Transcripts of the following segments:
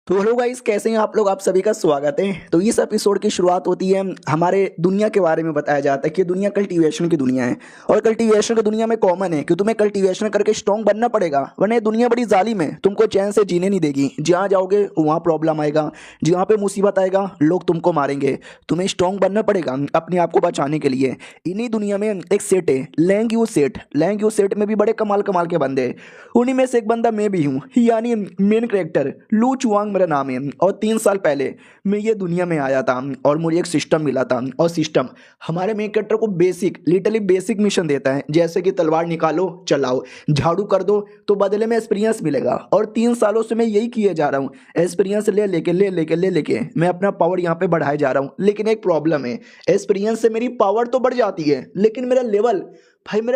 तो hello guys, कैसे हैं आप लोग। आप सभी का स्वागत है। तो इस एपिसोड की शुरुआत होती है हमारे दुनिया के बारे में बताया जाता है कि दुनिया कल्टीवेशन की दुनिया है। और कल्टीवेशन की दुनिया में कॉमन है कि तुम्हें कल्टीवेशन करके स्ट्रॉन्ग बनना पड़ेगा, वरना ये दुनिया बड़ी जालिम है, तुमको चैन से जीने नहीं देगी। जहाँ जाओगे वहाँ प्रॉब्लम आएगा, जहाँ पे मुसीबत आएगा लोग तुमको मारेंगे। तुम्हें स्ट्रॉन्ग बनना पड़ेगा अपने आप को बचाने के लिए। इन्हीं दुनिया में एक सेट है, लैंग यू सेट। लैंग यू सेट में भी बड़े कमाल कमाल के बंदे हैं। उन्हीं में से एक बंदा मैं भी हूँ, यानी मेन कैरेक्टर लू चुआंग मेरा नाम है। और 3 साल पहले मैं ये दुनिया में आया था और मुझे एक सिस्टम मिला था। और सिस्टम हमारे मेन कैरेक्टर को बेसिक, लिटरली बेसिक मिशन देता है, जैसे कि तलवार निकालो चलाओ, झाड़ू कर दो, तो बदले में एक्सपीरियंस मिलेगा। और 3 सालों से मैं यही किए जा रहा हूँ, एक्सपीरियंस ले लेके मैं अपना पावर यहाँ पे बढ़ाए जा रहा हूँ। लेकिन एक प्रॉब्लम है, एक्सपीरियंस से मेरी पावर तो बढ़ जाती है, लेकिन मेरा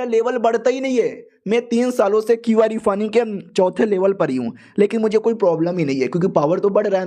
लेवल बढ़ता ही नहीं है। मैं 3 सालों से क्यूआर रिफाइनिंग के चौथे लेवल पर ही हूँ, लेकिन मुझे कोई प्रॉब्लम ही नहीं है, क्योंकि पावर तो बढ़ रहा है।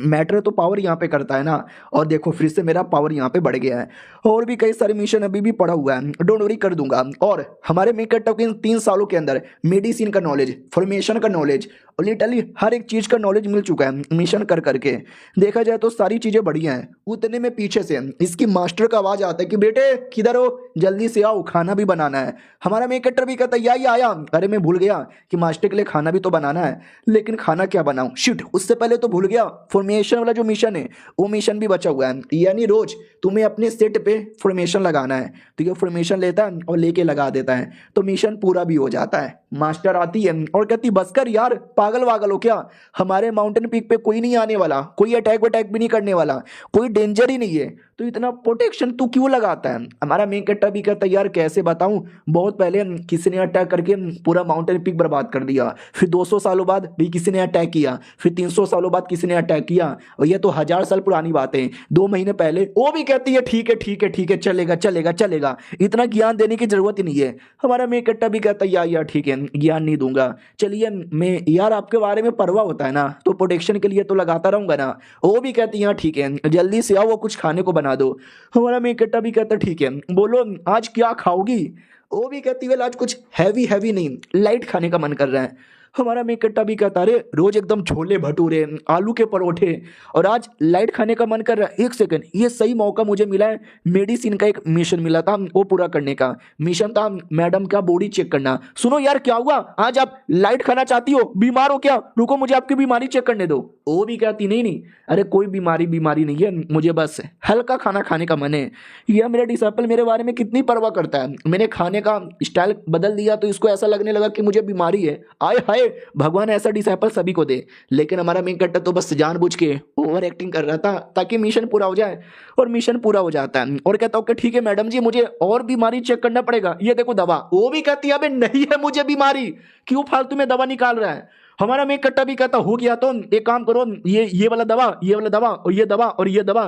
मैटर तो पावर यहाँ पे करता है ना। और देखो फिर से मेरा पावर यहाँ पे बढ़ गया है। और भी कई सारे मिशन अभी भी पड़ा हुआ है, डोंट वरी कर दूंगा। और हमारे मेकअप के इन 3 सालों के अंदर मेडिसिन का नॉलेज, फॉर्मेशन का नॉलेज और लिटरली हर एक चीज़ का नॉलेज मिल चुका है मिशन कर करके। देखा जाए तो सारी चीज़ें बढ़िया हैं। उतने में पीछे से इसकी मास्टर का आवाज़ आता है कि बेटे किधर हो, जल्दी से आओ, खाना भी बनाना है। हमारा मेकअप भी कहता है या आया। अरे मैं भूल गया कि मास्टर के लिए खाना भी तो बनाना है, लेकिन खाना क्या बनाऊं, शिट, उससे पहले तो भूल गया फॉर्मेशन वाला जो मिशन है वो मिशन भी बचा हुआ है। यानी रोज तुम्हें अपने सेट पे फॉर्मेशन लगाना है, तो ये फॉर्मेशन लेता है और लेके लगा देता है, तो मिशन पूरा भी हो जाता है। मास्टर आती है और कहती बस कर यार, पागल वागल हो क्या, हमारे माउंटेन पीक पे कोई नहीं आने वाला, कोई अटैक वटैक भी नहीं करने वाला, कोई डेंजर ही नहीं है, तो इतना प्रोटेक्शन तू क्यों लगाता है। हमारा मेन कट्टा भी कहता है यार कैसे बताऊं, बहुत पहले किसी ने अटैक करके पूरा माउंटेन पीक बर्बाद कर दिया, फिर 200 सालों बाद भी किसी ने अटैक किया, फिर 300 सालों बाद किसी ने अटैक किया, और ये तो 1000 साल पुरानी बात है, 2 महीने पहले। वो भी कहती है ठीक है ठीक है ठीक है, चलेगा चलेगा चलेगा, इतना ज्ञान देने की जरूरत ही नहीं है। हमारा मेन कट्टा भी कहता है यार ठीक है, ज्ञान नहीं दूंगा, चलिए मैं यार आपके बारे में परवाह होता है ना, तो प्रोटेक्शन के लिए तो लगाता रहूंगा ना। वो भी कहती है हाँ ठीक है, जल्दी से आओ, वो कुछ खाने को बना दो। हमारा मेन कट्टा भी कहता ठीक है, बोलो आज क्या खाओगी। वो भी कहती है आज कुछ हैवी हैवी नहीं, लाइट खाने का मन कर रहा है। हमारा मेन कट्टा भी कहता अरे रोज एकदम छोले भटूरे, आलू के परोठे, और आज लाइट खाने का मन कर रहा है। एक सेकंड, ये सही मौका मुझे मिला है, मेडिसिन का एक मिशन मिला था वो पूरा करने का। मिशन था मैडम का बॉडी चेक करना। सुनो यार क्या हुआ, आज आप लाइट खाना चाहती हो, बीमार हो क्या, रुको मुझे आपकी बीमारी चेक करने दो। वो भी कहती नहीं नहीं, अरे कोई बीमारी नहीं है, मुझे बस हल्का खाना खाने का मन है। यह मेरा डिसाइपल मेरे बारे में कितनी परवाह करता है, मैंने खाने का स्टाइल बदल दिया तो इसको ऐसा लगने लगा कि मुझे बीमारी है। आए हाय, भगवान ऐसा डिसाइपल सभी को दे। लेकिन हमारा मेन कट्टर तो बस जानबूझ के ओवर एक्टिंग कर रहा था ताकि मिशन पूरा हो जाए, और मिशन पूरा हो जाता है। और कहता हूँ कि ठीक है मैडम जी, मुझे और बीमारी चेक करना पड़ेगा, ये देखो दवा। वो भी कहती है अबे नहीं है मुझे बीमारी, क्यों फालतू में दवा निकाल रहा है। हमारा मेन कट्टा भी कहता हो गया तो एक काम करो, ये वाला दवा, ये वाला दवा, और ये दवा, और ये दवा,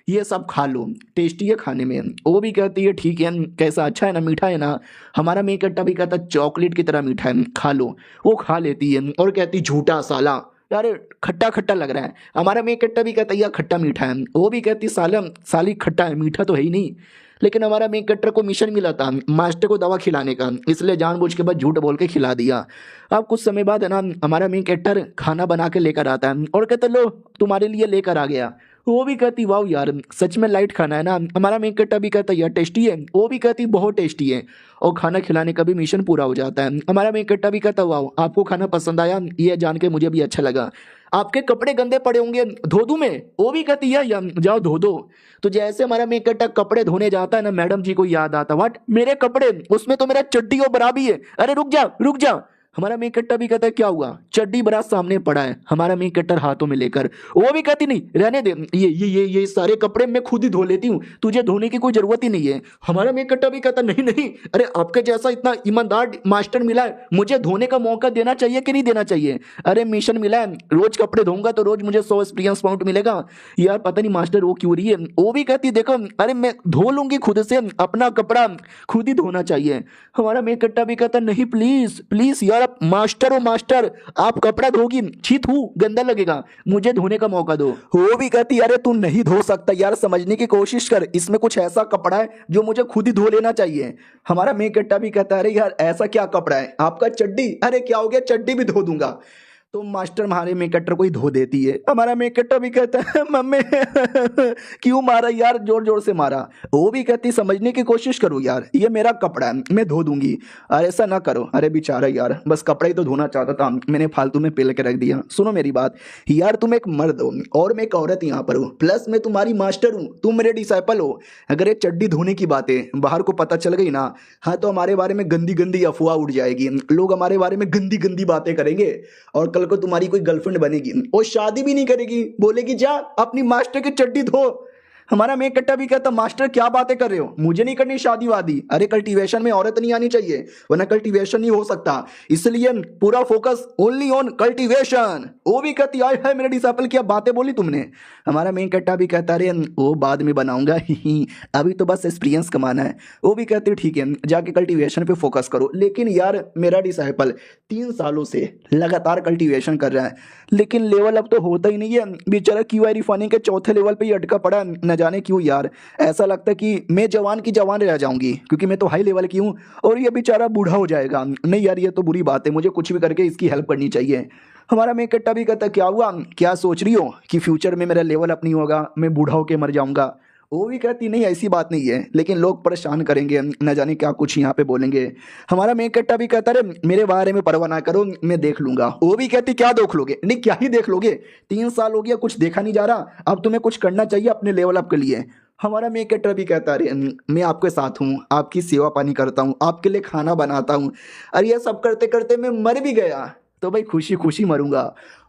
ये सब खा लो, टेस्टी है खाने में। वो भी कहती है ठीक है, कैसा अच्छा है ना, मीठा है ना। हमारा मेन कट्टा भी कहता चॉकलेट की तरह मीठा है, खा लो। वो खा लेती है और कहती झूठा साला, यार खट्टा खट्टा लग रहा है। हमारा मेन कट्टा भी कहता है यार खट्टा मीठा है। वो भी कहती साला साली खट्टा है, मीठा तो है ही नहीं। लेकिन हमारा मेन कट्टर को मिशन मिला था मास्टर को दवा खिलाने का, इसलिए जानबूझ के बाद झूठ बोल के खिला दिया। अब कुछ समय बाद है ना, हमारा मेन कैरेक्टर खाना बना के लेकर आता है और कहते लो तुम्हारे लिए लेकर आ गया। वो भी कहती वाह यार सच में लाइट खाना है ना। हमारा मेन कैरेक्टर भी कहता यार टेस्टी है। वो भी कहती बहुत टेस्टी है, और खाना खिलाने का भी मिशन पूरा हो जाता है। हमारा मेन कैरेक्टर भी कहता वाह आपको खाना पसंद आया, ये जान के मुझे भी अच्छा लगा। आपके कपड़े गंदे पड़े होंगे, धो दूं मैं। वो भी कहती है जाओ धो दो। तो जैसे हमारा मेन कैरेक्टर कपड़े धोने जाता है ना, मैडम जी को याद आता व्हाट, मेरे कपड़े, उसमें तो मेरा चड्डी और बरा भी है, अरे रुक जा रुक जा। हमारा मेन कट्टर भी कहता है क्या हुआ, चड्डी बरा सामने पड़ा है। हमारा मेन कट्टर हाथों में लेकर, वो भी कहती नहीं रहने दे, ये सारे कपड़े मैं खुद ही धो लेती हूँ, तुझे धोने की कोई जरूरत ही नहीं है। हमारा मेन कट्टर भी कहता नहीं नहीं, अरे आपके जैसा इतना ईमानदार मास्टर मिला है, मुझे धोने का मौका देना चाहिए कि नहीं देना चाहिए। अरे मिशन मिला है, रोज कपड़े धोऊंगा तो रोज मुझे 100 एक्सपीरियंस पॉइंट मिलेगा। यार पता नहीं मास्टर वो क्यों रही है। वो भी कहती देखो अरे मैं धो लूंगी खुद से, अपना कपड़ा खुद ही धोना चाहिए। हमारा मेन कट्टा भी कहता नहीं प्लीज प्लीज यार, आप मास्टर हो मास्टर, आप कपड़ा धोगी, छी थू गंदा लगेगा, मुझे धोने का मौका दो। वो भी कहती अरे तू नहीं धो सकता यार, समझने की कोशिश कर, इसमें कुछ ऐसा कपड़ा है जो मुझे खुद ही धो लेना चाहिए। हमारा मेन कट्टा भी कहता है अरे यार ऐसा क्या कपड़ा है, आपका चड्डी, अरे क्या हो गया, चड्डी भी धो दूंगा। तो मास्टर हमारे मेन कट्टर को ही धो देती है। हमारा मेन कट्टर भी कहता है मम्मी क्यों मारा यार, जोर जोर से मारा। वो भी कहती समझने की कोशिश करो यार, ये मेरा कपड़ा है, मैं धो दूंगी। अरे ऐसा ना करो, अरे बेचारा यार बस कपड़ा ही तो धोना चाहता था, मैंने फालतू में पेल के रख दिया। सुनो मेरी बात यार, तुम एक मर्द हो और मैं एक औरत यहाँ पर हूँ, प्लस मैं तुम्हारी मास्टर हूँ, तुम मेरे डिसाइपल हो। अगर ये चड्डी धोने की बातें बाहर को पता चल गई ना, हाँ तो हमारे बारे में गंदी गंदी अफवाह उड़ जाएगी, लोग हमारे बारे में गंदी गंदी बातें करेंगे और कल को तुम्हारी कोई गर्लफ्रेंड बनेगी और शादी भी नहीं करेगी, बोलेगी जा अपनी मास्टर की चड्डी धो। हमारा मेन कट्टा भी कहता मास्टर क्या बातें कर रहे हो, मुझे नहीं करनी शादी वादी। अरे कल्टीवेशन में औरत नहीं आनी चाहिए वरना कल्टीवेशन नहीं हो सकता, इसलिए पूरा फोकस ओनली ऑन कल्टीवेशन। वो भी कहती आए है मेरे डिसाइपल, क्या बातें बोली तुमने। हमारा मेन कट्टा भी कहता अरे वो बाद में बनाऊंगा अभी तो बस एक्सपीरियंस कमाना है। वो भी कहती ठीक है जाके कल्टीवेशन पे फोकस करो। लेकिन यार मेरा डिसाइपल 3 सालों से लगातार कल्टीवेशन कर रहा है, लेकिन लेवल अब तो होता ही नहीं है। बेचारा क्यूआई रिफाइनिंग के 4थे लेवल पे ही अटका पड़ा, न जाने क्यों यार। ऐसा लगता है कि मैं जवान की जवान रह जाऊंगी क्योंकि मैं तो हाई लेवल की हूँ और ये बेचारा बूढ़ा हो जाएगा। नहीं यार ये तो बुरी बात है, मुझे कुछ भी करके इसकी हेल्प करनी चाहिए। हमारा मेन कट्टा भी कहता क्या हुआ, क्या सोच रही हो कि फ्यूचर में मेरा लेवल अप नहीं होगा, मैं बूढ़ा होकर मर जाऊंगा। वो भी कहती नहीं ऐसी बात नहीं है, लेकिन लोग परेशान करेंगे, न जाने क्या कुछ यहाँ पे बोलेंगे। हमारा मेन कट्टा भी कहता है मेरे बारे में परवाह ना करो, मैं देख लूंगा। वो भी कहती क्या देख लोगे, नहीं क्या ही देख लोगे, 3 साल हो गया कुछ देखा नहीं जा रहा, अब तुम्हें कुछ करना चाहिए अपने लेवल अप के लिए। हमारा मेन कट्टर भी कहता है अरे मैं आपके साथ हूँ, आपकी सेवा पानी करता हूँ, आपके लिए खाना बनाता हूँ, अरे ये सब करते करते मैं मर भी गया तो भाई खुशी खुशी मरूंगा।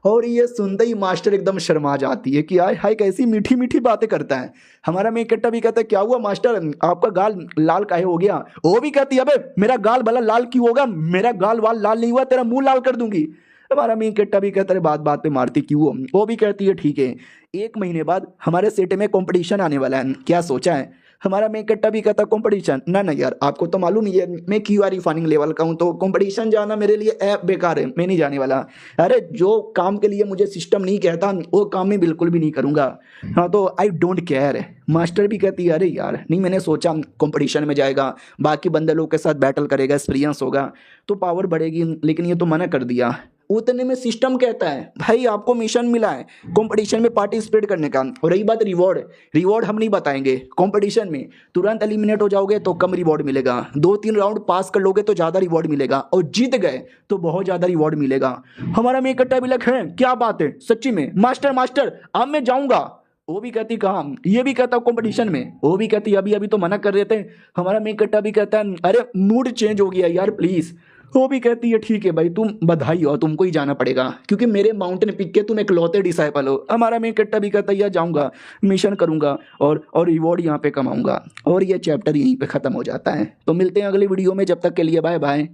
और ये सुनते ही मास्टर एकदम शर्मा जाती है कि आय हाय कैसी मीठी मीठी बातें करता है। हमारा मेन कट्टा भी कहता है क्या हुआ मास्टर, आपका गाल लाल काहे हो गया। वो भी कहती है अबे मेरा गाल भला लाल क्यों होगा, मेरा गाल वाल लाल नहीं हुआ, तेरा मुंह लाल कर दूंगी। हमारा मेन कट्टा भी कहता है बात बात पे मारती क्यों हो। वो भी कहती है ठीक है 1 महीने बाद हमारे सेट में कंपटीशन आने वाला है, क्या सोचा है। हमारा मेन कट्टा भी कहता कंपटीशन ना ना यार आपको तो मालूम ही है मैं क्यूआर रिफाइनिंग लेवल का हूँ, तो कंपटीशन जाना मेरे लिए ऐप बेकार है, मैं नहीं जाने वाला। अरे जो काम के लिए मुझे सिस्टम नहीं कहता वो काम मैं बिल्कुल भी नहीं करूँगा। हाँ तो आई डोंट केयर। मास्टर भी कहती है अरे यार नहीं मैंने सोचा कंपटीशन में जाएगा, बाकी बंदे लोग के साथ बैटल करेगा, एक्सपीरियंस होगा तो पावर बढ़ेगी, लेकिन ये तो मना कर दिया। उतने में सिस्टम कहता है भाई आपको मिशन मिला है कंपटीशन में पार्टिसिपेट करने का, और रही बात रिवॉर्ड, रिवॉर्ड हम नहीं बताएंगे। कंपटीशन में तुरंत एलिमिनेट हो जाओगे तो कम रिवॉर्ड मिलेगा, 2-3 राउंड पास कर लोगे तो ज़्यादा रिवॉर्ड मिलेगा, और जीत गए तो बहुत ज़्यादा रिवॉर्ड मिलेगा। हमारा मेन कट्टा भी लग है क्या बात है सच्ची में मास्टर मास्टर अब मैं जाऊँगा। वो भी कहती कहाँ, ये भी कहता कंपटीशन में। वो भी कहती अभी अभी तो मना कर रहे थे। हमारा मेन कट्टा भी कहता है अरे मूड चेंज हो गया यार प्लीज़। वो भी कहती है ठीक है भाई तुम बधाई हो, तुमको ही जाना पड़ेगा क्योंकि मेरे माउंटेन पिक के तुम इकलौते डिसाइपल हो। हमारा मेन कट्टा भी कहता है यार जाऊंगा मिशन करूंगा और रिवॉर्ड यहाँ पे कमाऊंगा। और ये चैप्टर यहीं पे ख़त्म हो जाता है। तो मिलते हैं अगली वीडियो में, जब तक के लिए बाय बाय।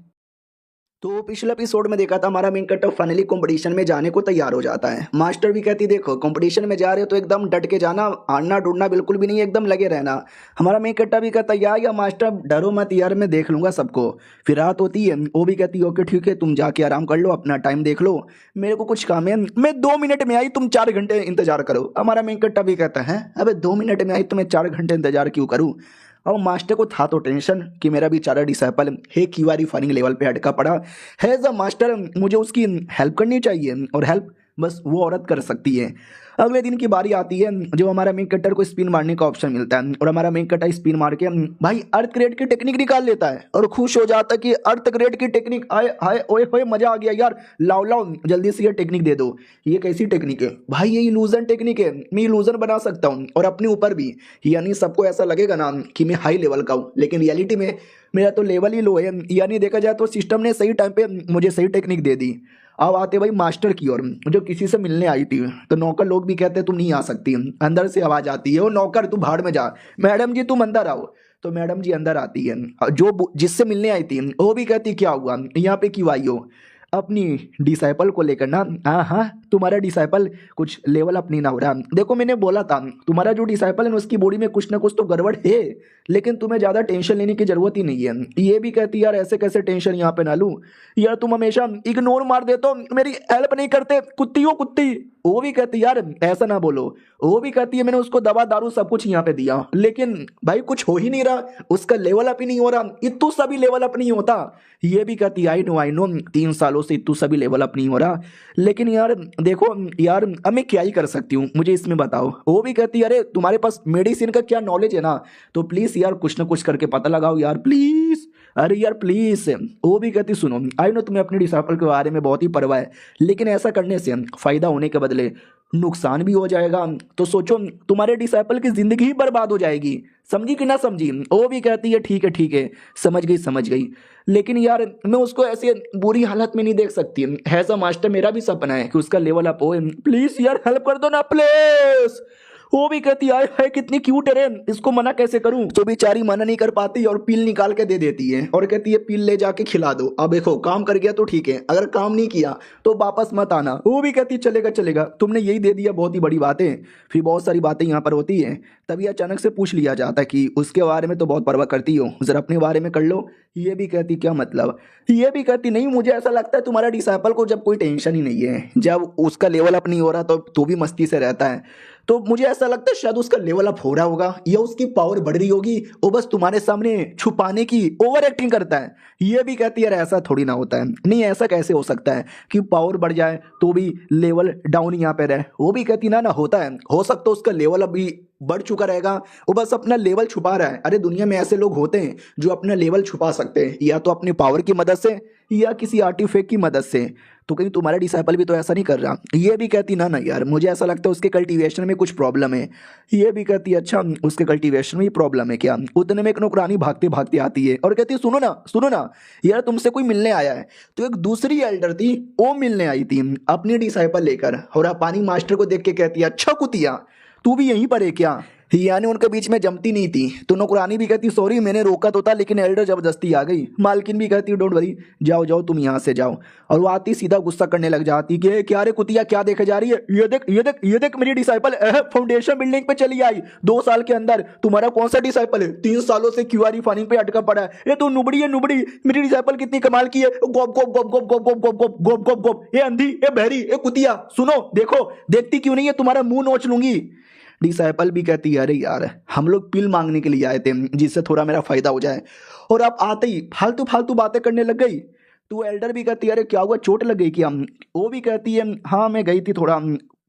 तो पिछले एपिसोड में देखा था हमारा मेन कट्टर फाइनली कंपटीशन में जाने को तैयार हो जाता है। मास्टर भी कहती देखो कंपटीशन में जा रहे हो तो एकदम डट के जाना, आड़ना डूडना बिल्कुल भी नहीं, एकदम लगे रहना। हमारा मेन कट्टा भी कहता यार या मास्टर डरो मत यार मैं देख लूंगा सबको। फिर रात होती है, वो भी कहती ओके ठीक है तुम जाके आराम कर लो, अपना टाइम देख लो, मेरे को कुछ काम है, मैं 2 मिनट में आई तुम 4 घंटे इंतजार करो। हमारा मेन कट्टा भी कहता है अबे 2 मिनट में आई तो मैं 4 घंटे इंतजार क्यों करूँ। और मास्टर को था तो टेंशन कि मेरा बेचारा डिसाइपल है क्यूआर रिफाइनिंग लेवल पे अटका पड़ा है। द मास्टर मुझे उसकी हेल्प करनी चाहिए और हेल्प बस वो औरत कर सकती है। अगले दिन की बारी आती है जब हमारा मेन कट्टर को स्पिन मारने का ऑप्शन मिलता है, और हमारा मेन कट्टर स्पिन मार के भाई अर्थ ग्रेड की टेक्निक निकाल लेता है और खुश हो जाता है कि अर्थ ग्रेड की टेक्निक आए हाय ओए होए मजा आ गया यार, लाओ लाओ जल्दी से ये टेक्निक दे दो। ये कैसी टेक्निक है भाई, ये इल्यूजन टेक्निक है, मैं इल्यूजन बना सकता हूँ और अपने ऊपर भी, यानी सबको ऐसा लगेगा ना कि मैं हाई लेवल का हूँ, लेकिन रियलिटी में मेरा तो लेवल ही लो है। यानी देखा जाए तो सिस्टम ने सही टाइम पे मुझे सही टेक्निक दे दी। अब आते भाई मास्टर की ओर, जो किसी से मिलने आई थी, तो नौकर लोग भी कहते तुम नहीं आ सकती। अंदर से आवाज़ आती है ओ नौकर तू भाड़ में जा, मैडम जी तुम अंदर आओ। तो मैडम जी अंदर आती है, जो जिससे मिलने आई थी वो भी कहती क्या हुआ यहाँ पे क्यों आई हो, अपनी डिसाइपल को लेकर ना। हाँ हाँ तुम्हारा डिसाइपल कुछ लेवल अप नहीं ना हो रहा। देखो मैंने बोला था तुम्हारा जो डिसाइपल है उसकी बॉडी में कुछ ना कुछ तो गड़बड़ है, लेकिन तुम्हें ज़्यादा टेंशन लेने की जरूरत ही नहीं है। ये भी कहती यार ऐसे कैसे टेंशन यहाँ पे ना लूँ यार, तुम हमेशा इग्नोर मार देते हो, मेरी हेल्प नहीं करते, कुत्ती हो कुत्ती। वो भी कहती यार ऐसा ना बोलो, वो भी कहती है मैंने उसको दवा दारू सब कुछ यहाँ पे दिया लेकिन भाई कुछ हो ही नहीं रहा, उसका लेवल अप ही नहीं हो रहा, इतू सा भी लेवल अप नहीं होता। ये भी कहती आई नो 3 सालों से इतू सा भी लेवल अप नहीं हो रहा, लेकिन यार देखो यार अब मैं क्या ही कर सकती हूँ, मुझे इसमें बताओ। वो भी कहती है अरे तुम्हारे पास मेडिसिन का क्या नॉलेज है ना, तो प्लीज यार कुछ ना कुछ करके पता लगाओ यार प्लीज, अरे यार प्लीज। वो भी कहती सुनो आई नो तुम्हें अपने डिसाइपल के बारे में बहुत ही परवाह है, लेकिन ऐसा करने से फायदा होने के बदले नुकसान भी हो जाएगा, तो सोचो तुम्हारे डिसाइपल की जिंदगी ही बर्बाद हो जाएगी, समझी कि ना समझी। वो भी कहती है ठीक है समझ गई, लेकिन यार मैं उसको ऐसे बुरी हालत में नहीं देख सकती, एज अ मास्टर मेरा भी सपना है कि उसका लेवल अप हो, प्लीज यार हेल्प कर दो ना प्लीज। वो भी कहती है कितनी क्यूट है रे, इसको मना कैसे करूं, तो बेचारी मना नहीं कर पाती और पील निकाल के दे देती है और कहती है पील ले जाके खिला दो, अब देखो काम कर गया तो ठीक है, अगर काम नहीं किया तो वापस मत आना। वो भी कहती चलेगा तुमने यही दे दिया, बहुत ही बड़ी बात है। फिर बहुत सारी बातें यहाँ पर होती है, तभी अचानक से पूछ लिया जाता है कि उसके बारे में तो बहुत परवाह करती हो, जरा अपने बारे में कर लो। ये भी कहती क्या मतलब, ये भी कहती नहीं मुझे ऐसा लगता है तुम्हारा डिसाइपल को जब कोई टेंशन ही नहीं है, जब उसका लेवल अप नहीं हो रहा तो भी मस्ती से रहता है, तो मुझे ऐसा लगता है शायद उसका लेवल अप हो रहा होगा या उसकी पावर बढ़ रही होगी, वो बस तुम्हारे सामने छुपाने की ओवर एक्टिंग करता है। ये भी कहती है यार ऐसा थोड़ी ना होता है, नहीं ऐसा कैसे हो सकता है कि पावर बढ़ जाए तो भी लेवल डाउन यहाँ पे रहे। वो भी कहती ना होता है, हो सकता है उसका लेवल अभी बढ़ चुका रहेगा, वो बस अपना लेवल छुपा रहा है। अरे दुनिया में ऐसे लोग होते हैं जो अपना लेवल छुपा सकते हैं, या तो अपनी पावर की मदद से या किसी आर्टिफैक्ट की मदद से, तो कहीं तुम्हारा डिसाइपल भी तो ऐसा नहीं कर रहा। ये भी कहती ना यार मुझे ऐसा लगता है उसके कल्टीवेशन में कुछ प्रॉब्लम है। ये भी कहती अच्छा उसके कल्टीवेशन में ही प्रॉब्लम है क्या। उतने में एक नौकरानी भागते भागते आती है और कहती है सुनो ना यार तुमसे कोई मिलने आया है। तो एक दूसरी एल्डर थी वो मिलने आई थी अपनी डिसाइपल लेकर, और पानी मास्टर को देख के कहती है अच्छा कुतिया तू भी यहीं पर है क्या, यानी उनके बीच में जमती नहीं थी। तो नौकरानी भी कहती सॉरी मैंने रोका तो था लेकिन एल्डर जबरदस्ती आ गई। मालकिन भी कहती डोंट वरी जाओ तुम यहाँ से जाओ, और वो आती सीधा गुस्सा करने लग जाती कि क्या रे कुतिया क्या देखे जा रही है, ये देख मेरी डिसाइपल फाउंडेशन बिल्डिंग पे चली आई 2 साल के अंदर। तुम्हारा कौन सा डिसाइपल है 3 सालों से क्यूआर फाइनिंग पे अटका पड़ा है, ये तो नुबड़ी है नुबड़ी, मेरी डिसाइपल कितनी कमाल की है, गोप गोप गोप गोप गोप गोप गोप गोप गोप गोप, ये अंधी ये बहरी ये कुतिया सुनो देखो देखती क्यों नहीं है, तुम्हारा मुंह नोच लूंगी। डिसाइपल भी कहती है अरे यार हम लोग पिल मांगने के लिए आए थे जिससे थोड़ा मेरा फायदा हो जाए, और आप आते ही फालतू फालतू बातें करने लग गई। तो एल्डर भी कहती है अरे क्या हुआ चोट लग गई क्या। वो भी कहती है हाँ मैं गई थी थोड़ा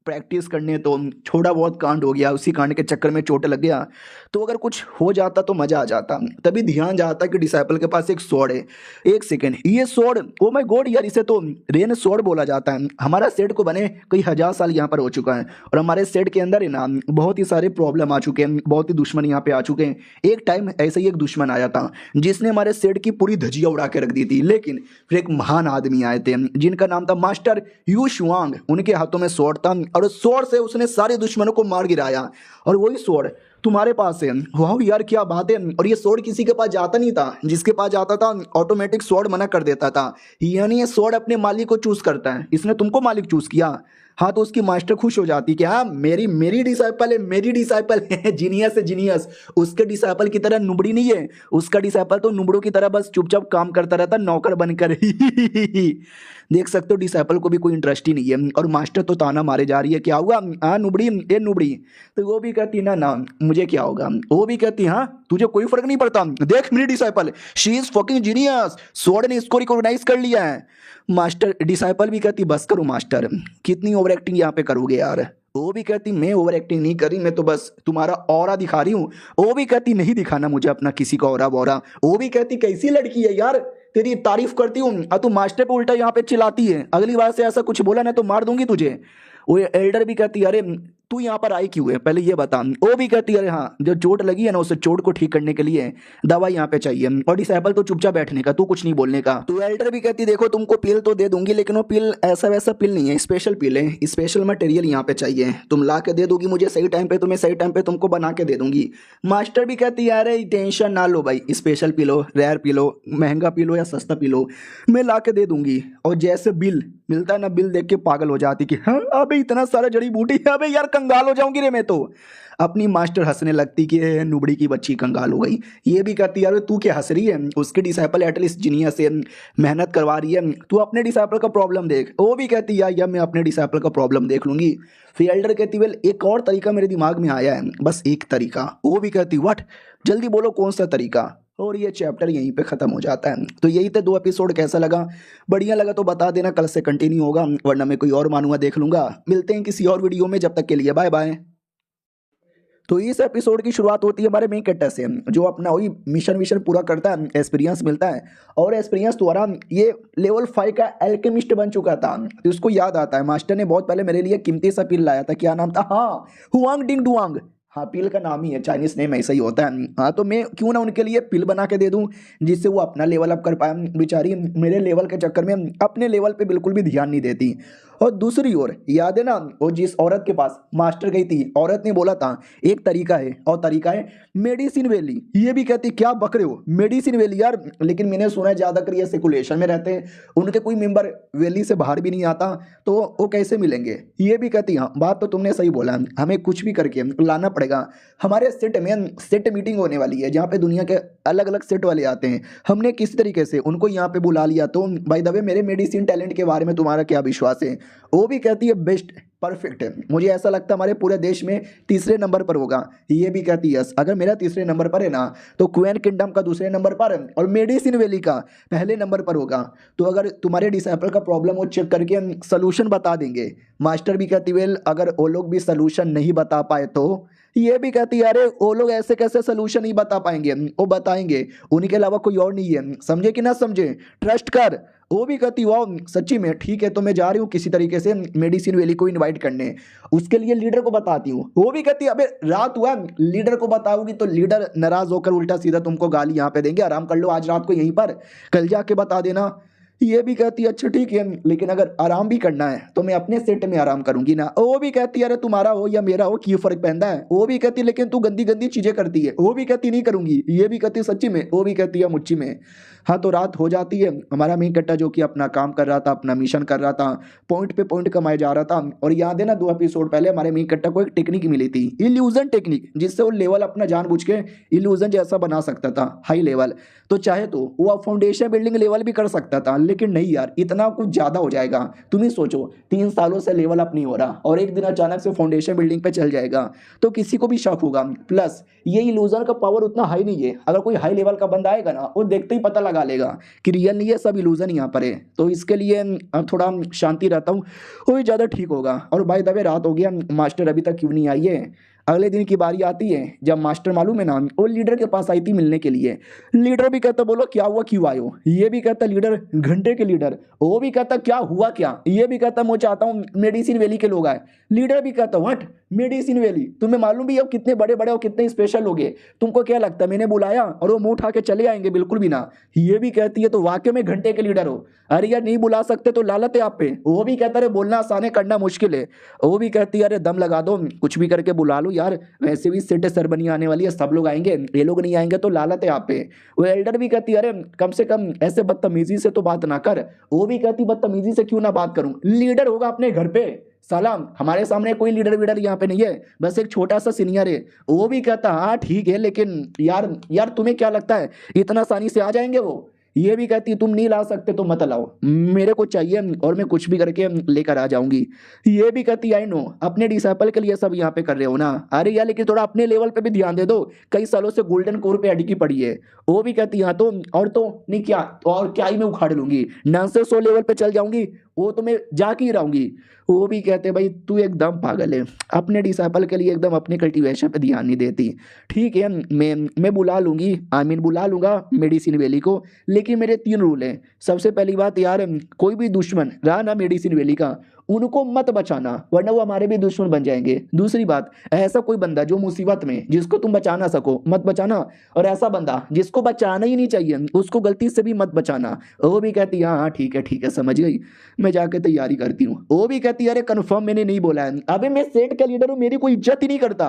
प्रैक्टिस करने, तो थोड़ा बहुत कांड हो गया, उसी कांड के चक्कर में चोट लग गया, तो अगर कुछ हो जाता तो मजा आ जाता। तभी ध्यान जाता कि डिसाइपल के पास एक स्वॉर्ड है। एक सेकेंड ये स्वॉर्ड ओ माय गॉड यार इसे तो रेन स्वॉर्ड बोला जाता है। हमारा सेट को बने कई 1000 साल यहाँ पर हो चुका है, और हमारे सेट के अंदर है ना बहुत ही सारे प्रॉब्लम आ चुके हैं, बहुत ही दुश्मन यहाँ पे आ चुके हैं। एक टाइम ऐसे ही एक दुश्मन आया था जिसने हमारे सेट की पूरी धजिया उड़ा के रख दी थी, लेकिन फिर एक महान आदमी आए थे जिनका नाम था मास्टर यू शुआंग। उनके हाथों में स्वॉर्ड था और उस स्वॉर्ड से उसने सारे दुश्मनों को मार गिराया, और वही स्वॉर्ड तुम्हारे पास है। वाह यार क्या बात है। और ये स्वॉर्ड किसी के पास जाता नहीं था, जिसके पास जाता था ऑटोमेटिक स्वॉर्ड मना कर देता था, यानी ये स्वॉर्ड अपने मालिक को चूज करता है। इसने तुमको मालिक चूज किया, हाँ तो उसकी मास्टर खुश हो जाती कि हाँ मेरी डिसाइपल है जीनियस है जीनियस। उसके डिसाइपल की तरह नुबड़ी नहीं है, उसका डिसाइपल तो नुबड़ों की तरह बस चुपचाप काम करता रहता नौकर बनकर देख सकते हो डिसाइपल को भी कोई इंटरेस्ट ही नहीं है, और मास्टर तो ताना मारे जा रही है क्या हुआ हाँ नुबड़ी ए नुबड़ी। तो वो भी कहती ना मुझे क्या होगा। वो भी कहती हाँ तुझे कोई फर्क नहीं पड़ता, देख मेरी disciple she is fucking genius, sword ने इसको रिकॉग्नाइज कर लिया है। मास्टर डिसाइपल भी कहती बस करो मास्टर कितनी ओवर एक्टिंग यहाँ पे करोगे यार। वो भी कहती मैं ओवर एक्टिंग नहीं करी, मैं तो बस तुम्हारा ऑरा दिखा रही हूँ। वो भी कहती नहीं दिखाना मुझे अपना किसी का ऑरा वोरा। वो भी कहती कैसी लड़की है यार तेरी तारीफ करती हूँ और तू मास्टर पे उल्टा यहाँ पे चिल्लाती है, अगली बार से ऐसा कुछ बोला ना तो मार दूंगी तुझे। वो एल्डर भी कहती है अरे तू यहाँ पर आई क्यों है पहले ये बता। वो भी कहती है अरे हाँ जो चोट लगी है ना उसे चोट को ठीक करने के लिए दवा यहाँ पे चाहिए, और डिसाइपल तो चुपचाप बैठने का तू कुछ नहीं बोलने का। तो एल्डर भी कहती देखो तुमको पिल तो दे दूंगी लेकिन वो पिल ऐसा वैसा पिल नहीं है, स्पेशल पिल है, स्पेशल मटेरियल यहाँ पे चाहिए, तुम ला के दे दोगी मुझे सही टाइम पे तो मैं सही टाइम पे तुमको बना के दे दूंगी। मास्टर भी कहती है अरे टेंशन ना लो भाई, स्पेशल पिलो रेयर पिलो महंगा पिलो या सस्ता पिलो मैं ला के दे दूंगी। और जैसे बिल मिलता है ना बिल देख के पागल हो जाती कि हाँ अबे इतना सारा जड़ी बूटी, अबे यार कंगाल हो जाऊंगी रे मैं तो। अपनी मास्टर हंसने लगती कि ये नुबड़ी की बच्ची कंगाल हो गई। ये भी कहती यार तू क्या हंस रही है, उसके डिसाइपल एटलीस्ट जीनियस से मेहनत करवा रही है, तू अपने डिसाइपल का प्रॉब्लम देख। वो भी कहती यार मैं अपने डिसाइपल का प्रॉब्लम देख लूंगी। फिर एल्डर कहती वेल एक और तरीका मेरे दिमाग में आया है, बस एक तरीका। वो भी कहती व्हाट, जल्दी बोलो कौन सा तरीका। और ये चैप्टर यहीं पे ख़त्म हो जाता है। तो यही थे 2 एपिसोड। कैसा लगा, बढ़िया लगा तो बता देना, कल से कंटिन्यू होगा, वरना मैं कोई और मानूंगा देख लूंगा। मिलते हैं किसी और वीडियो में, जब तक के लिए बाय बाय। तो इस एपिसोड की शुरुआत होती है हमारे मेन कैरेक्टर से, जो अपना वही मिशन पूरा करता है, एक्सपीरियंस मिलता है, और एक्सपीरियंस द्वारा ये लेवल 5 का एल्केमिस्ट बन चुका था। तो उसको याद आता है मास्टर ने बहुत पहले मेरे लिए कीमती सा पिल लाया था, क्या नाम था, हाँ हुआंग डिंग डुआंग। हाँ पिल का नाम ही है, चाइनीज नेम ऐसा ही होता है। हाँ तो मैं क्यों ना उनके लिए पिल बना के दे दूं, जिससे वो अपना लेवल अप कर पाए। बेचारी मेरे लेवल के चक्कर में अपने लेवल पे बिल्कुल भी ध्यान नहीं देती। और दूसरी ओर याद है ना, वो जिस औरत के पास मास्टर गई थी, औरत ने बोला था एक तरीका है, और तरीका है मेडिसिन वैली। ये भी कहती क्या बक रहे हो मेडिसिन वैली यार, लेकिन मैंने सुना है ज़्यादातर ये सर्कुलेशन में रहते हैं, उनके कोई मेंबर वैली से बाहर भी नहीं आता, तो वो कैसे मिलेंगे। ये भी कहती हाँ बात तो तुमने सही बोला, हमें कुछ भी करके लाना पड़ेगा। हमारे सेट में सेट मीटिंग होने वाली है, जहाँ पे दुनिया के अलग अलग सेट वाले आते हैं। हमने किस तरीके से उनको यहाँ पे बुला लिया। तो बाय द वे मेरे मेडिसिन टैलेंट के बारे में तुम्हारा क्या विश्वास है। वो भी कहती है बेस्ट परफेक्ट है, मुझे ऐसा लगता है हमारे पूरे देश में तीसरे नंबर पर होगा। ये भी कहती है यस, अगर मेरा तीसरे नंबर पर है ना, तो क्वीन किंगडम का दूसरे नंबर पर और मेडिसिन वैली का पहले नंबर पर होगा। तो अगर तुम्हारे डिसाइपल का प्रॉब्लम वो चेक करके सोल्यूशन बता देंगे। मास्टर भी कहती वेल अगर वो लोग भी सोल्यूशन नहीं बता पाए तो। ये भी कहती है अरे वो लोग ऐसे कैसे सोल्यूशन नहीं बता पाएंगे, वो बताएंगे, उन्हीं के अलावा कोई और नहीं है, समझे कि ना समझे, ट्रस्ट कर। वो भी कहती वाह सच्ची में ठीक है, तो मैं जा रही हूँ किसी तरीके से मेडिसिन वैली को इनवाइट करने, उसके लिए लीडर को बताती हूँ। वो भी कहती है अबे रात हुआ, लीडर को बताओगी तो लीडर नाराज होकर उल्टा सीधा तुमको गाली यहाँ पे देंगे, आराम कर लो आज रात को यहीं पर, कल जाके बता देना। ये भी कहती है अच्छा ठीक है, लेकिन अगर आराम भी करना है तो मैं अपने सेट में आराम करूंगी ना। वो भी कहती है अरे तुम्हारा हो या मेरा हो क्यों फर्क पैदा है। वो भी कहती है लेकिन तू गंदी गंदी चीजें करती है। वो भी कहती नहीं करूंगी। ये भी कहती है सच्ची में। वो भी कहती है मुच्ची में। हाँ तो रात हो जाती है, हमारा मेन कट्टा जो कि अपना काम कर रहा था, अपना मिशन कर रहा था, पॉइंट पे पॉइंट कमाया जा रहा था। और याद है ना 2 एपिसोड पहले हमारे मेन कट्टा को एक टेक्निक मिली थी, इल्यूजन टेक्निक, जिससे वो लेवल अपना जानबूझ के इल्यूजन जैसा बना सकता था हाई लेवल। तो चाहे तो वो फाउंडेशन बिल्डिंग लेवल भी कर सकता था, लेकिन नहीं यार इतना कुछ ज़्यादा हो जाएगा। तुम ही सोचो 3 सालों से लेवल अप नहीं हो रहा और एक दिन अचानक से फाउंडेशन बिल्डिंग पे चल जाएगा तो किसी को भी शक होगा। प्लस ये इल्यूजन का पावर उतना हाई नहीं है, अगर कोई हाई लेवल का बंदा आएगा ना वो देखते ही पता लगा लेगा कि रियल नहीं है, सब इल्यूजन यहाँ पर है। तो इसके लिए थोड़ा शांति रहता हूँ, वो भी ज़्यादा ठीक होगा। और बाय द वे रात हो गया, मास्टर अभी तक क्यों नहीं आई है। अगले दिन की बारी आती है जब मास्टर मालूम है ना वो लीडर के पास आई थी मिलने के लिए। लीडर भी कहता बोलो क्या हुआ क्यों आयो। ये भी कहता लीडर घंटे के लीडर। वो भी कहता क्या हुआ क्या। ये भी कहता मैं चाहता हूँ मेडिसिन वैली के लोग आए। लीडर भी कहता व्हाट मेडिसिन वैली, तुम्हें मालूम भी अब कितने बड़े बड़े और कितने स्पेशल लोग हैं, तुमको क्या लगता है मैंने बुलाया और वो मुंह उठा के चले आएंगे, बिल्कुल भी ना। ये भी कहती है तो वाकई में घंटे के लीडर हो। अरे यार नहीं बुला सकते तो लालत है आप पे। वो भी कहता है बोलना आसान है करना मुश्किल है। वो भी कहती है अरे दम लगा दो कुछ भी करके बुला लो यार, वैसे भी सेट सरबनी आने वाली है, सब लोग आएंगे, ये लोग नहीं आएंगे तो लालत है आप पे। वो एल्डर भी कहती है अरे कम से कम ऐसे बदतमीजी से तो बात ना कर। वो भी कहती बदतमीजी से क्यों ना बात करूं, लीडर होगा अपने घर पे, सलाम हमारे सामने कोई लीडर वीडर यहाँ पे नहीं है, बस एक छोटा सा सीनियर है। वो भी कहता हाँ ठीक है, लेकिन यार तुम्हें क्या लगता है इतना आसानी से आ जाएंगे वो। ये भी कहती है तुम नहीं ला सकते तो मत लाओ, मेरे को चाहिए और मैं कुछ भी करके लेकर आ जाऊंगी। ये भी कहती आई नो अपने डिसाइपल के लिए सब यहाँ पे कर रहे हो ना, अरे यार लेकिन थोड़ा अपने लेवल पे भी ध्यान दे दो, कई सालों से गोल्डन कोर पे अटकी पड़ी है। वो भी कहती हाँ तो और तो नहीं क्या, तो और क्या ही मैं उखाड़ लूंगी, 900 लेवल पे चल जाऊंगी, वो तो मैं जाके ही रहूंगी। वो भी कहते भाई तू एकदम पागल है, अपने डिसाइपल के लिए एकदम अपने कल्टीवेशन पे ध्यान नहीं देती। ठीक है मैं बुला लूंगी, बुला लूंगा मेडिसिन वैली को, लेकिन मेरे 3 रूल हैं। सबसे पहली बात यार कोई भी दुश्मन रहा ना मेडिसिन वैली का उनको मत बचाना, वरना वो हमारे भी दुश्मन बन जाएंगे। दूसरी बात ऐसा कोई बंदा जो मुसीबत में जिसको तुम बचा ना सको मत बचाना, और ऐसा बंदा जिसको बचाना ही नहीं चाहिए उसको गलती से भी मत बचाना। वो भी कहती है हाँ ठीक है समझ गई, मैं जाके तैयारी करती हूँ। वो भी कहती है अरे कन्फर्म मैंने नहीं बोला है, अबे मैं सेट का लीडर हूँ, मेरी कोई इज्जत ही नहीं करता।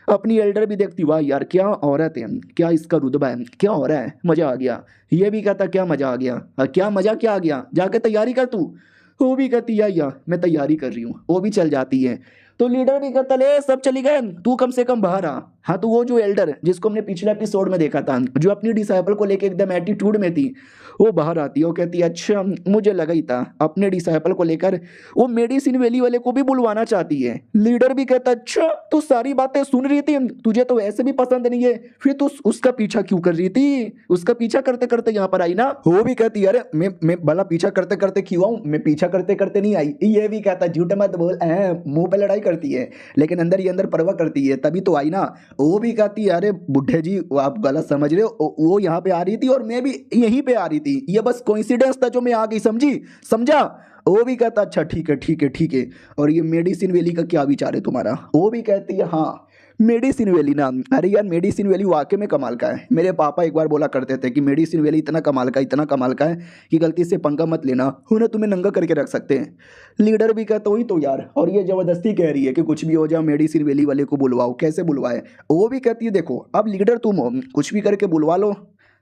अपनी एल्डर भी देखती वाह यार क्या औरत है, क्या इसका रुतबा है, क्या हो रहा है, मजा आ गया। ये भी कहता क्या मजा आ गया, क्या मजा क्या आ गया, जाके तैयारी कर तू। वो भी कहती या मैं तैयारी कर रही हूँ। वो भी चल जाती है। तो लीडर भी कहता ले सब चली गए, तू कम से कम बाहर आ। हाँ, तो वो जो एल्डर जिसको हमने पिछले एपिसोड में देखा था, जो अपनी डिसाइपल को लेके एकदम एटीट्यूड में थी, वो बाहर आती है। वो कहती है अच्छा मुझे लगा ही था, अपने डिसाइपल को लेकर वो मेडिसिन वैली वाले को भी बुलवाना चाहती है। लीडर भी कहता अच्छा तू सारी बातें सुन रही थी, तुझे तो वैसे भी पसंद नहीं है, फिर तू उसका पीछा क्यों कर रही थी, उसका पीछा करते करते यहाँ पर आई ना। वो भी कहती है अरे मैं भला पीछा करते करते क्यों आऊं, मैं पीछा करते करते नहीं आई। ये भी कहता झूठ मत बोल, मुंह पे लड़ाई करती है लेकिन अंदर ही अंदर परवाह करती है, तभी तो आई ना। वो भी कहती है अरे बुढ़े जी आप गलत समझ रहे हो, वो यहाँ पे आ रही थी और मैं भी यहीं पे आ रही थी, ये बस कोइंसिडेंस था जो मैं आ गई, समझा। वो भी कहता अच्छा ठीक है ठीक है ठीक है, और ये मेडिसिन वैली का क्या विचार है तुम्हारा। वो भी कहती है हाँ मेडिसिन वैली ना, अरे यार मेडिसिन वैली वाकई में कमाल का है। मेरे पापा एक बार बोला करते थे कि मेडिसिन वैली इतना कमाल का है कि गलती से पंगा मत लेना, उन्हें तुम्हें नंगा करके रख सकते हैं। लीडर भी कहता वही तो यार, और ये जबरदस्ती कह रही है कि कुछ भी हो जाए मेडिसिन वैली वाले को बुलवाओ, कैसे बुलवाए। वो भी कहती है देखो अब लीडर तुम हो, कुछ भी करके बुलवा लो,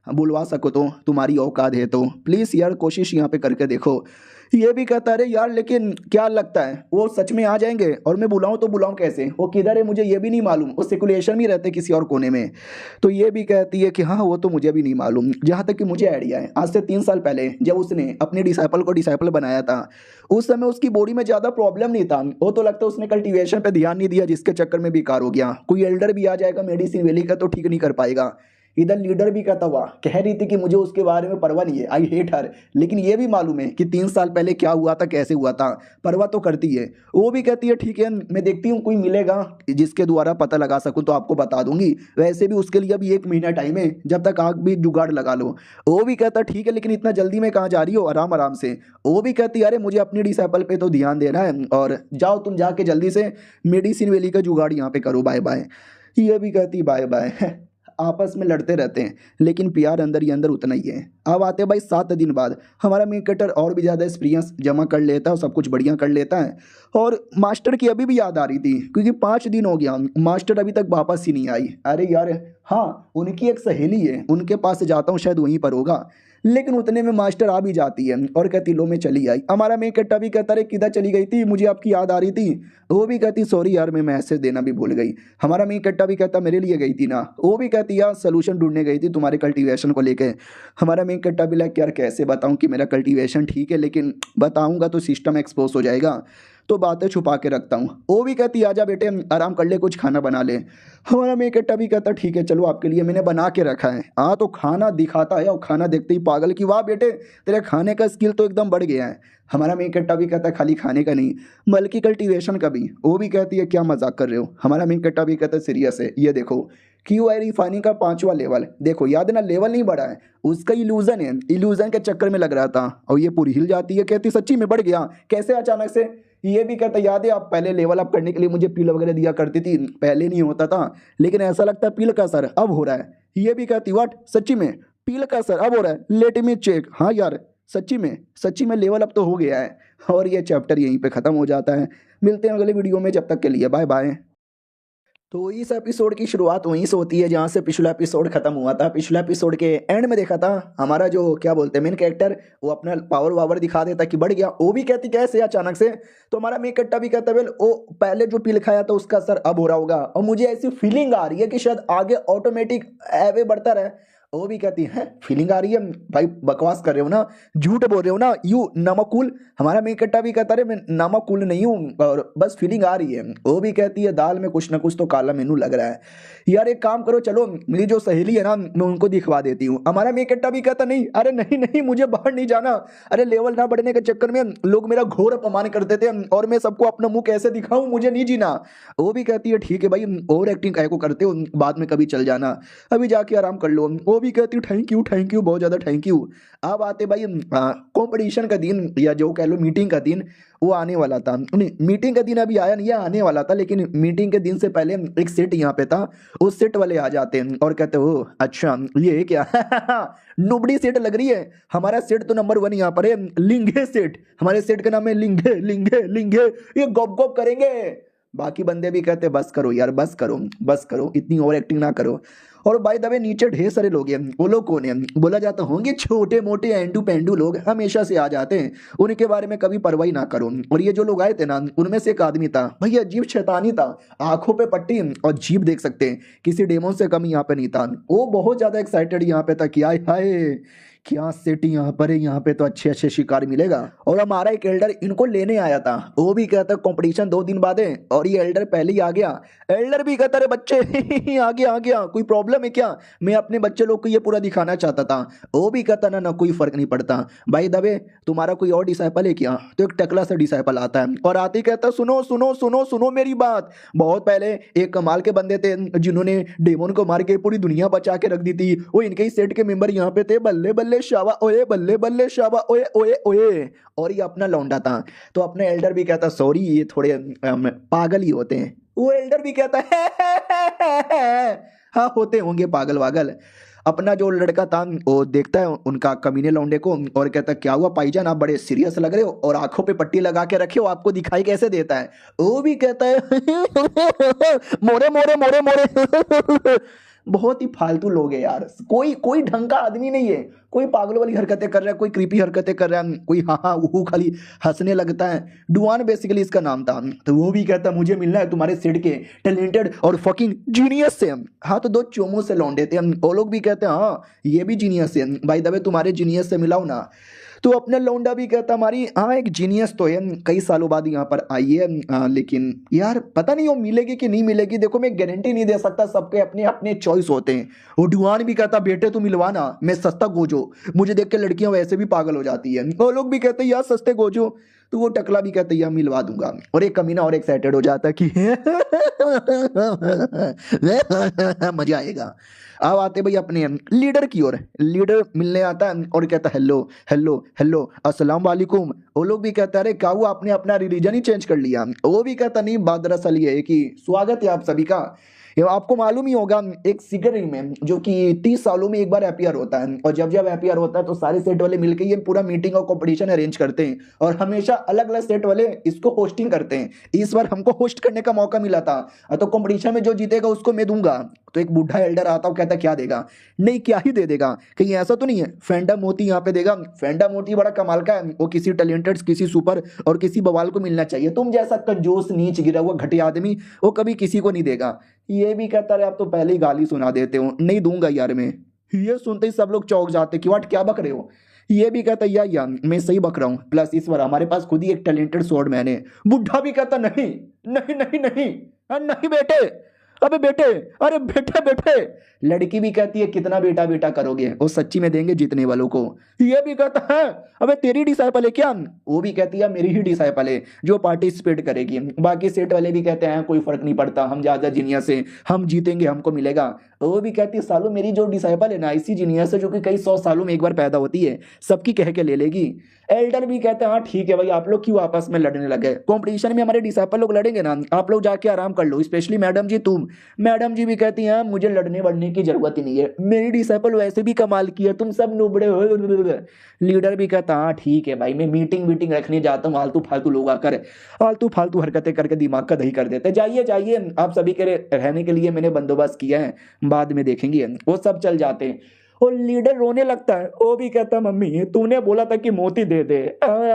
बुलवा सको तो तुम्हारी औकात है तो प्लीज़ यार कोशिश यहाँ पे करके देखो। ये भी कहता है यार लेकिन क्या लगता है वो सच में आ जाएंगे, और मैं बुलाऊं तो बुलाऊं कैसे, वो किधर है मुझे ये भी नहीं मालूम, वो सर्कुलेशन में रहते किसी और कोने में। तो ये भी कहती है कि हाँ वो तो मुझे भी नहीं मालूम, जहाँ तक कि मुझे आइडिया है आज से 3 साल पहले जब उसने अपने डिसाइपल को डिसाइपल बनाया था, उस समय उसकी बॉडी में ज़्यादा प्रॉब्लम नहीं था, वो तो लगता है उसने कल्टीवेशन पे ध्यान नहीं दिया जिसके चक्कर में बेकार हो गया। कोई एल्डर भी आ जाएगा मेडिसिन वैली का तो ठीक नहीं कर पाएगा। इधर लीडर भी कहता हुआ कह रही थी कि मुझे उसके बारे में परवाह नहीं है, आई हेट हर, लेकिन ये भी मालूम है कि 3 साल पहले क्या हुआ था कैसे हुआ था, परवाह तो करती है। वो भी कहती है ठीक है मैं देखती हूँ कोई मिलेगा जिसके द्वारा पता लगा सकूँ तो आपको बता दूंगी, वैसे भी उसके लिए अभी 1 महीना टाइम है, जब तक आग भी जुगाड़ लगा लो। वो भी कहता ठीक है लेकिन इतना जल्दी में कहाँ जा रही हो, आराम आराम से। वो भी कहती अरे मुझे अपनी डिसाइपल पे तो ध्यान देना है, और जाओ तुम जाके जल्दी से मेडिसिन वैली का जुगाड़ यहाँ पे करो, बाय बाय। ये भी कहती बाय बाय। आपस में लड़ते रहते हैं लेकिन प्यार अंदर ही अंदर उतना ही है। अब आते भाई 7 दिन बाद, हमारा मेन कैरेक्टर और भी ज़्यादा एक्सपीरियंस जमा कर लेता है और सब कुछ बढ़िया कर लेता है। और मास्टर की अभी भी याद आ रही थी क्योंकि 5 दिन हो गया मास्टर अभी तक वापस ही नहीं आई। अरे यार हाँ उनकी एक सहेली है, उनके पास जाता हूँ शायद वहीं पर होगा, लेकिन उतने में मास्टर आ भी जाती है और कहती लो मैं चली आई। हमारा मेन कैरेक्टर भी कहता है किधर चली गई थी, मुझे आपकी याद आ रही थी। वो भी कहती सॉरी यार मैं मैसेज देना भी भूल गई। हमारा मेन कैरेक्टर भी कहता मेरे लिए गई थी ना। वो भी कहती यार सोल्यूशन ढूंढने गई थी तुम्हारे कल्टीवेशन को लेके। हमारा मेन कैरेक्टर भी लाइक यार कैसे बताऊं कि मेरा कल्टीवेशन ठीक है, लेकिन बताऊंगा तो सिस्टम एक्सपोज हो जाएगा, तो बातें छुपा के रखता हूँ। वो भी कहती आजा बेटे आराम कर ले, कुछ खाना बना ले। हमारा मेन कैरेक्टर भी कहता ठीक है चलो आपके लिए मैंने बना के रखा है। हाँ तो खाना दिखाता है और खाना देखते ही पागल की वाह बेटे तेरे खाने का स्किल तो एकदम बढ़ गया है। हमारा मेन कैरेक्टर भी कहता है खाली खाने का नहीं बल्कि कल्टीवेशन का भी। वो भी कहती है क्या मजाक कर रहे हो। हमारा मेन कैरेक्टर भी कहता है सीरियस है, ये देखो QI रिफाइनिंग का 5वां लेवल देखो, याद है ना लेवल नहीं बढ़ा है, उसका इल्यूजन है, इल्यूजन के चक्कर में लग रहा था। और ये पूरी हिल जाती है, कहती सच्ची में बढ़ गया कैसे अचानक से। ये भी कहता याद है आप पहले लेवल अप करने के लिए मुझे पील वगैरह दिया करती थी, पहले नहीं होता था लेकिन ऐसा लगता है पील का असर अब हो रहा है। ये भी कहती व्हाट सच्ची में पील का असर अब हो रहा है, लेट मी चेक। हाँ यार सच्ची में लेवल अप तो हो गया है। और ये चैप्टर यहीं पे ख़त्म हो जाता है। मिलते हैं अगले वीडियो में, जब तक के लिए बाय बाय। तो इस एपिसोड की शुरुआत वहीं से होती है जहाँ से पिछला एपिसोड खत्म हुआ था। पिछला एपिसोड के एंड में देखा था हमारा जो क्या बोलते हैं मेन कैरेक्टर, वो अपना पावर वावर दिखा देता कि बढ़ गया। वो भी कहती कैसे अचानक से, तो हमारा मेन कैरेक्टर भी कहता वेल वो पहले जो पील खाया था उसका असर अब हो रहा होगा, और मुझे ऐसी फीलिंग आ रही है कि शायद आगे ऑटोमेटिक एवे बढ़ता रहे। वो भी कहती है फीलिंग आ रही है, भाई बकवास कर रहे हो ना, झूठ बोल रहे हो ना यू नमकूल। हमारा मेन कैरेक्टर भी कहता है मैं नमकूल नहीं हूँ और बस फीलिंग आ रही है। वो भी कहती है दाल में कुछ ना कुछ तो काला मेनू लग रहा है। यार एक काम करो चलो मेरी जो सहेली है ना मैं उनको दिखवा देती हूँ। हमारा मेन कैरेक्टर भी कहता नहीं अरे नहीं नहीं मुझे बाहर नहीं जाना, अरे लेवल ना बढ़ने के चक्कर में लोग मेरा घोर अपमान करते थे और मैं सबको अपना मुंह कैसे दिखाऊं, मुझे नहीं जीना। वो भी कहती है ठीक है भाई ओवर एक्टिंग काहे को करते हो, बाद में कभी चल जाना, अभी जाके आराम कर लो। वो भी कहती है थैंक यू बहुत ज़्यादा थैंक यू। अब आते भाई कॉम्पिटिशन का दिन या जो कह लो मीटिंग का दिन, वो आने वाला था। नहीं मीटिंग का दिन अभी आया नहीं है, आने वाला था, लेकिन मीटिंग के दिन से पहले एक सेट यहाँ पे था। उस सेट वाले आ जाते हैं और कहते हो अच्छा ये क्या नुबड़ी सेट लग रही है। हमारा सेट तो नंबर 1 यहाँ पर है, लिंगे सेट। हमारे सेट का नाम है लिंगे लिंगे लिंगे, ये गॉप गॉप करेंगे। बाकी बंदे भी कहते बस करो यार बस करो इतनी ओवर एक्टिंग ना करो। और बाय द वे नीचे ढेर सारे लोग हैं, वो लोग कौन है? बोला जाता होंगे छोटे मोटे एंडू पेंडू लोग हमेशा से आ जाते हैं, उनके बारे में कभी परवाही ना करो। और ये जो लोग आए थे ना, उनमें से एक आदमी था भाई, अजीब शैतानी था, आंखों पे पट्टी और जीभ देख सकते हैं, किसी डेमोन से कम यहाँ पे नहीं था। वो बहुत ज्यादा एक्साइटेड यहाँ पे था कि आय हाय क्या सेट यहाँ पर है, यहाँ पे तो अच्छे अच्छे शिकार मिलेगा। और हमारा एक एल्डर इनको लेने आया था, वो भी कहता कंपटीशन 2 दिन बाद है, और ये एल्डर पहले ही आ गया। एल्डर भी कहता, अरे बच्चे आ गया कोई प्रॉब्लम है क्या? मैं अपने बच्चे लोग को ये पूरा दिखाना चाहता था। वो भी कहता ना ना कोई फर्क नहीं पड़ता भाई दबे, तुम्हारा कोई और डिसाइपल है क्या? तो एक टकला सा डिसाइपल आता है और आते ही कहता, सुनो सुनो सुनो सुनो मेरी बात। बहुत पहले एक कमाल के बंदे थे जिन्होंने डेमोन को मार के पूरी दुनिया बचा के रख दी थी, वो इनके ही सेट के मेंबर यहाँ पे थे, बल्ले बल्ले शाबा ओए, बल्ले बल्ले शाबा ओए ओए ओए। और ये अपना लौंडा था। तो अपने एल्डर भी कहता, सॉरी ये थोड़े पागल ही होते हैं। वो एल्डर भी कहता है हाँ होते होंगे पागल वागल। अपना जो लड़का था वो देखता है उनका कमीने लौंडे को और कहता, क्या हुआ भाईजान, आप बड़े सीरियस लग रहे हो और आंखों पे पट्टी लगा के रखे हो, आपको दिखाई कैसे देता है? वो भी कहता है मोरे मोरे मोरे मोरे बहुत ही फालतू लोग है यार, कोई कोई ढंग का आदमी नहीं है, कोई पागलों वाली हरकतें कर रहा है, कोई क्रीपी हरकतें कर रहा है, कोई हाँ हाँ वो खाली हंसने लगता है। डुआन बेसिकली इसका नाम था। तो वो भी कहता, मुझे मिलना है तुम्हारे सेट के टैलेंटेड और फकिंग जीनियस से। हाँ तो 2 चोमों से लौंडे थे, वो लोग भी कहते हैं हाँ ये भी जीनियस है भाई दबे, तुम्हारे जीनियस से मिलाओ ना। तो अपना लौंडा भी कहता, हमारी हाँ एक जीनियस तो है, कई सालों बाद यहाँ पर आई है, लेकिन यार पता नहीं वो मिलेगी कि नहीं मिलेगी, देखो मैं गारंटी नहीं दे सकता, सबके अपने अपने चॉइस होते हैं। वो डुआन भी कहता, बेटे तू मिलवाना, मैं सस्ता गोजो, मुझे देख के लड़कियां वैसे भी पागल हो जाती है। वो लोग भी कहते हैं यार सस्ते गोजो। तो वो टकला भी कहता है यार मिलवा दूंगा। और एक कमीना और एक्साइटेड हो जाता है कि मजा आएगा। अब आते भाई अपने लीडर की ओर, लीडर मिलने आता है और कहता हेलो हेलो हेलो अस्सलाम वालेकुम। वो लोग भी कहता है अरे क्या हुआ, आपने अपना रिलीजन ही चेंज कर लिया? वो भी कहता नहीं, बात दरअसल ये है कि स्वागत है आप सभी का। ये आपको मालूम ही होगा एक सिगरी में जो कि 30 सालों में एक बार अपियर होता है, और जब जब अपियर होता है तो सारे सेट वाले मिलकर ये पूरा मीटिंग और कंपटीशन अरेंज करते हैं, और हमेशा अलग अलग सेट वाले इसको होस्टिंग करते हैं। इस बार हमको होस्ट करने का मौका मिला था, तो कंपटीशन में जो जीतेगा उसको मैं दूंगा। तो एक बूढ़ा एल्डर आता है, कहता क्या देगा? नहीं क्या ही दे देगा, कहीं ऐसा तो नहीं है फेंडा मोती यहाँ पे देगा? फेंडा मोती बड़ा कमाल का है, वो किसी टैलेंटेड किसी सुपर और किसी बवाल को मिलना चाहिए, तुम जैसा कंजूस नीच गिरा हुआ घटिया आदमी वो कभी किसी को नहीं देगा। ये भी कहता है आप तो पहले ही गाली सुना देते हो, नहीं दूंगा यार मैं। ये सुनते ही सब लोग चौंक जाते कि वाट क्या बक रहे हो? ये भी कहता यार मैं सही बक रहा हूँ, प्लस इस बार हमारे पास खुद ही एक टैलेंटेड स्वॉर्ड मैन है। बुढ़ा भी कहता नहीं नहीं नहीं नहीं नहीं बेटे, अबे बेटे, अरे बेटे बेटे। लड़की भी कहती है कितना बेटा बेटा करोगे, वो सच्ची में देंगे जीतने वालों को। ये भी कहता है अबे तेरी डिसाइपल है क्या? वो भी कहती है मेरी ही डिसाइपल है जो पार्टिसिपेट करेगी। बाकी सेट वाले भी कहते हैं कोई फर्क नहीं पड़ता, हम ज्यादा जीनियस है, हम जीतेंगे हमको मिलेगा। वो भी कहती है सालों मेरी जो डिसाइपल है ना ऐसी जीनियस है जो कि कई 100 सालों में एक बार पैदा होती है, सबकी कह के ले लेगी। एल्डर भी कहते हैं हाँ ठीक है भाई, आप लोग क्यों आपस में लड़ने लगे? कंपटीशन में हमारे डिसाइपल लोग लड़ेंगे ना, आप लोग जाके आराम कर लो, स्पेशली मैडम जी तुम। मैडम जी भी कहती हैं मुझे लड़ने वड़ने की जरूरत ही नहीं है, मेरी डिसाइपल वैसे भी कमाल की है, तुम सब नुबड़े हो। लीडर भी कहता हाँ ठीक है भाई, मैं मीटिंग वीटिंग रखने जाता हूँ, आलतू फालतू लोग आकर फालतू फालतू हरकतें करके दिमाग का दही कर देते। जाइए जाइए, आप सभी के रहने के लिए मैंने बंदोबस्त किया है, बाद में देखेंगे। वो सब चल जाते हैं और लीडर रोने लगता है। वो भी कहता मम्मी तूने बोला था कि मोती दे दे,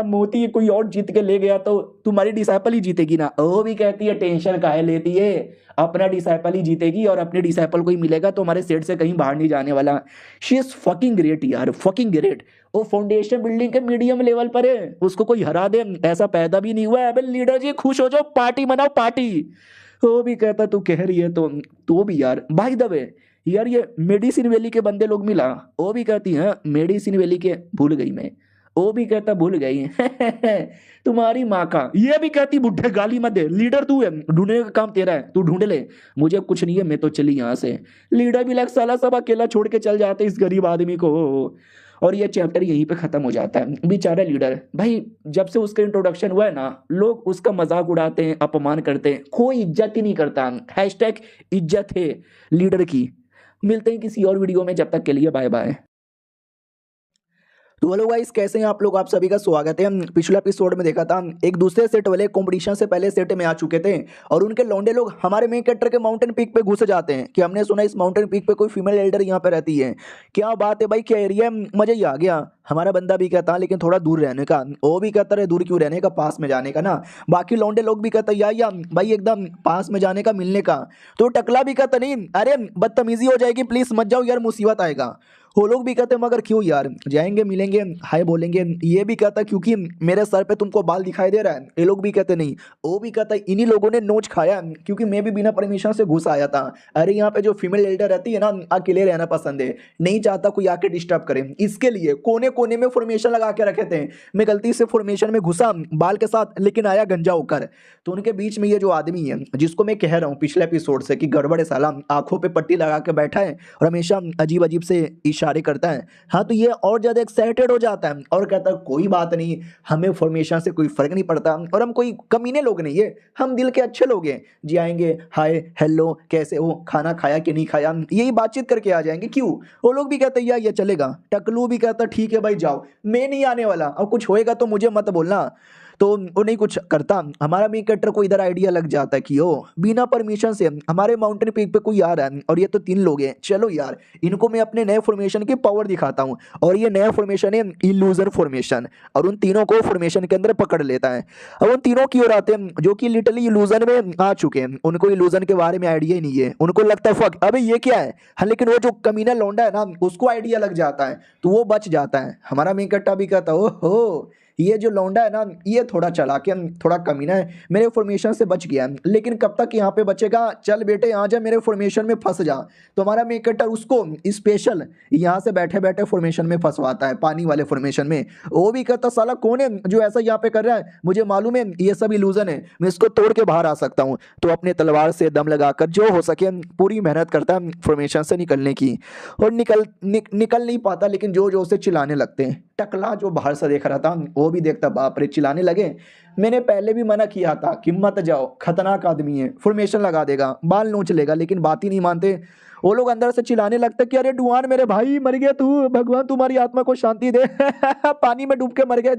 मोती कोई और जीत के ले गया तो तुम्हारी डिसाइपल ही जीतेगी ना। वो भी कहती है टेंशन काहे लेती है, अपना डिसाइपल ही जीतेगी और अपने डिसाइपल को ही मिलेगा, तो हमारे सेट से कहीं बाहर नहीं जाने वाला। शी इज फकिंग ग्रेट यार, फकिंग ग्रेट। वो फाउंडेशन बिल्डिंग के मीडियम लेवल पर है, उसको कोई हरा दे ऐसा पैदा भी नहीं हुआ है। अबे लीडर जी खुश हो जाओ, पार्टी मनाओ पार्टी। वो भी कहता तू कह रही है तो भी यार बाय द वे यार ये मेडिसिन वैली के बंदे लोग मिला। वो भी कहती है मेडिसिन वैली के, भूल गई मैं। वो भी कहता भूल गई तुम्हारी माँ का। ये भी कहती बुढ़े गाली मत दे, लीडर तू है, ढूंढने का काम तेरा है, तू ढूंढ ले, मुझे कुछ नहीं है, मैं तो चली यहाँ से। लीडर भी लग साला सब अकेला छोड़ के चल जाते इस गरीब आदमी को। और ये चैप्टर यहीं पे खत्म हो जाता है। बेचारा लीडर भाई, जब से उसका इंट्रोडक्शन हुआ है ना, लोग उसका मजाक उड़ाते हैं, अपमान करते हैं, कोई इज्जत ही नहीं करता। हैशटैग इज्जत है लीडर की। मिलते हैं किसी और वीडियो में, जब तक के लिए बाय बाय। तो हेलो गाइस, कैसे हैं आप लोग? आप सभी का स्वागत है। पिछले एपिसोड में देखा था एक दूसरे सेट वाले कंपटीशन से पहले सेट में आ चुके थे और उनके लौंडे लोग हमारे मेन कैरेक्टर के माउंटेन पीक पे घुस जाते हैं कि हमने सुना इस माउंटेन पीक पे कोई फीमेल एल्डर यहाँ पे रहती है। क्या बात है भाई, क्या एरिया है, मजा ही आ गया। हमारा बंदा भी कहता लेकिन थोड़ा दूर रहने का, वो भी कहता रहे दूर क्यों रहने का, पास में जाने का ना। बाकी लौंडे लोग भी कहता या भाई एकदम पास में जाने का, मिलने का। तो टकला भी कहता नहीं, अरे बदतमीजी हो जाएगी, प्लीज मत जाओ यार, मुसीबत आएगा। वो लोग भी कहते मगर क्यों यार, जाएंगे मिलेंगे हाय बोलेंगे। ये भी कहता क्योंकि मेरे सर पे तुमको बाल दिखाई दे रहा है। ये लोग भी कहते नहीं। वो भी कहता इन्हीं लोगों ने नोच खाया क्योंकि मैं भी बिना परमिशन से घुस आया था। अरे यहाँ पे जो फीमेल एल्डर रहती है ना, अकेले रहना पसंद है, नहीं चाहता कोई आके डिस्टर्ब करे। इसके लिए कोने कोने में फॉर्मेशन लगा के रखे थे। मैं गलती से फॉर्मेशन में घुसा बाल के साथ, लेकिन आया गंजा होकर। तो उनके बीच में ये जो आदमी है जिसको मैं कह रहा हूँ पिछले एपिसोड से कि गड़बड़ है साला, आंखों पे पट्टी लगा के बैठा है और हमेशा अजीब अजीब से इशारे करता है। हाँ, तो ये और ज्यादा एक्साइटेड हो जाता है और कहता है कोई बात नहीं, हमें फॉर्मेशन से कोई फर्क नहीं पड़ता और हम कोई कमीने लोग नहीं है, हम दिल के अच्छे लोग हैं जी। आएंगे हाय हेलो कैसे हो, खाना खाया कि नहीं खाया, यही बातचीत करके आ जाएंगे। क्यों? वो लोग भी कहते हैं ये चलेगा। टकलू भी कहता ठीक है भाई जाओ, मैं नहीं आने वाला और कुछ होएगा तो मुझे मत बोलना। तो वो नहीं कुछ करता। हमारा मेन कैरेक्टर को इधर आइडिया लग जाता है कि ओ बिना परमिशन से हमारे माउंटेन पीक पे कोई आ रहा है और ये तो 3 लोग हैं, चलो यार इनको मैं अपने नए फॉर्मेशन की पावर दिखाता हूँ। और ये नया फॉर्मेशन है इल्यूजन फॉर्मेशन, और उन तीनों को फॉर्मेशन के अंदर पकड़ लेता है। अब उन तीनों की ओर आते हैं जो कि लिटरली इल्यूजन में आ चुके हैं, उनको इल्यूजन के बारे में आइडिया ही नहीं है। उनको लगता है फक अबे ये क्या है। हाँ, लेकिन वो जो कमीना लौंडा है ना उसको आइडिया लग जाता है तो वो बच जाता है। हमारा मेन कैरेक्टर भी कहता है ओहो ये जो लौंडा है ना ये थोड़ा चालाक है, थोड़ा कमीना है, मेरे फॉर्मेशन से बच गया। लेकिन कब तक यहाँ पे बचेगा, चल बेटे आ जा मेरे फॉर्मेशन में फंस जा। तो हमारा मेन कैरेक्टर उसको स्पेशल यहाँ से बैठे बैठे फॉर्मेशन में फंसवाता है, पानी वाले फॉर्मेशन में। वो भी कहता साला कौन है जो ऐसा यहाँ पे कर रहा है, मुझे मालूम है ये सब इल्यूजन है, मैं इसको तोड़ के बाहर आ सकता हूँ। तो अपने तलवार से दम लगाकर जो हो सके पूरी मेहनत करता है फॉर्मेशन से निकलने की, और निकल नहीं पाता। लेकिन जो जो उसे चिल्लाने लगते हैं। टकला जो बाहर से देख रहा था वो भी देखता बाप रे चिल्लाने लगे। मैंने पहले भी मना किया था कि मत जाओ, खतरनाक आदमी है, फॉर्मेशन लगा देगा, बाल नोच लेगा, लेकिन बात ही नहीं मानते। वो लोग अंदर से चिल्लाने लगते कि अरे डुआन मेरे भाई मर गया तू, भगवान तुम्हारी आत्मा को शांति दे पानी में डूब के मर गया।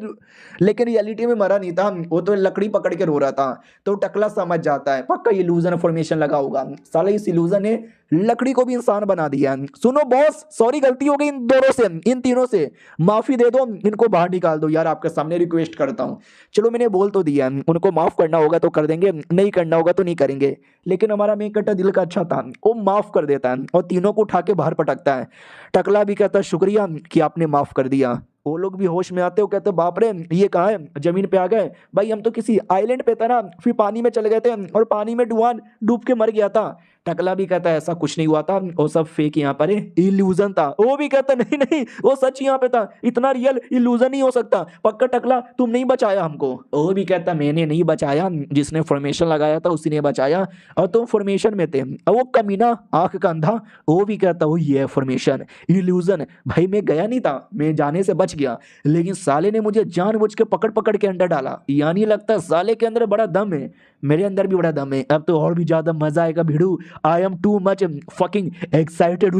लेकिन रियलिटी में मरा नहीं था, वो तो लकड़ी पकड़ के रो रहा था। तो टकला समझ जाता है पक्का इल्यूजन फॉर्मेशन लगा होगा, साला इस इल्यूजन ने लकड़ी को भी इंसान बना दिया। सुनो बॉस, सॉरी गलती हो गई इन दोनों से, इन तीनों से, माफी दे दो, इनको बाहर निकाल दो यार, आपके सामने रिक्वेस्ट करता हूँ। चलो मैंने बोल तो दिया, उनको माफ करना होगा तो कर देंगे, नहीं करना होगा तो नहीं करेंगे। लेकिन हमारा मेन कैरेक्टर दिल का अच्छा था, वो माफ कर देता है और तीनों को उठा के बाहर पटकता है। टकला भी कहता है शुक्रिया कि आपने माफ कर दिया। वो लोग भी होश में आते हो, कहते बाप रे ये कहाँ है, जमीन पे आ गए भाई, हम तो किसी आइलैंड पे था ना, फिर पानी में चले गए थे और पानी में डुआन डूब के मर गया था। टकला भी कहता है ऐसा कुछ नहीं हुआ था, वो सब फेक यहाँ पर इल्यूजन था। वो भी कहता नहीं नहीं वो सच यहाँ पे था, इतना रियल इल्यूजन नहीं हो सकता, पक्का टकला तुम नहीं बचाया हमको। वो भी कहता मैंने नहीं बचाया, जिसने फॉर्मेशन लगाया था उसी ने बचाया, और तुम फॉर्मेशन में थे। और वो कमीना आंख का अंधा वो भी कहता वो ये फॉर्मेशन इल्यूजन, भाई मैं गया नहीं था, मैं जाने से बच गया, लेकिन साले ने मुझे जानबूझ के पकड़ पकड़ के अंदर डाला। यानी लगता है साले के अंदर बड़ा दम है, मेरे अंदर भी बड़ा दम है, अब तो और भी ज्यादा मजा आएगा भिड़ू, I am too much fucking excited.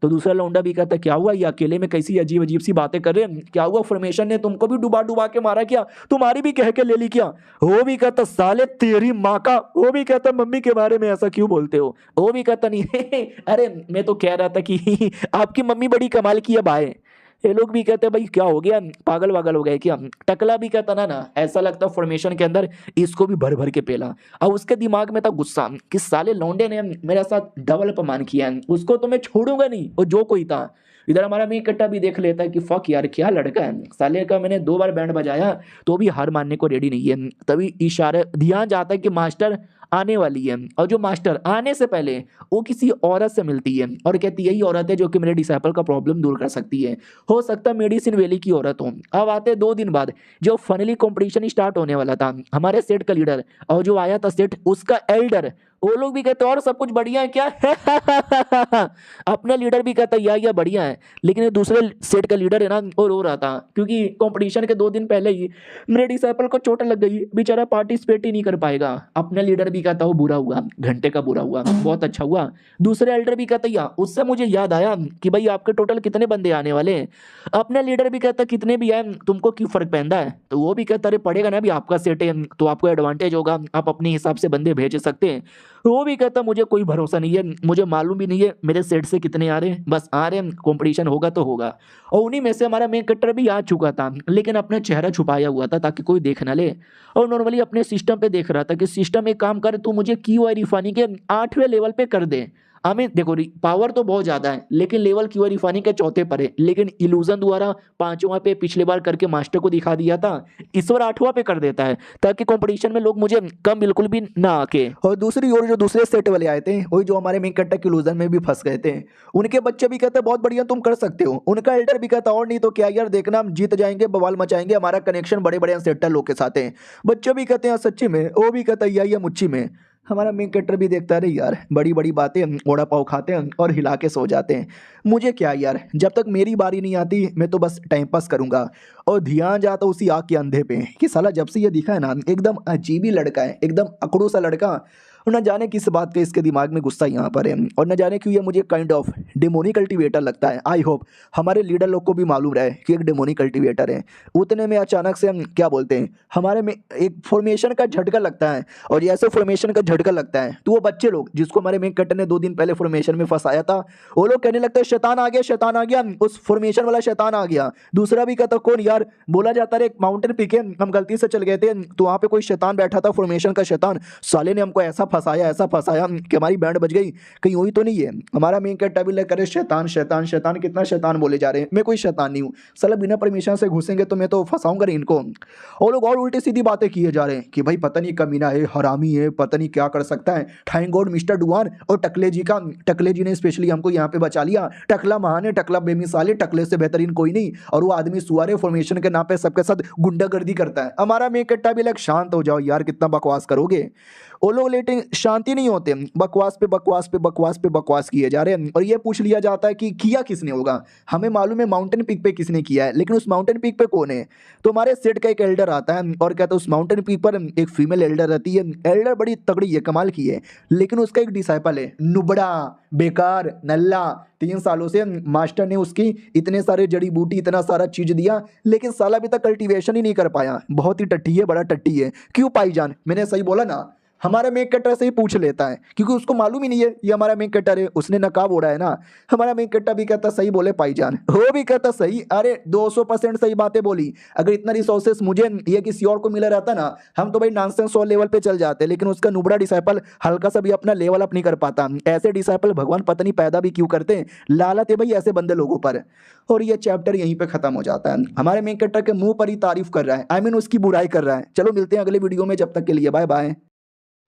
तो दूसरा लौंडा भी कहता क्या हुआ, ये अकेले में कैसी अजीब अजीब सी बातें कर रहे हैं, क्या हुआ फॉर्मेशन ने तुमको भी डुबा डुबा के मारा क्या, तुम्हारी भी कह के ले ली क्या। वो भी कहता साले तेरी माँ का। वो भी कहता मम्मी के बारे में ऐसा क्यों बोलते हो। वो भी कहता नहीं अरे मैं तो कह रहा था कि आपकी मम्मी बड़ी कमाल की है भाई। ये लोग भी कहते हैं भाई क्या हो गया, पागल वागल हो गए क्या। टकला भी कहता ना ऐसा लगता फॉर्मेशन के अंदर इसको भी भर भर के पेला। अब उसके दिमाग में था गुस्सा कि साले लौंडे ने मेरे साथ डबल अपमान किया है, उसको तो मैं छोड़ूंगा नहीं, वो जो कोई था। इधर हमारा मेन कट्टा भी देख लेता है कि फक यार क्या लड़का है, साले का मैंने 2 बार बैंड बजाया तो भी हार मानने को रेडी नहीं है। तभी इशारा ध्यान जाता है कि मास्टर आने वाली है, और जो मास्टर आने से पहले वो किसी औरत से मिलती है और कहती है यही औरत है जो कि मेरे डिसाइपल का प्रॉब्लम दूर कर सकती है, हो सकता है मेडिसिन वैली की औरत हो। अब आते 2 दिन बाद जो फाइनली कंपटीशन स्टार्ट होने वाला था, हमारे सेट का लीडर और जो आया था सेट उसका एल्डर वो लोग भी कहते और सब कुछ बढ़िया है क्या? अपना लीडर भी कहता या बढ़िया है, लेकिन ये दूसरे सेट का लीडर है ना वो रो रहा था, क्योंकि कंपटीशन के 2 दिन पहले ही मेरे डिसाइपल को चोट लग गई, बेचारा पार्टिसिपेट ही नहीं कर पाएगा। अपना लीडर भी कहता वो बुरा हुआ, घंटे का बुरा हुआ, बहुत अच्छा हुआ। दूसरे एल्डर भी कहता या उससे मुझे याद आया कि भाई आपके टोटल कितने बंदे आने वाले हैं। अपना लीडर भी कहता कितने भी आए तुमको क्यों फर्क पैंदा है, तो वो भी कहता अरे पड़ेगा ना, भी आपका सेट है तो आपको एडवांटेज होगा, आप अपने हिसाब से बंदे भेज सकते हैं। वो भी कहता मुझे कोई भरोसा नहीं है, मुझे मालूम भी नहीं है मेरे सेट से कितने आ रहे हैं, बस आ रहे हैं, कंपटीशन होगा तो होगा। और उन्हीं में से हमारा मेन कट्टर भी आ चुका था, लेकिन अपना चेहरा छुपाया हुआ था ताकि कोई देख ना ले, और नॉर्मली अपने सिस्टम पे देख रहा था कि सिस्टम एक काम कर, तू मुझे क्यू आई रिफानी के 8वें लेवल पे कर दे। हमें देखो पावर तो बहुत ज्यादा है, लेकिन लेवल क्यू आई रिफानी के 4थे पर है, लेकिन इल्यूजन द्वारा 5वां पे पिछले बार करके मास्टर को दिखा दिया था, इस बार 8वां पे कर देता है ताकि कंपटीशन में लोग मुझे कम बिल्कुल भी ना आके। और दूसरी ओर जो दूसरे सेट वाले आए थे, वही जो हमारे मेन कट्टा के इल्यूजन में भी फंस गए थे, उनके बच्चे भी कहते बहुत बढ़िया तुम कर सकते हो, उनका एल्डर भी कहता और नहीं तो क्या यार देखना हम जीत जाएंगे, बवाल मचाएंगे, हमारा कनेक्शन बड़े बड़े सेटर लोग के साथ है। बच्चे भी कहते हैं सच्ची में, वो भी कहता है या मुच्ची में। हमारा मेन कट्टर भी देखता है, अरे यार बड़ी बड़ी बातें, ओड़ा पाव खाते हैं और हिला के सो जाते हैं, मुझे क्या यार, जब तक मेरी बारी नहीं आती मैं तो बस टाइम पास करूंगा। और ध्यान जाता उसी आग के अंधे पे कि साला जब से ये दिखा है ना, एकदम अजीब ही लड़का है, एकदम अकड़ू सा लड़का, और न जाने किस बात का इसके दिमाग में गुस्सा यहाँ पर है, और न जाने क्यों ये मुझे काइंड ऑफ डेमोनी कल्टिवेटर लगता है। आई होप हमारे लीडर लोग को भी मालूम रहे कि एक डेमोनी कल्टिवेटर है। उतने में अचानक से हम क्या बोलते हैं, हमारे में एक फॉर्मेशन का झटका लगता है, और जैसे फॉर्मेशन का झटका लगता है तो वो बच्चे लोग जिसको हमारे मेन कट्टर ने 2 दिन पहले फॉर्मेशन में फंसाया था, वो लोग कहने लगते हैं शैतान आ गया, शैतान आ गया, उस फॉर्मेशन वाला शैतान आ गया। दूसरा भी कहता कौन यार, बोला जाता है एक माउंटेन पीक है, हम गलती से चल गए थे तो वहाँ पे कोई शैतान बैठा था, फॉर्मेशन का शैतान, साले ने हमको ऐसा फंसाया कि हमारी बैंड बज गई, कहीं वही तो नहीं है। हमारा मेन कट्टा भी करे शैतान शैतान शैतान, कितना शैतान बोले जा रहे हैं, मैं कोई शैतान नहीं हूँ, साला बिना परमिशन से घुसेंगे तो मैं तो फंसाऊंगा नहीं इनको। और लोग और उल्टी सीधी बातें किए जा रहे हैं कि भाई पता नहीं कमीना है, हरामी है, पता नहीं क्या कर सकता है। थैंक गॉड मिस्टर डुआन और टकले जी का, टकले जी ने स्पेशली हमको यहाँ पे बचा लिया। टकला महान है, टकला बेमिसाल है, टकले से बेहतरीन कोई नहीं, और वो आदमी सुअर है, फॉर्मेशन के नाम पे सबके साथ गुंडागर्दी करता है। हमारा मेन कट्टा भी लग शांत हो जाओ यार, कितना बकवास करोगे। वो लोग लेकिन शांति नहीं होते, बकवास पे बकवास पे बकवास पे बकवास किए जा रहे हैं, और ये पूछ लिया जाता है कि किया किसने होगा। हमें मालूम है माउंटेन पीक पे किसने किया है, लेकिन उस माउंटेन पीक पे कौन है। तो हमारे सेट का एक एल्डर आता है और कहता है उस माउंटेन पीक पर एक फीमेल एल्डर रहती है, एल्डर बड़ी तगड़ी है, कमाल की है, लेकिन उसका एक डिसाइपल है नुबड़ा, बेकार, नल्ला। 3 सालों से मास्टर ने उसकी इतने सारे जड़ी बूटी, इतना सारा चीज दिया, लेकिन साला अभी तक कल्टीवेशन ही नहीं कर पाया। बहुत ही टट्टी है, बड़ा टट्टी है। क्यों पाईजान, मैंने सही बोला ना। हमारा मेक कटर से ही पूछ लेता है, क्योंकि उसको मालूम ही नहीं है ये हमारा मेक कटर है, उसने नकाब ओढ़ा है ना। हमारा मेक कटर भी कहता सही बोले पाईजान, वो भी कहता सही, अरे 200% सही बातें बोली। अगर इतना रिसोर्सेस मुझे या किसी और को मिला रहता ना, हम तो भाई नॉनसेंस 100 लेवल पे चल जाते, लेकिन उसका नुबड़ा डिसाइपल हल्का सा भी अपना लेवल अप नहीं कर पाता। ऐसे डिसाइपल भगवान पता नहीं पैदा भी क्यों करते हैं, लालत है भाई ऐसे बंदे लोगों पर। और ये चैप्टर यहीं पे खत्म हो जाता है। हमारे मेक कटर के मुंह पर ही तारीफ कर रहा है, आई मीन उसकी बुराई कर रहा है। चलो मिलते हैं अगले वीडियो में, जब तक के लिए बाय बाय।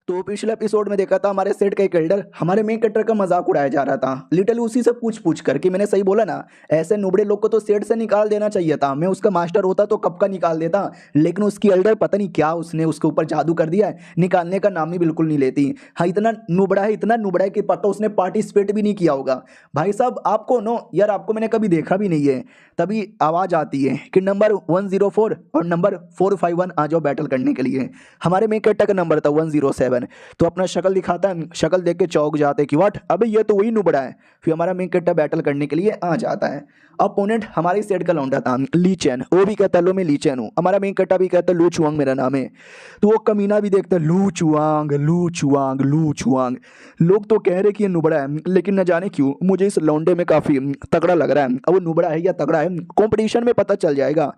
तो पिछले एपिसोड में देखा था हमारे सेट का एक एल्डर हमारे मेन कट्टर का मजाक उड़ाया जा रहा था, लिटरली उसी से पूछ कर कि मैंने सही बोला ना, ऐसे नुबड़े लोग को तो सेट से निकाल देना चाहिए था। मैं उसका मास्टर होता तो कब का निकाल देता, लेकिन उसकी एल्डर पता नहीं क्या उसने उसके ऊपर जादू कर दिया है, निकालने का नाम ही बिल्कुल नहीं लेती। हाँ इतना नुबड़ा है, इतना नुबड़ा है कि पक्का उसने पार्टिसिपेट भी नहीं किया होगा। भाई साहब आपको नो यार, आपको मैंने कभी देखा भी नहीं है। तभी आवाज़ आती है कि नंबर 104 और नंबर 451 आ जाओ बैटल करने के लिए। हमारे मेन कट्टर का नंबर था 107। तो अपना शक्ल दिखाता है, शक्ल देख के चौंक जाते कि व्हाट, अबे ये तो वही नुबड़ा है। फिर हमारा मेन कट्टर बैटल करने के लिए आ जाता है। अपोनेंट हमारी सेट का लौंडा था ली चैन, वो भी कहता है लो मैं ली चैन हूँ। हमारा मेन कट्टा भी कहता है लू चुआंग मेरा नाम है। तो वो कमीना भी देखता है लू चुआंग लू चुआंग लू चुआंग। लोग तो कह रहे कि ये नुबड़ा है, लेकिन न जाने क्यों मुझे इस लौंडे में काफ़ी तगड़ा लग रहा है। अब वो नुबड़ा है या तगड़ा है कॉम्पिटिशन में पता चल जाएगा।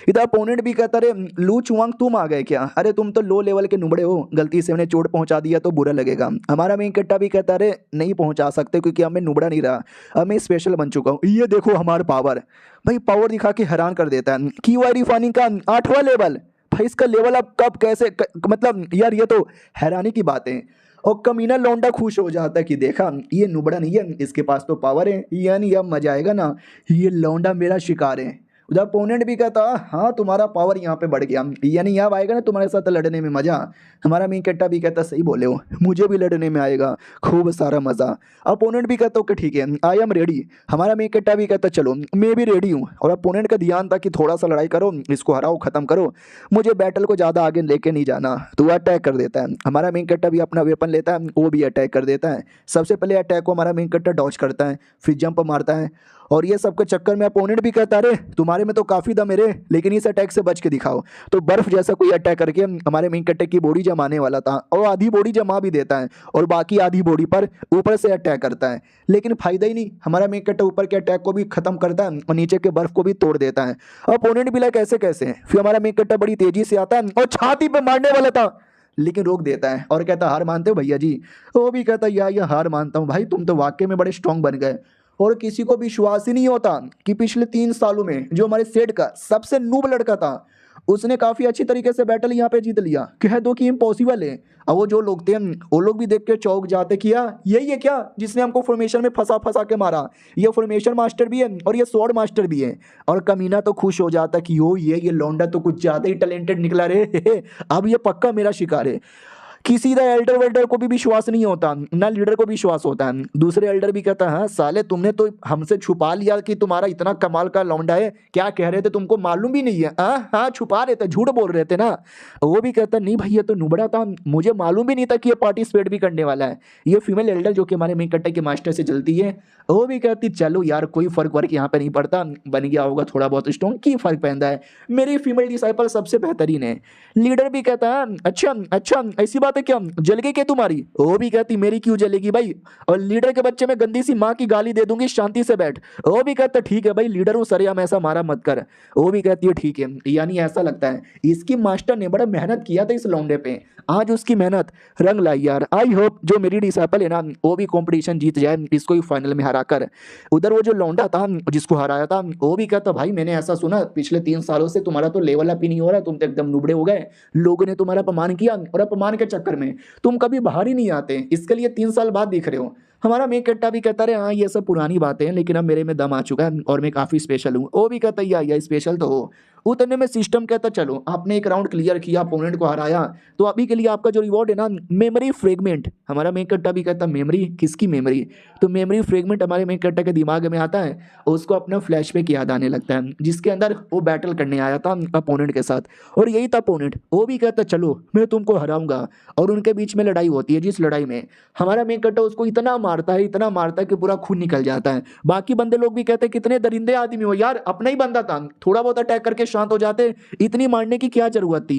इधर अपोनेंट भी कहता है लू चुआंग तुम आ गए क्या, अरे तुम तो लो लेवल के नुबड़े हो, गलती से मैंने चोट पहुंचा दिया तो बुरा लगेगा। हमारा मेन कट्टा भी कहता है नहीं पहुंचा सकते क्योंकि हमें नुबड़ा नहीं रहा, अब मैं स्पेशल बन चुका हूँ, ये देखो हमारा पावर। भाई पावर दिखा के हैरान कर देता है। क्यू रिफाइनिंग का 8वां लेवल, भाई इसका लेवल अब कब कैसे मतलब यार ये तो हैरानी की बात है। और कमीना लौंडा खुश हो जाता है कि देखा ये नुबड़ा नहीं है, इसके पास तो पावर है, यानी अब मजा आएगा ना, ये लौंडा मेरा शिकार है। उधर अपोनेंट भी कहता हाँ तुम्हारा पावर यहाँ पे बढ़ गया, यानी अब आएगा ना तुम्हारे साथ लड़ने में मजा। हमारा मेन कैरेक्टर भी कहता सही बोले हो, मुझे भी लड़ने में आएगा खूब सारा मजा। अपोनेंट भी कहता ओके ठीक है आई एम रेडी। हमारा मेन कैरेक्टर भी कहता चलो मैं भी रेडी हूँ। और अपोनेंट का ध्यान था कि थोड़ा सा लड़ाई करो, इसको हराओ खत्म करो, मुझे बैटल को ज़्यादा आगे लेके नहीं जाना। तो वो अटैक कर देता है। हमारा मेन कैरेक्टर भी अपना वेपन लेता है, वो भी अटैक कर देता है। सबसे पहले अटैक को हमारा मेन कैरेक्टर डॉज करता है, फिर जंप मारता है। और ये सब के चक्कर में अपोनेंट भी कहता है अरे तुम्हारे में तो काफ़ी दम है रे, लेकिन इस अटैक से बच के दिखाओ। तो बर्फ जैसा कोई अटैक करके हमारे मेन कैरेक्टर की बॉडी जमाने वाला था, और आधी बॉडी जमा भी देता है और बाकी आधी बॉडी पर ऊपर से अटैक करता है। लेकिन फायदा ही नहीं, हमारा मेन कैरेक्टर ऊपर के अटैक को भी खत्म करता है और नीचे के बर्फ को भी तोड़ देता है। अपोनेंट भी लाइक ऐसे कैसे। फिर हमारा मेन कैरेक्टर बड़ी तेजी से आता है और छाती पे मारने वाला था, लेकिन रोक देता है और कहता हार मानते हो भैया जी। वो भी कहता या हार मानता हूँ भाई, तुम तो वाकई में बड़े स्ट्रांग बन गए। और किसी को विश्वास ही नहीं होता कि पिछले 3 सालों में जो हमारे सेट का सबसे नूब लड़का था उसने काफ़ी अच्छी तरीके से बैटल यहाँ पे जीत लिया। कह दो कि इम्पॉसिबल है। अब वो जो लोग थे वो लोग भी देख के चौंक जाते कि यार यही है क्या जिसने हमको फॉर्मेशन में फंसा फंसा के मारा। ये फॉर्मेशन मास्टर भी है और ये स्वॉर्ड मास्टर भी है। और कमीना तो खुश हो जाता कि यो ये लौंडा तो कुछ ज़्यादा ही टैलेंटेड निकला रे अब ये पक्का मेरा शिकार है। किसी दा एल्डर वेल्डर को भी विश्वास नहीं होता, ना लीडर को विश्वास होता है। दूसरे एल्डर भी कहता है हाँ साले तुमने तो हमसे छुपा लिया कि तुम्हारा इतना कमाल का लौंडा है, क्या कह रहे थे तुमको मालूम भी नहीं है। हाँ छुपा रहे थे, झूठ बोल रहे थे ना। वो भी कहता नहीं भाई ये तो नुबड़ा था, मुझे मालूम भी नहीं था कि ये पार्टिसिपेट भी करने वाला है। ये फीमेल एल्डर जो कि हमारे मेन कट्टे के मास्टर से चलती है, वो भी कहती चलो यार कोई फर्क वर्क यहाँ पे नहीं पड़ता, बन गया होगा थोड़ा बहुत स्ट्रॉन्ग, की फर्क पैदा है, मेरी फीमेल डिसाइपल सबसे बेहतरीन है। लीडर भी कहता है अच्छा अच्छा ऐसी बात है क्या, जल गई क्या तुम्हारी। वो भी कहती मेरी क्यों जलेगी भाई, और लीडर के बच्चे में गंदी सी माँ की गाली दे दूंगी, शांति से बैठ। वो भी कहता ठीक है भाई लीडर हूँ सरेआम ऐसा मारा मत कर। वो भी कहती है ठीक है। यानी ऐसा लगता है इसकी मास्टर ने बड़ा मेहनत किया था इस लौंडे पे, आज उसकी मेहनत रंग लाई यार। आई होप जो मेरी डिसाइपल है ना वो भी कंपटीशन जीत जाए, इसको ही फाइनल में हरा कर। उधर वो जो लौंडा था जिसको हराया था वो भी कहता भाई मैंने ऐसा सुना पिछले 3 सालों से तुम्हारा तो लेवल अप ही नहीं हो रहा, तुम तो एकदम नुबड़े हो गए, लोगों ने तुम्हारा अपमान किया और अपमान के चक्कर में तुम कभी बाहर ही नहीं आते, इसके लिए 3 साल बाद दिख रहे हो। हमारा मेन कट्टा भी कहता रहे हाँ ये सब पुरानी बातें हैं, लेकिन अब मेरे में दम आ चुका है और मैं काफ़ी स्पेशल हूँ। वो भी कहता या स्पेशल तो हो। उतने में सिस्टम कहता चलो आपने एक राउंड क्लियर किया, अपोनेंट को हराया, तो अभी के लिए आपका जो रिवॉर्ड है ना मेमोरी फ्रेगमेंट। हमारा मेन कट्टा भी कहता मेमोरी किसकी मेमोरी, तो मेमोरी फ्रेगमेंट हमारे मेन कट्टा के दिमाग में आता है और उसको अपना फ्लैशबैक याद आने लगता है जिसके अंदर वो बैटल करने आया था अपोनेंट के साथ, और यही था अपोनेंट। वो भी कहता चलो मैं तुमको हराऊंगा, और उनके बीच में लड़ाई होती है जिस लड़ाई में हमारा मेन कट्टा उसको इतना मारता है कि पूरा खून निकल जाता है। बाकी बंदे लोग भी कहते हैं कितने दरिंदे आदमी हो यार, अपना ही बंदा था, थोड़ा बहुत अटैक करके शांत हो जाते, इतनी मारने की क्या जरूरत थी,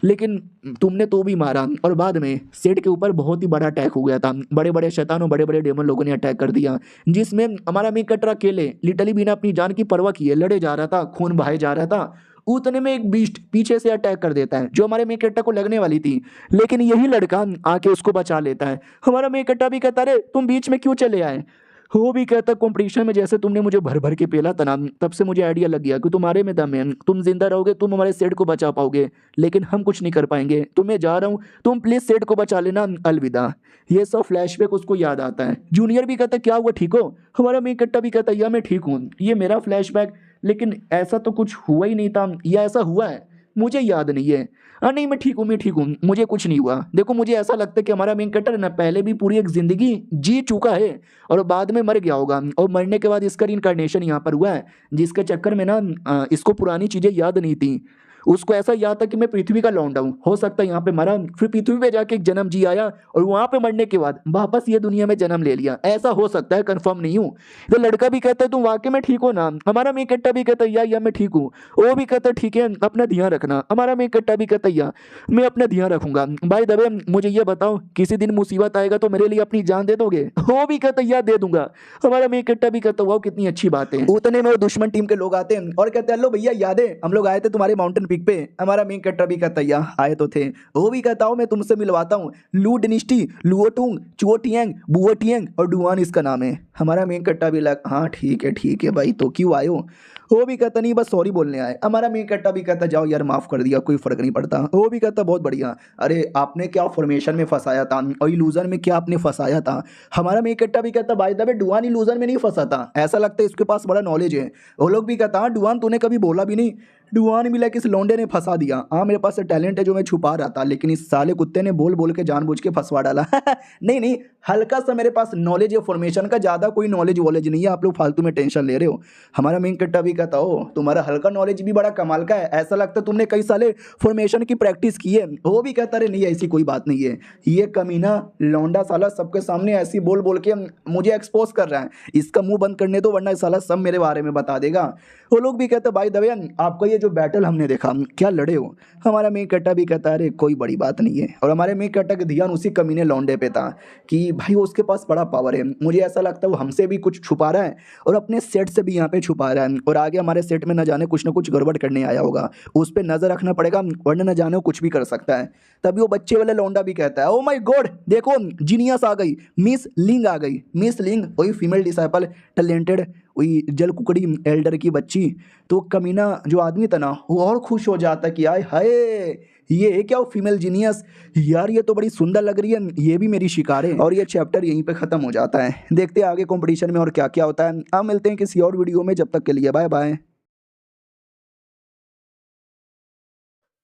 लेकिन तुमने तो भी मारा। और बाद में सेट के ऊपर बहुत ही बड़ा अटैक हो गया था, बड़े बड़े शैतानों बड़े बड़े डेमन लोगों ने अटैक कर दिया, जिसमें हमारा मेन कट्टा अकेले लिटरली बिना अपनी जान की परवाह किए लड़े जा रहा था, खून बहाए जा रहा था। उतने में एक बीस्ट पीछे से अटैक कर देता है जो हमारे मेन कट्टा को लगने वाली थी, लेकिन यही लड़का आके उसको बचा लेता है। हमारा मेन कट्टा भी कहता अरे तुम बीच में क्यों चले आए। वो भी कहता कंपटीशन में जैसे तुमने मुझे भर भर के पेला था ना, तब से मुझे आइडिया लग गया कि तुम्हारे में दम है, तुम जिंदा रहोगे, तुम हमारे सेट को बचा पाओगे, लेकिन हम कुछ नहीं कर पाएंगे, तो मैं जा रहा हूँ, तुम प्लीज सेट को बचा लेना, अलविदा। ये सब फ्लैशबैक उसको याद आता है। जूनियर भी कहता क्या हुआ ठीक हो। हमारा मेन कट्टा भी कहता या मैं ठीक हूँ, ये मेरा फ्लैशबैक, लेकिन ऐसा तो कुछ हुआ ही नहीं था, या ऐसा हुआ है मुझे याद नहीं है। नहीं मैं ठीक हूँ मुझे कुछ नहीं हुआ। देखो मुझे ऐसा लगता है कि हमारा मेन कैरेक्टर ना पहले भी पूरी एक जिंदगी जी चुका है और बाद में मर गया होगा, और मरने के बाद इसका रिइंकार्नेशन यहाँ पर हुआ है, जिसके चक्कर में ना इसको पुरानी चीज़ें याद नहीं थी। उसको ऐसा याद था कि मैं पृथ्वी का लौंडा हूँ, हो सकता है यहाँ पे मरा, फिर पृथ्वी पे जाके एक जन्म जी आया और वहाँ पे मरने के बाद वापस ये दुनिया में जन्म ले लिया, ऐसा हो सकता है, कंफर्म नहीं हूँ। तो लड़का भी कहता है तुम वाकई में ठीक हो ना। हमारा मेन कट्टा भी कहता है या मैं ठीक हूँ। वो भी कहता है ठीक है अपना ध्यान रखना। हमारा मेन कट्टा भी कहता है या मैं अपना ध्यान रखूंगा। भाई दबे मुझे ये बताओ किसी दिन मुसीबत आएगा तो मेरे लिए अपनी जान दे दोगे। वो भी कहता है या दे दूंगा। हमारा मेन कट्टा भी कहता वाह कितनी अच्छी बात है। उतने में वो दुश्मन टीम के लोग आते हैं और कहते हैं हेलो भैया याद है हम लोग आए थे तुम्हारे माउंटेन पीक पे। हमारा मेन कट्टा भी कहता है आए तो थे। वो भी कहता हूँ मैं तुमसे मिलवाता हूँ, लू डिनिस्टी लुओटुंग चुओटियंग बुओटियंग और डुआन इसका नाम है। हमारा मेन कट्टा भी लग हाँ ठीक है भाई तो क्यों आए हो। वो भी कहता नहीं बस सॉरी बोलने आए। हमारा मेन कट्टा भी कहता जाओ यार माफ़ कर दिया, कोई फ़र्क नहीं पड़ता। वो भी कहता बहुत बढ़िया। अरे आपने क्या फॉर्मेशन में फंसाया था और इल्यूजन में क्या आपने फंसाया था। हमारा मेन कट्टा भी कहता by the way Duan illusion में नहीं फंसा था, ऐसा लगता है इसके पास बड़ा नॉलेज है। वो लोग भी कहता हाँ डुआन तूने कभी बोला भी नहीं, डुआन भी लाइक इस लौंडे ने फंसा दिया। हाँ मेरे पास टैलेंट है जो मैं छुपा रहा था, लेकिन इस साले कुत्ते ने बोल बोल के जानबूझ के फंसवा डाला। नहीं नहीं, हल्का सा मेरे पास नॉलेज है फॉर्मेशन का, ज़्यादा कोई नॉलेज वॉलेज नहीं है, आप लोग फालतू में टेंशन ले रहे हो। हमारा मेन कट्टा भी कहता हो तुम्हारा हल्का नॉलेज भी बड़ा कमाल का है, ऐसा लगता है तुमने कई साले फॉर्मेशन की प्रैक्टिस की है। वो भी कहता रहे नहीं ऐसी कोई बात नहीं है, ये कमीना लौंडा साला सबके सामने ऐसी बोल बोल के मुझे एक्सपोज कर रहा है, इसका मुंह बंद करने दो वरना साला सब मेरे बारे में बता देगा। वो लोग भी कहते भाई दवे आपका ये जो बैटल हमने देखा क्या लड़े हो। हमारा मेन कट्टा भी कहता अरे कोई बड़ी बात नहीं है, और हमारे मेन कट्टा का ध्यान उसी कमीने लौंडे पे था कि भाई उसके पास बड़ा पावर है, मुझे ऐसा लगता है वो हमसे भी कुछ छुपा रहा है और अपने सेट से भी यहाँ पे छुपा रहा है, और आगे हमारे सेट में न जाने कुछ ना कुछ गड़बड़ करने आया होगा, उस पर नजर रखना पड़ेगा वरना न जाने वो कुछ भी कर सकता है। तभी वो बच्चे वाले लौंडा भी कहता है ओ माय गॉड देखो जीनियस आ गई, मिस लिंग आ गई। मिस लिंग वही फीमेल डिसाइपल टैलेंटेड, वही जल कुकड़ी एल्डर की बच्ची। तो कमीना जो आदमी था ना वो और खुश हो जाता कि आए हाय ये है क्या वो फीमेल जीनियस, यार ये तो बड़ी सुंदर लग रही है, ये भी मेरी शिकार है। और ये चैप्टर यहीं पे खत्म हो जाता है। देखते हैं आगे कंपटीशन में और क्या क्या होता है। अब मिलते हैं किसी और वीडियो में, जब तक के लिए बाय बाय।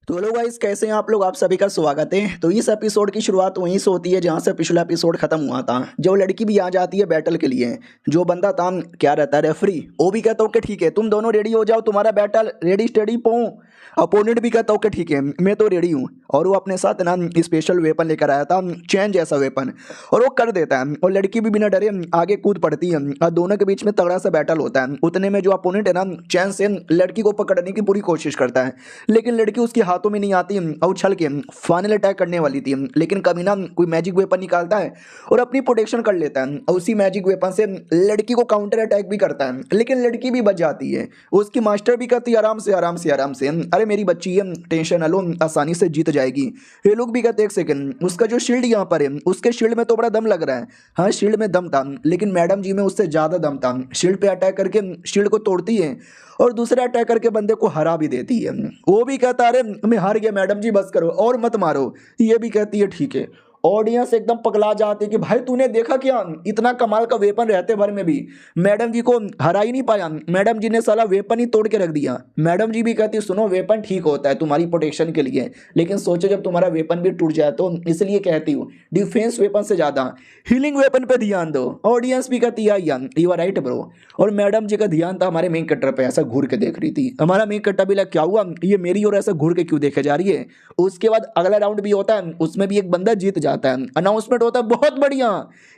तो हेलो गाइस कैसे हैं आप लोग, आप सभी का स्वागत है। तो इस एपिसोड की शुरुआत वहीं से होती है जहां से पिछला एपिसोड खत्म हुआ था। जब लड़की भी आ जाती है बैटल के लिए, जो बंदा था क्या रहता है रेफरी, वो भी कहता हूँ कि ठीक है तुम दोनों रेडी हो जाओ, तुम्हारा बैटल रेडी स्टेडी पो। अपोनेंट भी कहता हूँ कि ठीक है मैं तो रेडी हूँ, और वो अपने साथ ना स्पेशल वेपन लेकर आया था, चैन जैसा वेपन, और वो कर देता है। और लड़की भी बिना डरे आगे कूद पड़ती है और दोनों के बीच में तगड़ा सा बैटल होता है। उतने में जो अपोनेंट है ना चैन से लड़की को पकड़ने की पूरी कोशिश करता है, लेकिन लड़की उसके हाथों में नहीं आती और उछल के फाइनल अटैक करने वाली थी, लेकिन कमीना कोई मैजिक वेपन निकालता है और अपनी प्रोटेक्शन कर लेता है, और उसी मैजिक वेपन से लड़की को काउंटर अटैक भी करता है, लेकिन लड़की भी बच जाती है। उसकी मास्टर भी कहती है आराम से आराम से आराम से, अरे मेरी बच्ची है टेंशन ना लो आसानी से जीत जाएगी। ये लोग भी कहते एक सेकंड उसका जो शील्ड यहाँ पर है उसके शील्ड में तो बड़ा दम लग रहा है। हाँ शील्ड में दम था, लेकिन मैडम जी में उससे ज़्यादा दम था। शील्ड पे अटैक करके शील्ड को तोड़ती है और दूसरा अटैक करके बंदे को हरा भी देती है। वो भी कहता अरे मैं हार गया मैडम जी बस करो और मत मारो। ये भी कहती है ठीक है। ऑडियंस एकदम पगला जाती है कि भाई तूने देखा क्या, इतना कमाल का वेपन रहते भर में भी मैडम जी को हरा ही नहीं पाया, मैडम जी ने साला वेपन ही तोड़ के रख दिया। मैडम जी भी कहती सुनो वेपन ठीक होता है तुम्हारी प्रोटेक्शन के लिए, लेकिन सोचो जब तुम्हारा वेपन भी टूट जाए, तो इसलिए कहती हूँ डिफेंस वेपन से ज़्यादा हीलिंग वेपन पे ध्यान दो। ऑडियंस भी कहती है यू आर राइट ब्रो। और मैडम जी का ध्यान था हमारे मेन कट्टर पे, ऐसा घूर के देख रही थी। हमारा मेन कट्टर भी लगा क्या हुआ ये मेरी और ऐसा घूर के क्यों देखे जा रही है। उसके बाद अगला राउंड भी होता है, उसमें भी एक बंदा जीत जाता है, अनाउंसमेंट होता है बहुत बढ़िया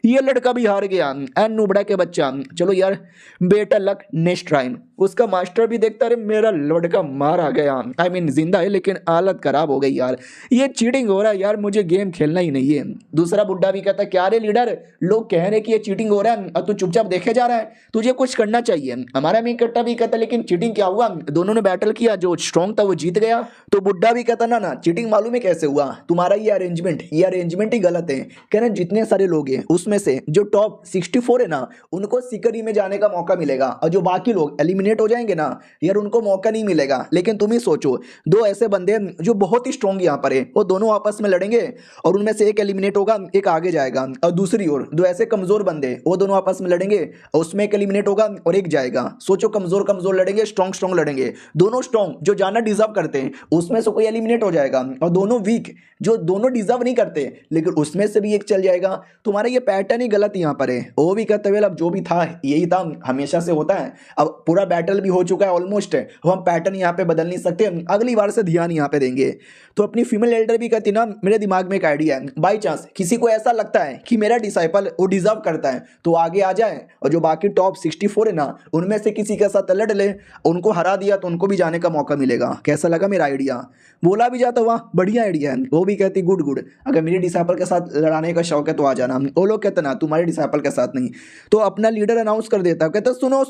ये लड़का भी हार गया एंड नुबड़ा के बच्चा, चलो यार बेटर लक नेक्स्ट टाइम। उसका मास्टर भी देखता रहे मेरा लड़का मारा गया, आई मीन जिंदा है लेकिन हालत खराब हो गई यार, ये चीटिंग हो रहा है यार, मुझे गेम खेलना ही नहीं है। दूसरा बुड्ढा भी कहता क्या रे लीडर, लोग कह रहे कि ये चीटिंग हो रहा है और तू चुपचाप देखे जा रहा है, तुझे कुछ करना चाहिए। हमारा मेन कट्टा भी कहता लेकिन चीटिंग क्या हुआ, दोनों ने बैटल किया, जो स्ट्रॉन्ग था वो जीत गया। तो बुड्ढा भी कहता ना चीटिंग मालूम है कैसे हुआ, तुम्हारा ये अरेंजमेंट ही गलत है। कहना जितने सारे लोग हैं उसमें से जो टॉप 64 है ना उनको सिकरी में जाने का मौका मिलेगा, और जो बाकी लोग एलिमिनेट हो जाएंगे ना यार उनको मौका नहीं मिलेगा। लेकिन तुम ही सोचो दो ऐसे बंदे जो बहुत ही स्ट्रॉन्ग यहाँ पर है, वो दोनों आपस में लड़ेंगे और उनमें से एक एलिमिनेट होगा एक आगे जाएगा, और दूसरी ओर दो ऐसे कमजोर बंदे वो दोनों आपस में लड़ेंगे और उसमें एक एलिमिनेट होगा और एक जाएगा। सोचो कमजोर लड़ेंगे स्ट्रॉन्ग लड़ेंगे, दोनों स्ट्रॉन्ग जो जाना डिजर्व करते हैं उसमें से कोई एलिमिनेट हो जाएगा, और दोनों वीक जो दोनों डिजर्व नहीं करते लेकिन उसमें से भी एक चल जाएगा। तुम्हारा ये पैटर्न ही गलत यहाँ पर है। वो भी कहते हुए अब जो भी था यही था, हमेशा से होता है, अब पूरा बैटल भी हो चुका है ऑलमोस्ट, हम पैटर्न यहाँ पे बदल नहीं सकते, अगली बार से ध्यान यहाँ पे देंगे। तो अपनी फीमेल एल्डर भी कहती ना मेरे दिमाग में एक आइडिया है, बाई चांस किसी को ऐसा लगता है कि मेरा डिसाइपल वो डिजर्व करता है तो आगे आ जाए, और जो बाकी टॉप 64 है ना उनमें से किसी के साथ लड़ ले, उनको हरा दिया तो उनको भी जाने का मौका मिलेगा। कैसा लगा मेरा आइडिया, बोला भी जाता हुआ बढ़िया आइडिया है। वो भी कहती गुड अगर मेरे डिसाइपल के साथ लड़ाने का शौक है तो आ जाना। वो लोग कहते ना तुम्हारे डिसाइपल के साथ नहीं, तो अपना लीडर अनाउंस कर देता, कहता सुनो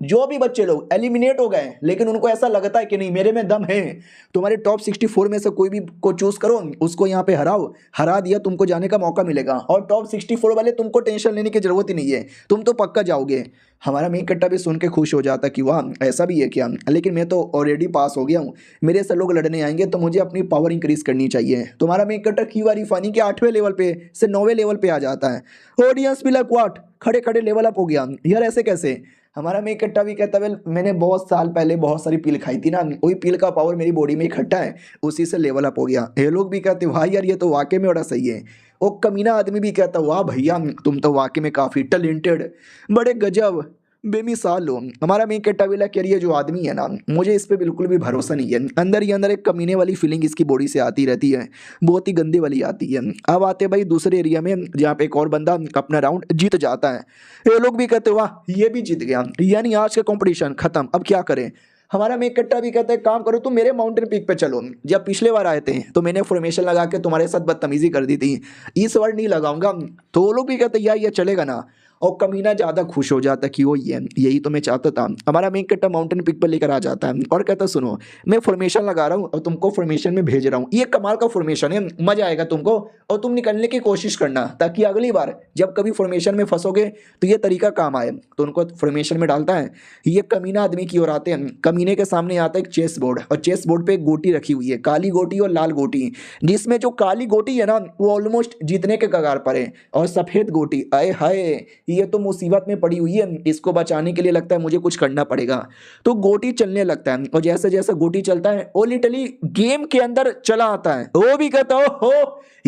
जो भी बच्चे लोग एलिमिनेट हो गए, लेकिन उनको ऐसा लगता है कि नहीं मेरे में दम है। तुम्हारे टॉप 64 में से कोई भी को चूज करो, उसको यहाँ पे हराओ, हरा दिया तुमको जाने का मौका मिलेगा। और टॉप 64 वाले तुमको टेंशन लेने की जरूरत ही नहीं है, तुम तो पक्का जाओगे। हमारा मेन कट्टा भी सुन के खुश हो जाता कि वाह ऐसा भी है क्या, लेकिन मैं तो ऑलरेडी पास हो गया हूँ, मेरे से लोग लड़ने आएंगे तो मुझे अपनी पावर इंक्रीज करनी चाहिए। तुम्हारा मेन कट्टा क्यू आर फानी के 8वें लेवल पे से 9वें लेवल पे आ जाता है। ऑडियंस भी लाइक व्हाट, खड़े खड़े लेवल अप हो गया यार, ऐसे कैसे। हमारा मेन कट्टा भी कहता वेल मैंने बहुत साल पहले बहुत सारी पील खाई थी ना, वही पील का पावर मेरी बॉडी में इकट्ठा है, उसी से लेवल अप हो गया। ये लोग भी कहते वाह यार ये तो वाकई में बड़ा सही है। वो कमीना आदमी भी कहता वाह भैया तुम तो वाकई में काफ़ी टैलेंटेड, बड़े गजब बेमिसाल हो। हमारा मेन कट्टा भी लाइक यार ये जो आदमी है ना, मुझे इस पे बिल्कुल भी भरोसा नहीं है। अंदर ही अंदर एक कमीने वाली फीलिंग इसकी बॉडी से आती रहती है, बहुत ही गंदे वाली आती है। अब आते भाई दूसरे एरिया में जहाँ पे एक और बंदा अपना राउंड जीत जाता है। ये लोग भी कहते वाह ये भी जीत गया, यानी आज का कंपटीशन खत्म, अब क्या करें। हमारा मेक कट्टा भी कहता है काम करो तुम मेरे माउंटेन पीक पे चलो, जब पिछले बार आए थे तो मैंने फॉर्मेशन लगा के तुम्हारे साथ बदतमीजी कर दी थी, इस बार नहीं लगाऊंगा। तो वो लोग भी कहते यार ये चलेगा ना, और कमीना ज़्यादा खुश हो जाता कि वो ये यही तो मैं चाहता था। हमारा मेन कट्टा माउंटेन पिक पर लेकर आ जाता है और कहता सुनो मैं फॉर्मेशन लगा रहा हूँ और तुमको फॉर्मेशन में भेज रहा हूँ, ये कमाल का फॉर्मेशन है, मजा आएगा तुमको, और तुम निकलने की कोशिश करना ताकि अगली बार जब कभी फॉर्मेशन में फंसोगे तो ये तरीका काम आए। तो उनको फॉर्मेशन में डालता है। ये कमीना आदमी की ओर आते हैं, कमीने के सामने आता है एक चेस बोर्ड, और चेस बोर्ड पे एक गोटी रखी हुई है, काली गोटी और लाल गोटी, जिसमें जो काली गोटी है ना वो ऑलमोस्ट जीतने के कगार पर है, और सफ़ेद गोटी आए हाय ये तो मुसीबत में पड़ी हुई है, इसको बचाने के लिए लगता है मुझे कुछ करना पड़ेगा। तो गोटी चलने लगता है, और जैसे जैसे गोटी चलता है वो लिटरली गेम के अंदर चला आता है। वो भी कहता हो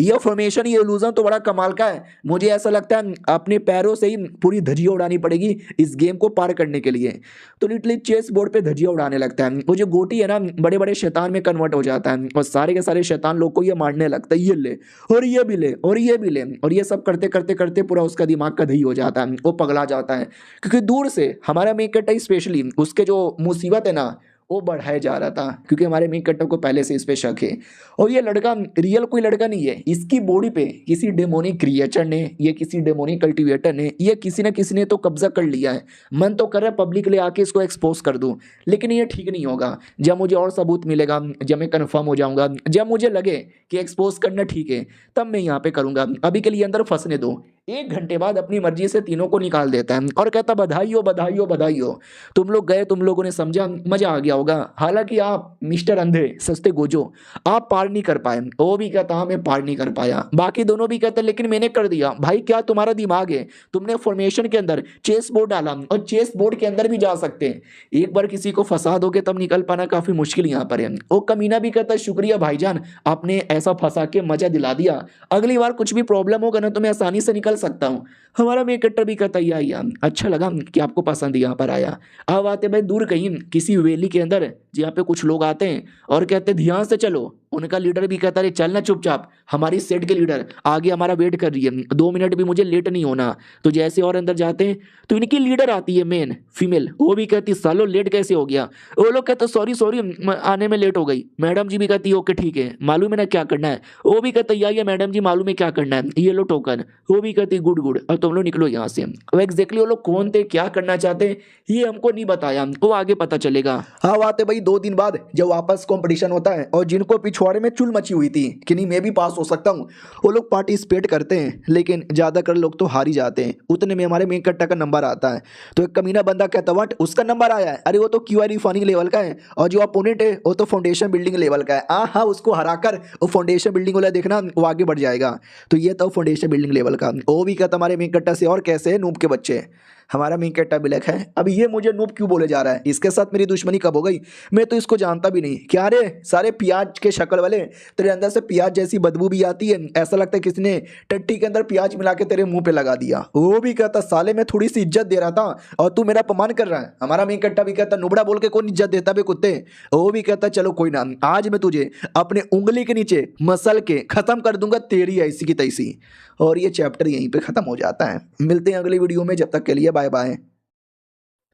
ये फॉर्मेशन ये इल्यूजन तो बड़ा कमाल का है, मुझे ऐसा लगता है अपने पैरों से ही पूरी धजिया उड़ानी पड़ेगी इस गेम को पार करने के लिए। तो लिटरली चेस बोर्ड पे धजिया उड़ाने लगता है। वो जो गोटी है ना बड़े बड़े शैतान में कन्वर्ट हो जाता है, और सारे के सारे शैतान लोग को ये मारने लगता है, ये ले और ये भी ले और ये भी ले, और ये सब करते करते करते पूरा उसका दिमाग का दही हो जाता है, वो पगला जाता है। क्योंकि दूर से हमारा मेक कट्टा स्पेशली उसके जो मुसीबत है ना वो बढ़ाया जा रहा था, क्योंकि हमारे मेक कट्टर को पहले से इस पे शक है। और ये लड़का रियल कोई लड़का नहीं है, इसकी बॉडी पे किसी डेमोनिक क्रिएचर ने, ये किसी डेमोनिक कल्टीवेटर ने, ये किसी न किसी ने तो कब्जा कर लिया है। मन तो कर रहा है पब्लिक ले आके इसको एक्सपोज कर दूं, लेकिन ये ठीक नहीं होगा। जब मुझे और सबूत मिलेगा, जब मैं कन्फर्म हो जाऊंगा, जब मुझे लगे कि एक्सपोज करना ठीक है, तब मैं यहाँ पे करूंगा। अभी के लिए अंदर फंसने दो। 1 घंटे बाद अपनी मर्जी से तीनों को निकाल देता है और कहता बधाई हो बधाई हो बधाई हो, तुम लोग गए, तुम लोगों ने समझा, मजा आ गया होगा। हालांकि आप मिस्टर अंधे सस्ते गोजो आप पार नहीं कर पाए। वो भी कहता हाँ मैं पार नहीं कर पाया, बाकी दोनों भी कहते लेकिन मैंने कर दिया। भाई क्या तुम्हारा दिमाग है, तुमने फॉर्मेशन के अंदर चेस बोर्ड डाला, और चेस बोर्ड के अंदर भी जा सकते हैं, एक बार किसी को फंसा दोगे तब निकल पाना काफी मुश्किल यहाँ पर है। वो कमीना भी कहता शुक्रिया भाईजान, आपने ऐसा फंसा के मजा दिला दिया, अगली बार कुछ भी प्रॉब्लम होगा ना तो मैं आसानी से निकल सकता हूँ। हमारा मेक कट्टर भी कहता यार अच्छा लगा कि आपको पसंद यहाँ पर आया। अब आते भाई दूर कहीं किसी हवेली के अंदर जहाँ पे कुछ लोग आते हैं और कहते ध्यान से चलो। उनका लीडर भी कहता है चलना चुपचाप, हमारी सेट के लीडर आगे हमारा वेट कर रही है, 2 मिनट भी मुझे लेट नहीं होना। तो जैसे और अंदर जाते हैं तो इनकी लीडर आती है मेन फीमेल, वो भी कहती सालो लेट कैसे हो गया। वो लोग कहते सॉरी सॉरी आने में लेट हो गई। मैडम जी भी कहती ओके ठीक है, मालूम है ना क्या करना है। वो भी कहता ये मैडम जी मालूम है क्या करना है, ये लो टोकन। वो भी कहती गुड गुड, और तुम लोग निकलो यहाँ से। अब एग्जैक्टली वो लोग कौन थे, क्या करना चाहते हैं, ये हमको नहीं बताया, वो आगे पता चलेगा। हाँ आते भाई 2 दिन बाद जब वापस कॉम्पिटिशन होता है, और जिनको पिछवाड़े में चुल मची हुई थी कि नहीं मैं भी पास हो सकता हूँ, वो लोग पार्टिसिपेट करते हैं, लेकिन ज्यादातर लोग तो हार ही जाते हैं। उतने में हमारे मेक कट्टा का नंबर आता है, तो एक कमीना बंदा कहता व्हाट उसका नंबर आया है, अरे वो तो क्यूआर फनी लेवल का है, और जो अपोनेंट है वो तो फाउंडेशन बिल्डिंग लेवल का है। हाँ उसको हराकर वो फाउंडेशन बिल्डिंग वाला देखना वो आगे बढ़ जाएगा। तो ये तो फाउंडेशन बिल्डिंग लेवल का। वो भी कहता हमारे मेक कट्टा से और कैसे है नूब के बच्चे। हमारा मेन कट्टा बिलक है, अब ये मुझे नूब क्यों बोले जा रहा है, इसके साथ मेरी दुश्मनी कब हो गई, मैं तो इसको जानता भी नहीं। क्या रे सारे प्याज के शक्ल वाले, तेरे अंदर से प्याज जैसी बदबू भी आती है, ऐसा लगता है किसी ने टट्टी के अंदर प्याज मिला के तेरे मुंह पे लगा दिया। वो भी कहता साले मैं थोड़ी सी इज्जत दे रहा था और तू मेरा अपमान कर रहा है। हमारा मेन कट्टा भी कहता नुबड़ा बोल के कौन इज्जत देता बे कुत्ते। वो भी कहता चलो कोई ना, आज मैं तुझे अपने उंगली के नीचे मसल के खत्म कर दूंगा तेरी ऐसी की तैसी। और ये चैप्टर यहीं पे खत्म हो जाता है। मिलते हैं अगली वीडियो में, जब तक के लिए बाय बाय।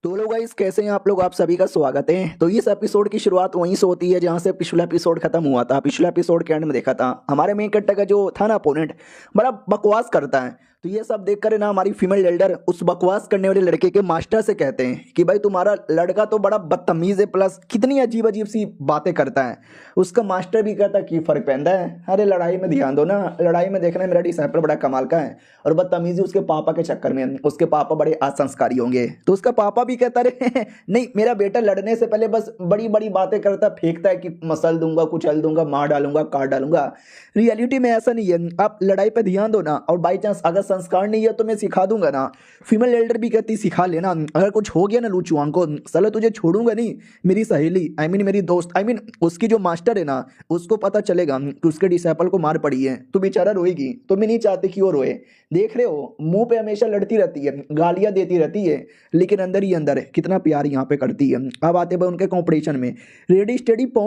तो लोग गाइस कैसे हैं आप लोग, आप सभी का स्वागत है। तो इस एपिसोड की शुरुआत वहीं से होती है जहां से पिछला एपिसोड खत्म हुआ था। पिछला एपिसोड के एंड में देखा था हमारे मेन कट्टा का जो था ना अपोनेंट बड़ा बकवास करता है। तो ये सब देख कर ना हमारी फीमेल एल्डर उस बकवास करने वाले लड़के के मास्टर से कहते हैं कि भाई तुम्हारा लड़का तो बड़ा बदतमीज है, प्लस कितनी अजीब अजीब सी बातें करता है। उसका मास्टर भी कहता है कि फर्क पैदा है, अरे लड़ाई में ध्यान दो ना, लड़ाई में देखना मेरा डिसाइपल बड़ा कमाल का है। और बदतमीजी उसके पापा के चक्कर में, उसके पापा बड़े असंस्कारी होंगे। तो उसका पापा भी कहता रहे नहीं मेरा बेटा लड़ने से पहले बस बड़ी बड़ी बातें करता, फेंकता है कि मसल दूंगा, कुचल दूंगा, मार डालूंगा, काट डालूंगा। रियलिटी में ऐसा नहीं है, आप लड़ाई पे ध्यान दो ना, और बाई चांस अगर संस्कार नहीं है तो मैं सिखा दूंगा ना। फीमेल एल्डर भी कहती सिखा लेना, अगर कुछ हो गया ना लूचुआन को, साला तुझे छोड़ूंगा नहीं। मेरी सहेली मेरी दोस्त उसकी जो मास्टर है ना, उसको पता चलेगा कि उसके डिसाइपल को मार पड़ी है तो बेचारा रोएगी। तो मैं नहीं चाहती कि वो रोए। देख रहे हो मुंह पे हमेशा लड़ती रहती है, गालियां देती रहती है, लेकिन अंदर ही अंदर कितना प्यार यहाँ पे करती है। अब आते भाई उनके कॉम्पिटिशन में, रेडी स्टेडी पो,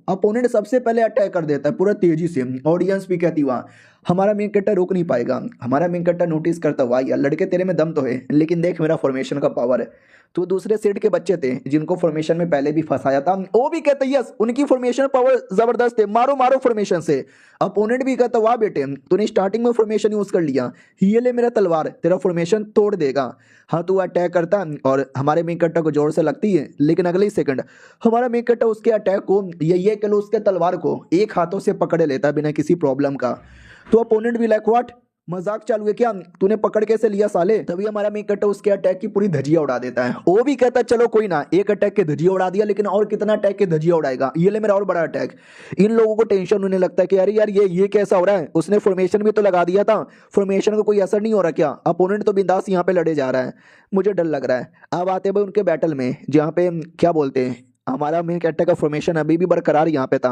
अपोनेंट सबसे पहले अटैक कर देता है पूरा तेजी से। ऑडियंस भी कहती हुआ हमारा मेन कैरेक्टर रोक नहीं पाएगा। हमारा मेन कैरेक्टर नोटिस करता हुआ यार लड़के तेरे में दम तो है, लेकिन देख मेरा फॉर्मेशन का पावर है। तो दूसरे सेट के बच्चे थे जिनको फॉर्मेशन में पहले भी फंसाया था, वो भी कहते यस उनकी फॉर्मेशन पावर जबरदस्त है, मारो मारो फॉर्मेशन से। अपोनेंट भी कहता वाह बेटे तूने स्टार्टिंग में फॉर्मेशन यूज कर लिया, ये ले मेरा तलवार, तेरा फॉर्मेशन तोड़ देगा। हाँ तो अटैक करता और हमारे मेन कैरेक्टर को जोर से लगती है, लेकिन अगले ही सेकंड हमारा मेन कैरेक्टर उसके अटैक को ये कह लो उसके तलवार को एक हाथों से पकड़ लेता बिना किसी प्रॉब्लम का। तो अपोनेंट भी लाइक व्हाट, मजाक चालू है क्या, तूने पकड़ कैसे लिया साले। तभी हमारा मेन कैरेक्टर उसके अटैक की पूरी धजिया उड़ा देता है। वो भी कहता है चलो कोई ना, एक अटैक के धजिया उड़ा दिया, लेकिन और कितना अटैक के धजिया उड़ाएगा, ये ले मेरा और बड़ा अटैक। इन लोगों को टेंशन होने लगता है कि अरे यार ये कैसा हो रहा है, उसने फॉर्मेशन भी तो लगा दिया था, फॉर्मेशन का कोई असर नहीं हो रहा क्या, अपोनेंट तो बिंदास यहाँ पे लड़े जा रहा है, मुझे डर लग रहा है। अब आते भाई उनके बैटल में, जहाँ पे क्या बोलते हैं हमारा मेन कैरेक्टर का फॉर्मेशन अभी भी बरकरार यहाँ पे था।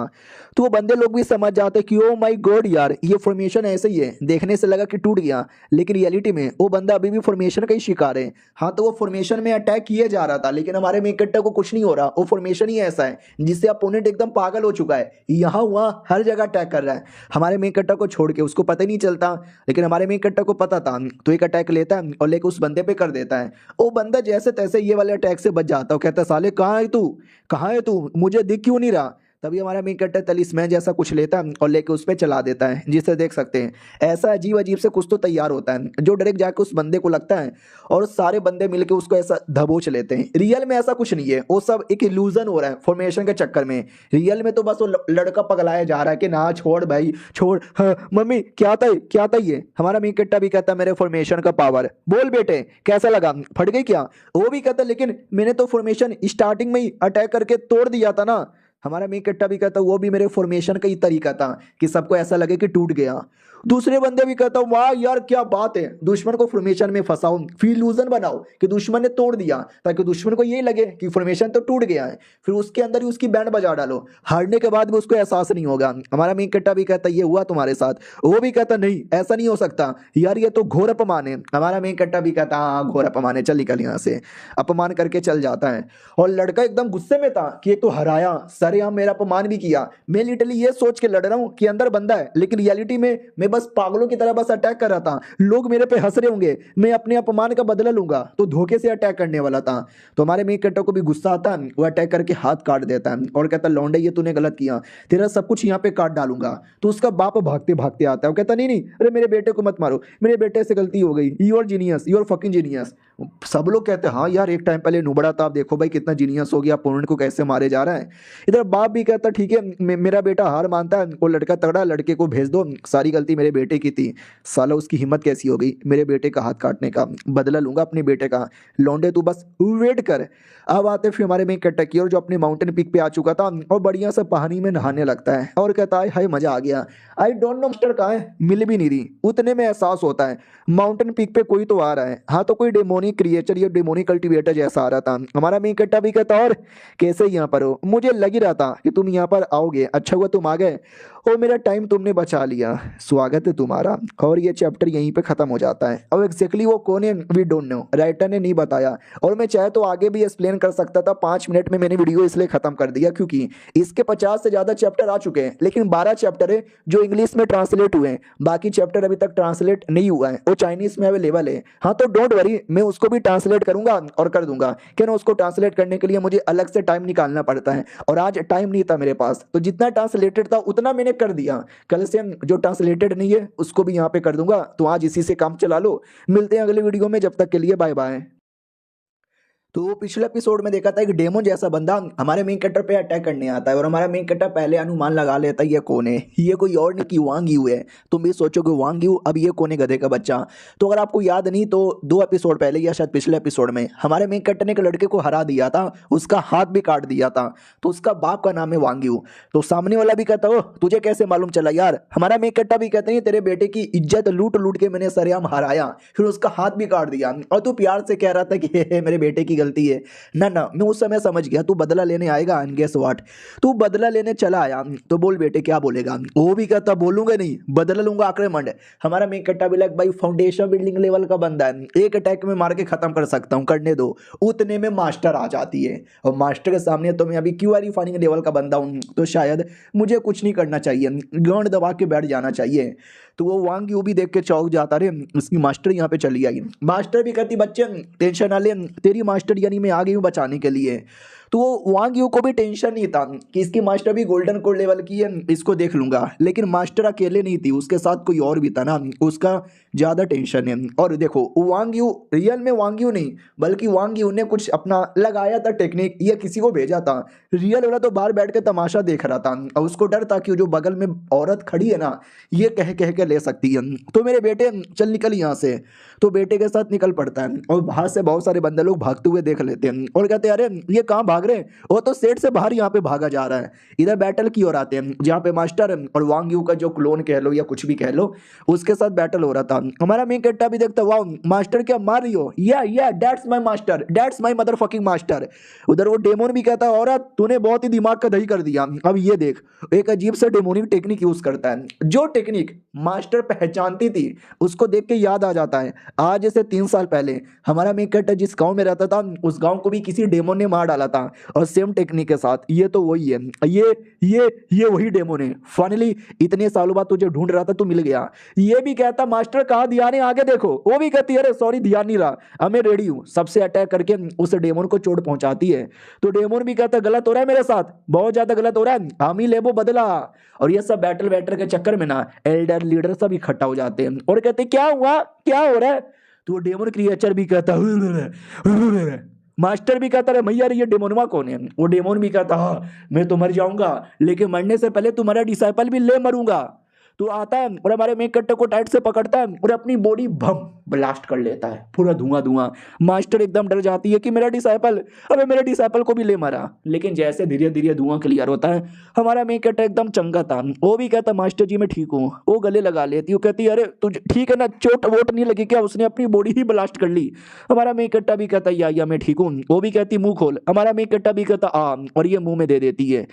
तो वो बंदे लोग भी समझ जाते कि ओ माय गॉड यार ये फॉर्मेशन ऐसे ही है, देखने से लगा कि टूट गया, लेकिन रियलिटी में वो बंदा अभी भी फॉर्मेशन का ही शिकार है। हाँ तो वो फॉर्मेशन में अटैक किए जा रहा था, लेकिन हमारे मेन कैरेक्टर को कुछ नहीं हो रहा, वो फॉर्मेशन ही ऐसा है जिससे अपोनेंट एकदम पागल हो चुका है, यहाँ हुआ हर जगह अटैक कर रहा है हमारे मेन कैरेक्टर को छोड़ के, उसको पता ही नहीं चलता। लेकिन हमारे मेन कैरेक्टर को पता था, तो एक अटैक लेता है और लेकर उस बंदे पे कर देता है। वो बंदा जैसे तैसे ये वाले अटैक से बच जाता है, कहता है साले कहाँ है तू, मुझे दिख क्यों नहीं रहा। तभी हमारा मेन कैरेक्टर तलिस्मैन जैसा कुछ लेता है और लेके उस पर चला देता है, जिसे देख सकते हैं ऐसा अजीब अजीब से कुछ तो तैयार होता है जो डायरेक्ट जाके उस बंदे को लगता है, और सारे बंदे मिलके उसको ऐसा दबोच लेते हैं। रियल में ऐसा कुछ नहीं है, वो सब एक इल्यूजन हो रहा है फॉर्मेशन के चक्कर में। रियल में तो बस वो लड़का पगलाया जा रहा है कि ना छोड़ भाई छोड़, हाँ मम्मी क्या था ये। हमारा मेन कैरेक्टर भी कहता है मेरे फॉर्मेशन का पावर, बोल बेटे कैसा लगा, फट गई क्या। वो भी कहता लेकिन मैंने तो फॉर्मेशन स्टार्टिंग में ही अटैक करके तोड़ दिया था ना। हमारा मेन कैरेक्टर भी कहता वो भी मेरे फॉर्मेशन का ही तरीका था कि सबको ऐसा लगे कि टूट गया। दूसरे बंदे भी कहता वाह यार क्या बात है, दुश्मन को फॉर्मेशन में फंसाओ, फिर इल्यूजन बनाओ कि दुश्मन ने तोड़ दिया, ताकि दुश्मन को यही लगे कि फॉर्मेशन तो टूट गया है, फिर उसके अंदर ही उसकी बैंड बजा डालो, हारने के बाद भी उसको एहसास नहीं होगा। हमारा मेन कैरेक्टर भी कहता ये हुआ तुम्हारे साथ, वो भी कहता नहीं ऐसा नहीं हो सकता यार, ये तो घोर अपमान है। हमारा मेन कैरेक्टर भी कहता हाँ घोर अपमान है, चल निकल यहाँ से, अपमान करके चल जाता है। और लड़का एकदम गुस्से में था कि एक तो हराया, सरेआम मेरा अपमान भी किया। मैं लिटरली ये सोच के लड़ रहा हूँ कि अंदर बंदा है, लेकिन रियलिटी में मैं बस पागलों की तरह बस अटैक कर रहा था, लोग मेरे पे हंस रहे होंगे, मैं अपने अपमान का बदला लूंगा, तो धोखे से अटैक करने वाला था। तो हमारे मेन कैरेक्टर को भी गुस्सा आता है, वो अटैक करके हाथ काट देता है और कहता लौंडे ये तूने गलत किया, तेरा सब कुछ यहाँ पे काट डालूंगा। तो उसका बाप भागते भागते आता है, वो कहता नहीं अरे मेरे बेटे को मत मारो, मेरे बेटे से गलती हो गई, you are genius, you are fucking genius. सब लोग कहते हैं हाँ यार एक टाइम पहले नुबड़ा था, आप देखो भाई कितना जीनियस हो गया, अपोनेंट को कैसे मारे जा रहा है। इधर बाप भी कहता ठीक है मेरा बेटा हार मानता है, वो लड़का तगड़ा, लड़के को भेज दो, सारी गलती मेरे बेटे की थी। साला उसकी हिम्मत कैसी हो गई मेरे बेटे का हाथ काटने का, बदला लूंगा अपने बेटे का, लौंडे तू बस वेट कर। अब आते फिर हमारे में कैरेक्टर की ओर, जो अपने माउंटेन पीक पे आ चुका था और बढ़िया से पानी में नहाने लगता है और कहता है हाय मजा आ गया, आई डोंट नो मास्टर कहाँ है, मिल भी नहीं रही। उतने में एहसास होता है माउंटेन पीक पे कोई तो आ रहा है, हाँ तो कोई डेमोनिक क्रिएचर या डेमोनिक कल्टीवेटर जैसा आ रहा था। हमारा मेन कैरेक्टर भी कहता और कैसे यहाँ पर हो, मुझे लग ही रहा था कि तुम यहाँ पर आओगे, अच्छा हुआ तुम आ गए और मेरा टाइम तुमने बचा लिया, स्वागत है तुम्हारा। और ये चैप्टर यहीं पे खत्म हो जाता है। अब एग्जैक्टली वो कौन है वी डोंट नो, राइटर ने नहीं बताया, और मैं चाहे तो आगे भी एक्सप्लेन कर सकता था, 5 मिनट में मैंने वीडियो इसलिए खत्म कर दिया क्योंकि इसके 50 से ज्यादा चैप्टर आ चुके हैं, लेकिन 12 चैप्टर है जो इंग्लिश में ट्रांसलेट हुए हैं, बाकी चैप्टर अभी तक ट्रांसलेट नहीं हुआ है, वो चाइनीज में अवेलेबल है। हाँ तो डोंट वरी, मैं उसको भी ट्रांसलेट करूंगा और कर दूंगा। क्या ना, उसको ट्रांसलेट करने के लिए मुझे अलग से टाइम निकालना पड़ता है और आज टाइम नहीं था मेरे पास, तो जितना ट्रांसलेटेड था उतना मैंने कर दिया। कल से जो ट्रांसलेटेड नहीं है उसको भी यहाँ पे कर दूंगा। तो आज इसी से काम चला लो। मिलते हैं अगले वीडियो में, जब तक के लिए बाय बाय। तो पिछले एपिसोड में देखा था एक डेमन जैसा बंदा हमारे मेन कैरेक्टर पे अटैक करने आता है और हमारा मेन कैरेक्टर पहले अनुमान लगा लेता है ये कौन है। ये कोई और नहीं कि वांग यू है। तुम भी सोचोगे वांग यू, अब ये कौन है गधे का बच्चा। तो अगर आपको याद नहीं तो 2 एपिसोड पहले या शायद पिछले एपिसोड में हमारे मेन कैरेक्टर ने एक लड़के को हरा दिया था, उसका हाथ भी काट दिया था। तो उसका बाप का नाम है वांग यू। तो सामने वाला भी कहता हो तुझे कैसे मालूम चला यार। हमारा मेन कैरेक्टर भी कहते हैं तेरे बेटे की इज्जत लूट लूट के मैंने सरेआम हराया, फिर उसका हाथ भी काट दिया और तू प्यार से कह रहा था कि हे मेरे बेटे की गलती है। ना मैं उस समय समझ गया तू बदला लेने आएगा। एंड गेस व्हाट, तू बदला लेने चला आया। तो बोल बेटे क्या बोलेगा। वो भी कहता बोलूंगा नहीं, बदला लूंगा आक्रमण। हमारा मेन कट्टा भी लाइक भाई फाउंडेशन बिल्डिंग लेवल का बंदा है, एक अटैक में मार के खत्म कर सकता हूँ, करने दो। उतने में मास्टर आ जाती है और मास्टर के सामने तो मैं अभी क्यू आर फाइनिंग लेवल का बंदा हूँ, तो शायद मुझे कुछ नहीं करना चाहिए, गांड दबा के बैठ जाना चाहिए। तो वो वांग यू भी देख के चौंक जाता रे, इसकी मास्टर यहाँ पे चली आई। मास्टर भी कहती बच्चे टेंशन ना ले, तेरी मास्टर यानी मैं आ गई हूँ बचाने के लिए। तो वो वांग यू को भी टेंशन नहीं था कि इसकी मास्टर भी गोल्डन कोड लेवल की है, इसको देख लूंगा। लेकिन मास्टर अकेले नहीं थी, उसके साथ कोई और भी था ना, उसका ज़्यादा टेंशन है। और देखो वांग यू रियल में वांग यू नहीं बल्कि वांग यू ने कुछ अपना लगाया था टेक्निक, या किसी को भेजा था। रियल वाला तो बाहर बैठ के तमाशा देख रहा था और उसको डर था कि जो बगल में औरत खड़ी है ना ये कह कह के ले सकती है। तो मेरे बेटे चल निकल यहाँ से। तो बेटे के साथ निकल पड़ता है और बाहर से बहुत सारे बंदे लोग भागते हुए देख लेते हैं और कहते हैं अरे ये कहाँ भाग रहे हैं, वो तो सेट से बाहर यहाँ पे भागा जा रहा है। इधर बैटल की ओर आते हैं जहाँ पे मास्टर और वांग यू का जो क्लोन कह लो या कुछ भी कह लो उसके साथ बैटल हो रहा था। हमारा मेन कैरेक्टर भी देखता वाह मास्टर क्या मार रही हो, या that's my master, that's my mother fucking master. उधर वो डेमोन भी कहता है औरत तूने बहुत ही दिमाग का दही कर दिया। अब ये देख एक अजीब सा डेमोनिक टेक्निक यूज करता है, जो टेक्निक मास्टर पहचानती थी उसको देख के याद आ जाता है आज से 3 साल पहले हमारा मेन कैरेक्टर जिस गांव में रहता था उस गांव को भी किसी डेमोन ने मार डाला था और सेम टेक्निक के साथ। ये तो वही है, ये वही डेमोन है। फाइनली इतने सालों बाद तुझे ढूंढ रहा था तू मिल गया। ये भी कहता मास्टर कहा ध्यान है आगे देखो। वो भी कहती है अरे सॉरी ध्यान नहीं रहा, अब मैं रेडी हूं। सबसे अटैक करके उस डेमोन को चोट पहुंचाती है। तो डेमोन भी कहता गलत हो रहा है मेरे साथ, बहुत ज्यादा गलत हो रहा है, हम ही लेबो बदला। और ये सब बैटल वैटल के चक्कर में ना एल्डर लीडर सब इकट्ठा हो जाते हैं और कहते क्या हुआ क्या हो रहा है। तो डेमोन क्रिएचर भी कहता मास्टर भी कहता है भैया ये डेमोनवा कौन है। वो डेमोन भी कहता हाँ मैं तो मर जाऊंगा लेकिन मरने से पहले तुम्हारा डिसाइपल भी ले मरूंगा। तो आता है और हमारे मेन कट्टे को टाइट से पकड़ता है और अपनी बॉडी बम ब्लास्ट कर लेता है, पूरा धुआं धुआं। मास्टर एकदम डर जाती है कि मेरा डिसाइपल, अबे मेरे डिसाइपल को भी ले मारा। लेकिन जैसे धीरे धीरे धुआं क्लियर होता है हमारा मेन कट्टा एकदम चंगा था। वो भी कहता मास्टर जी मैं ठीक हूँ। वो गले लगा लेती, वो कहती अरे तुझे ठीक है ना, चोट वोट नहीं लगी क्या, उसने अपनी बॉडी ही ब्लास्ट कर ली। हमारा मेन कट्टा भी कहता या मैं ठीक हूँ। वो भी कहती मुंह खोल। हमारा मेन कट्टा भी कहता और ये मुंह में दे देती है।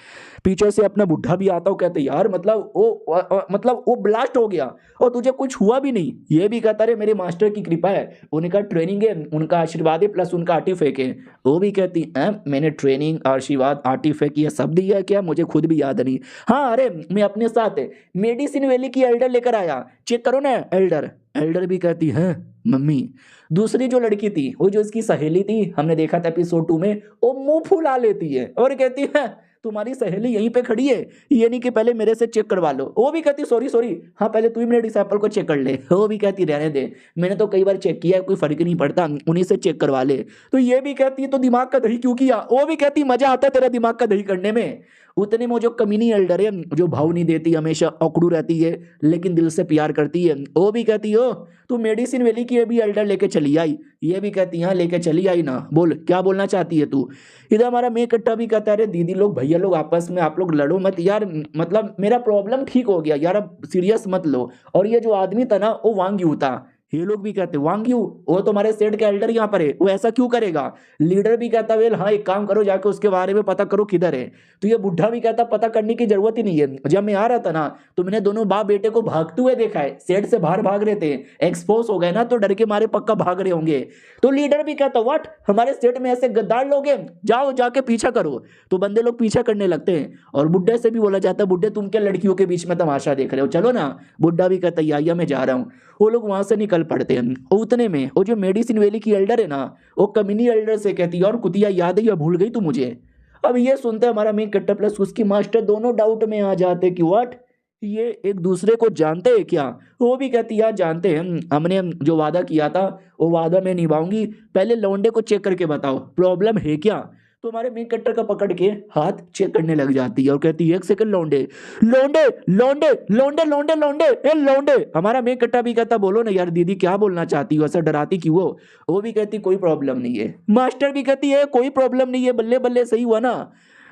पीछे से अपना बुढ़ा भी आता, कहते यार मतलब वो ब्लास्ट हो गया और तुझे कुछ हुआ भी नहीं। ये भी कहता रे मेरे मास्टर की कृपा है, उनका ट्रेनिंग है, उनका आशीर्वाद है प्लस उनका आर्टिफैक्ट है। वो भी कहती मैंने ट्रेनिंग आशीर्वाद आर्टिफैक्ट ये सब दिया है क्या, मुझे खुद भी याद नहीं। हाँ अरे मैं अपने साथ मेडिसिन वैली की एल्डर लेकर आया, चेक करो ना एल्डर। एल्डर भी कहती है मम्मी। दूसरी जो लड़की थी वो जो इसकी सहेली थी, हमने देखा था एपिसोड 2 में, वो मुंह फुला लेती है और कहती है तुम्हारी सहेली यहीं पे खड़ी है, ये नहीं कि पहले मेरे से चेक करवा लो। वो भी कहती सॉरी हाँ पहले तू ही मेरे डिसाइपल को चेक कर ले। वो भी कहती रहने दे, मैंने तो कई बार चेक किया है, कोई फर्क नहीं पड़ता, उन्हीं से चेक करवा ले। तो ये भी कहती है तो दिमाग का दही क्यों किया। वो भी कहती मजा आता है तेरा दिमाग का दही करने में। उतने में जो कमीनी एल्डर है जो भाव नहीं देती, हमेशा अकड़ू रहती है लेकिन दिल से प्यार करती है, वो भी कहती हो तू मेडिसिन वैली की अभी एल्डर लेके चली आई। ये भी कहती हाँ लेके चली आई ना, बोल क्या बोलना चाहती है तू। इधर हमारा मेन कट्टा भी कहता है दीदी लोग भैया लोग आपस में आप लोग लड़ो मत यार, मतलब मेरा प्रॉब्लम ठीक हो गया यार, अब सीरियस मत लो। और ये जो आदमी था ना वो वांग यू था। ये लोग भी कहते वांग यू वो तुम्हारे सेट के एल्डर यहाँ पर है, वो ऐसा क्यों करेगा। लीडर भी कहता वेल हाँ एक काम करो जाके उसके बारे में पता करो किधर है। तो ये बुढ़ा भी कहता पता करने की जरूरत ही नहीं है, जब मैं आ रहा था ना तो मैंने दोनों बाप बेटे को भागते हुए देखा है, सेट से बाहर भाग रहे थे, एक्सपोज हो गए ना तो डर के मारे पक्का भाग रहे होंगे। तो लीडर भी कहता व्हाट हमारे सेट में ऐसे गद्दार लोग हैं, जाओ जाके पीछा करो। तो बंदे लोग पीछा करने लगते हैं और बुड्ढे से भी बोला जाता है बुड्ढे तुम क्या लड़कियों के बीच में तमाशा देख रहे हो, चलो ना। बुड्ढा भी कहता या मैं जा रहा हूँ। वो लोग वहां से निकल पड़ते हैं। और उतने में वो जो मेडिसिन वैली की एल्डर है ना, वो कम्युनी एल्डर से कहती है, और कुतिया याद है या भूल गई तू मुझे। अब ये सुनते हमारा मेन कट्टा प्लस उसकी मास्टर दोनों डाउट में आ जाते कि व्हाट, ये एक दूसरे को जानते हैं क्या। वो भी कहती है यार जानते हैं, हमने जो वादा किया था वो वादा मैं निभाऊंगी, पहले लौंडे को चेक करके बताओ प्रॉब्लम है क्या। तो हमारे मेन कट्टर का पकड़ के हाथ चेक करने लग जाती है और कहती है एक सेकंड लौंडे, लौंडे लौंडे लौंडे लौंडे लौंडे ए लौंडे। हमारा मेन कट्टा भी कहता बोलो ना यार दीदी क्या बोलना चाहती हो, ऐसा डराती क्यों हो। वो भी कहती कोई प्रॉब्लम नहीं है। मास्टर भी कहती है कोई प्रॉब्लम नहीं है, बल्ले बल्ले सही हुआ ना।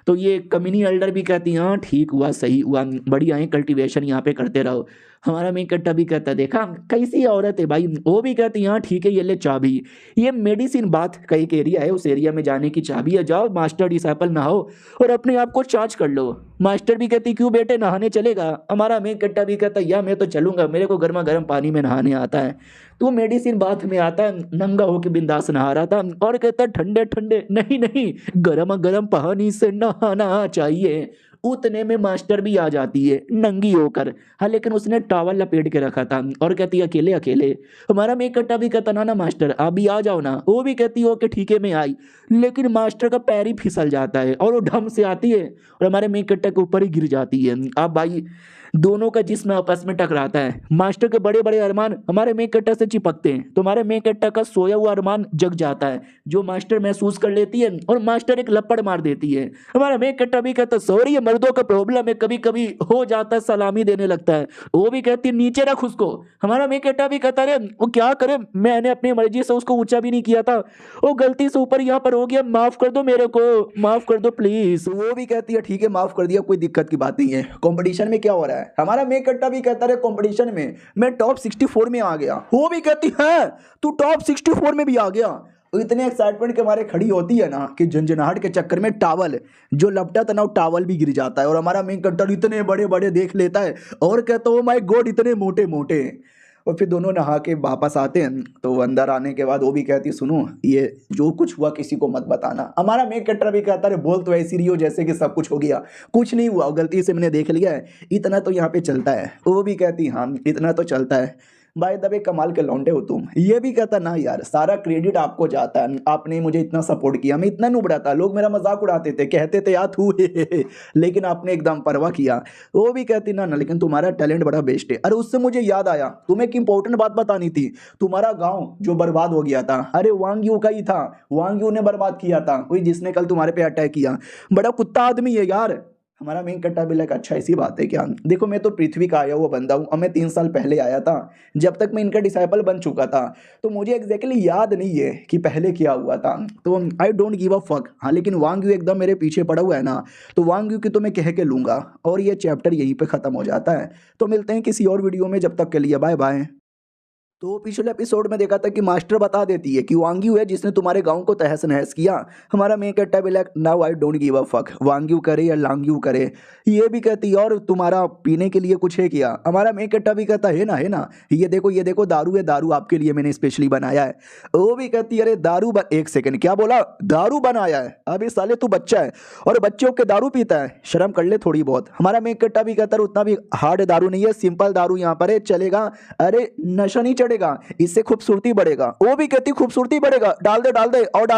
तो ये कम्युनी एल्डर भी कहती हाँ ठीक हुआ सही हुआ बढ़िया है, कल्टीवेशन यहाँ पे करते रहो। हमारा मेन कट्टा भी कहता देखा कैसी औरत है भाई। वो भी कहती हाँ ठीक है ये ले चाबी, ये मेडिसिन बात का एक एरिया है, उस एरिया में जाने की चाबी है, जाओ मास्टर डिसाइपल नहाओ और अपने आप को चार्ज कर लो। मास्टर भी कहती क्यों बेटे नहाने चलेगा। हमारा मेन कट्टा भी कहता या मैं तो चलूंगा, मेरे को गर्मा गर्म पानी में नहाने आता है। तो मेडिसिन बाथ में आता है, नंगा होके बिंदास नहा रहा था और कहता ठंडे ठंडे नहीं नहीं गर्म गर्म पानी से नहाना चाहिए। उतने में मास्टर भी आ जाती है नंगी होकर, हाँ लेकिन उसने टॉवल लपेट के रखा था और कहती अकेले अकेले। हमारा मेन कट्टा भी कहता ना ना मास्टर आप भी आ जाओ ना। वो भी कहती हो कि ठीक है मैं आई, लेकिन मास्टर का पैर ही फिसल जाता है और वो ढम से आती है और हमारे मेन कट्टा के ऊपर ही गिर जाती है। अब भाई दोनों का जिस्म आपस में टकराता है, मास्टर के बड़े बड़े अरमान हमारे मेन कट्टा से चिपकते हैं, तो हमारे मेन कट्टा का सोया हुआ अरमान जग जाता है जो मास्टर महसूस कर लेती है और मास्टर एक लपड़ मार देती है। हमारा मेन कट्टा भी कहता सॉरी ये मर्दों का प्रॉब्लम है, कभी कभी हो जाता है, सलामी देने लगता है। वो भी कहती है नीचे रख उसको। हमारा मेन कट्टा भी कहता है वो क्या करे, मैंने अपनी मर्जी से उसको ऊंचा भी नहीं किया था, वो गलती से ऊपर यहाँ पर हो गया, माफ कर दो मेरे को, माफ कर दो प्लीज। वो भी कहती है ठीक है माफ कर दिया, कोई दिक्कत की बात नहीं है। कंपटीशन में क्या हो रहा है, हमारा मेन कट्टा भी कहता है कंपटीशन में मैं टॉप 64 में आ गया। वो भी कहती है तू टॉप 64 में भी आ गया। तो इतने एक्साइटमेंट के मारे खड़ी होती है ना कि झंझनाहट के चक्कर में टावल जो लपटा था ना वो टावल भी गिर जाता है और हमारा मेन कट्टर इतने बड़े बड़े देख लेता है और कहता है ओ माय गॉड इतने मोटे मोटे। और फिर दोनों नहा के वापस आते हैं तो अंदर आने के बाद वो भी कहती सुनो ये जो कुछ हुआ किसी को मत बताना। हमारा मेन कट्टर भी कहता है बोल तो ऐसी रही हो जैसे कि सब कुछ हो गया, कुछ नहीं हुआ, गलती से मैंने देख लिया है, इतना तो यहाँ पे चलता है। वो भी कहती हाँ इतना तो चलता है, भाई दबे कमाल के लौंडे हो तुम। ये भी कहता ना यार सारा क्रेडिट आपको जाता है, आपने मुझे इतना सपोर्ट किया, मैं इतना नुबड़ा था, लोग मेरा मजाक उड़ाते थे, कहते थे यार तू लेकिन आपने एकदम परवाह किया। वो भी कहती ना ना लेकिन तुम्हारा टैलेंट बड़ा बेस्ट है। अरे उससे मुझे याद आया तुम्हें एक इंपॉर्टेंट बात बतानी थी, तुम्हारा गाँव जो बर्बाद हो गया था, अरे वांग्यू का ही था, वांग्यू ने बर्बाद किया था, वही जिसने कल तुम्हारे पे अटैक किया, बड़ा कुत्ता आदमी है यार। हमारा मेन कट्टा भी लगा अच्छा ऐसी बात है क्या। देखो मैं तो पृथ्वी का आया हुआ बंदा हूँ और मैं 3 साल पहले आया था, जब तक मैं इनका डिसाइपल बन चुका था, तो मुझे एग्जैक्टली याद नहीं है कि पहले क्या हुआ था, तो I don't give a fuck. हाँ लेकिन वांग्यू एकदम मेरे पीछे पड़ा हुआ है ना, तो वांग्यू की तो मैं कह के लूँगा और ये चैप्टर यहीं पर ख़त्म हो जाता है। तो मिलते हैं किसी और वीडियो में, जब तक के लिए बाय बाय। तो पिछले एपिसोड में देखा था कि मास्टर बता देती है कि वांग्यू है जिसने तुम्हारे गांव को तहस नहस किया। हमारा मेन कट्टा भी like now I don't give a fuck, Wang Yu करे या लांग्यू करे। ये भी कहती है और तुम्हारा पीने के लिए कुछ है क्या। हमारा मेन कट्टा भी कहता है ना, ये देखो दारू है, दारू आपके लिए मैंने स्पेशली बनाया है। वो भी कहती है अरे दारू एक सेकेंड क्या बोला, दारू बनाया है, अभी साले तू बच्चा है और बच्चों के दारू पीता है, शर्म कर ले थोड़ी बहुत। हमारा मेन कट्टा भी कहता है उतना भी हार्ड दारू नहीं है, सिंपल दारू यहाँ पर है, चलेगा। अरे नशा नहीं चढ़ेगा, इससे खूबसूरती बढ़ेगा। वो भी कहती खूबसूरती बढ़ेगा, डाल दे और डाल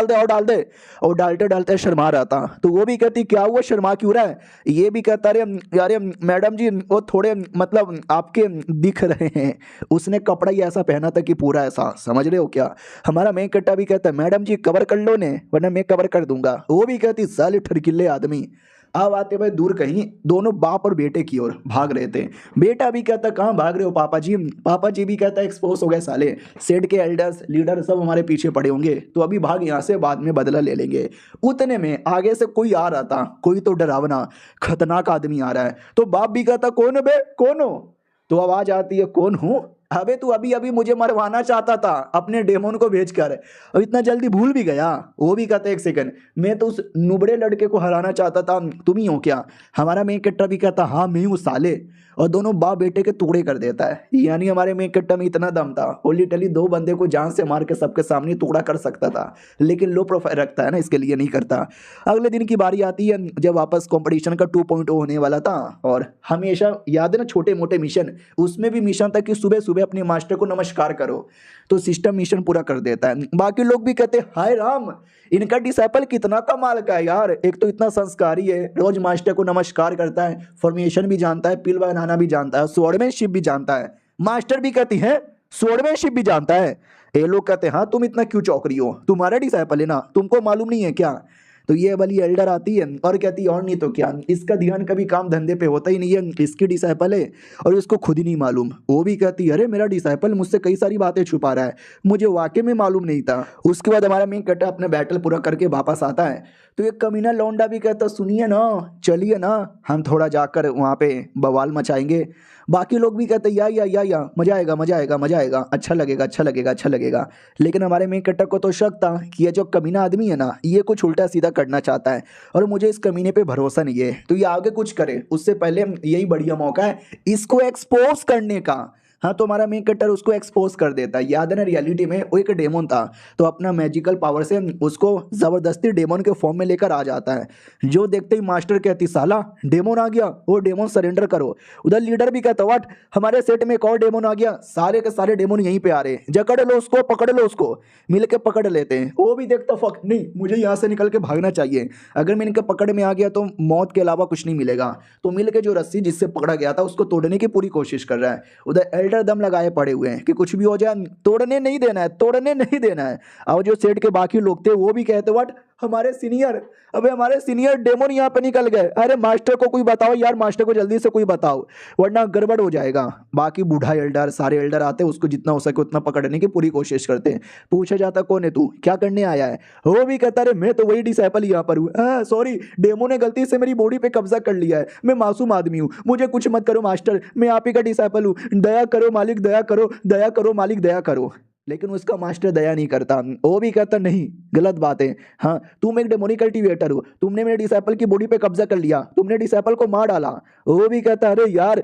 दे और डाल दे, और डालते डालते शर्मा रहा था। तो वो भी कहती क्या हुआ शर्मा क्यों रहा है। ये भी कहता अरे यार मैडम जी वो थोड़े मतलब आपके दिख रहे हैं, उसने कपड़ा ही ऐसा पहना था कि पूरा ऐसा, समझ रहे हो क्या। हमारा मेन कट्टा भी कहता है मैडम जी कवर कर लो ने वरना मैं कवर कर दूंगा। वो भी कहती साले ठरकिल्ले आदमी। अब आते भाई दूर कहीं दोनों बाप और बेटे की ओर भाग रहे थे। बेटा भी कहता कहाँ भाग रहे हो पापा जी। पापा जी भी कहता एक्सपोज हो गए साले, सेड के एल्डर्स लीडर सब हमारे पीछे पड़े होंगे, तो अभी भाग यहाँ से, बाद में बदला ले लेंगे। उतने में आगे से कोई आ रहा था, कोई तो डरावना खतरनाक आदमी आ रहा है। तो बाप भी कहता कौन बे कौन हो। तो आवाज आती है कौन हूँ, अबे तू अभी अभी मुझे मरवाना चाहता था अपने डेमोन को भेजकर, और इतना जल्दी भूल भी गया। वो भी कहता एक सेकंड मैं तो उस नुबड़े लड़के को हराना चाहता था, तुम ही हो क्या। हमारा मेन कट्टा भी कहता हाँ मैं हूँ साले, और दोनों बाप बेटे के टुकड़े कर देता है। यानी हमारे मेन कट्टा में इतना दम था, वो लिटरली 2 बंदे को जान से मार के सबके सामने टुकड़ा कर सकता था, लेकिन लो प्रोफाइल रखता है ना, इसके लिए नहीं करता। अगले दिन की बारी आती है जब वापस कॉम्पिटिशन का 2.0 होने वाला था, और हमेशा याद है ना छोटे मोटे मिशन, उसमें भी मिशन था कि सुबह सुबह सुबह अपने मास्टर को नमस्कार करो। तो सिस्टम मिशन पूरा कर देता है। बाकी लोग भी कहते हैं हाय राम, इनका डिसाइपल कितना कमाल का है यार, एक तो इतना संस्कारी है, रोज मास्टर को नमस्कार करता है, फॉर्मेशन भी जानता है, पिल बनाना भी जानता है, स्वॉर्डमैनशिप भी जानता है। मास्टर भी कहती है स्वॉर्डमैनशिप भी जानता है। ये लोग कहते हैं हाँ तुम इतना क्यों चौंक रही हो, तुम्हारा डिसाइपल है ना, तुमको मालूम नहीं है क्या। तो ये वाली एल्डर आती है और कहती है और नहीं तो क्या, इसका ध्यान कभी काम धंधे पे होता ही नहीं है, इसकी डिसाइपल है और इसको खुद ही नहीं मालूम। वो भी कहती है अरे मेरा डिसाइपल मुझसे कई सारी बातें छुपा रहा है, मुझे वाकई में मालूम नहीं था। उसके बाद हमारा मेन कट्टा अपने बैटल पूरा करके वापस आता है। तो ये कमीना लौंडा भी कहता सुनिए ना, चलिए ना, हम थोड़ा जाकर वहाँ पे बवाल मचाएंगे। बाकी लोग भी कहते या मजा आएगा मजा आएगा मजा आएगा, अच्छा लगेगा अच्छा लगेगा अच्छा लगेगा। लेकिन हमारे मेन कट्टा को तो शक था कि ये जो कमीना आदमी है ना, ये कुछ उल्टा सीधा करना चाहता है और मुझे इस कमीने पे भरोसा नहीं है। तो ये आगे कुछ करे उससे पहले यही बढ़िया मौका है इसको एक्सपोज करने का। हाँ तो हमारा मेन कट्टर उसको एक्सपोज कर देता है। याद है ना रियलिटी में वो एक डेमन था, तो अपना मैजिकल पावर से उसको जबरदस्ती डेमन के फॉर्म में लेकर आ जाता है। जो देखते ही मास्टर कहती साला डेमन आ गया, वो डेमन सरेंडर करो। उधर लीडर भी कहता व्हाट, हमारे सेट में एक और डेमन आ गया, सारे के सारे डेमन यहीं पे आ रहे हैं, जकड़ लो उसको, पकड़ लो उसको। मिल के पकड़ लेते हैं। वो भी देखता फक नहीं, मुझे यहाँ से निकल के भागना चाहिए, अगर मैं इनके पकड़ में आ गया तो मौत के अलावा कुछ नहीं मिलेगा। तो मिल के जो रस्सी जिससे पकड़ा गया था उसको तोड़ने की पूरी कोशिश कर रहा है। उधर दम लगाए पड़े हुए हैं कि कुछ भी हो जाए तोड़ने नहीं देना है, तोड़ने नहीं देना है। और जो सेट के बाकी लोग थे वो भी कहते व्हाट, हमारे सीनियर, अबे हमारे सीनियर डेमन यहाँ पे निकल गए, अरे मास्टर को कोई बताओ यार, मास्टर को जल्दी से कोई बताओ वरना गड़बड़ हो जाएगा। बाकी बूढ़ा एल्डर, सारे एल्डर आते हैं, उसको जितना हो सके उतना पकड़ने की पूरी कोशिश करते हैं। पूछा जाता कौन है तू, क्या करने आया है। वो भी कहता अरे मैं तो वही डिसाइपल यहाँ पर हूँ, सॉरी डेमो ने गलती से मेरी बॉडी पे कब्जा कर लिया है, मैं मासूम आदमी हूँ, मुझे कुछ मत करो मास्टर, मैं आप ही का डिसाइपल हूँ, दया करो मालिक दया करो, दया करो मालिक दया करो। लेकिन उसका मास्टर दया नहीं करता। वो भी कहता नहीं गलत बात है, हाँ तुम एक डेमोनिक कल्टीवेटर हो, तुमने मेरे डिसाइपल की बॉडी पे कब्जा कर लिया, तुमने डिसाइपल को मार डाला। वो भी कहता अरे यार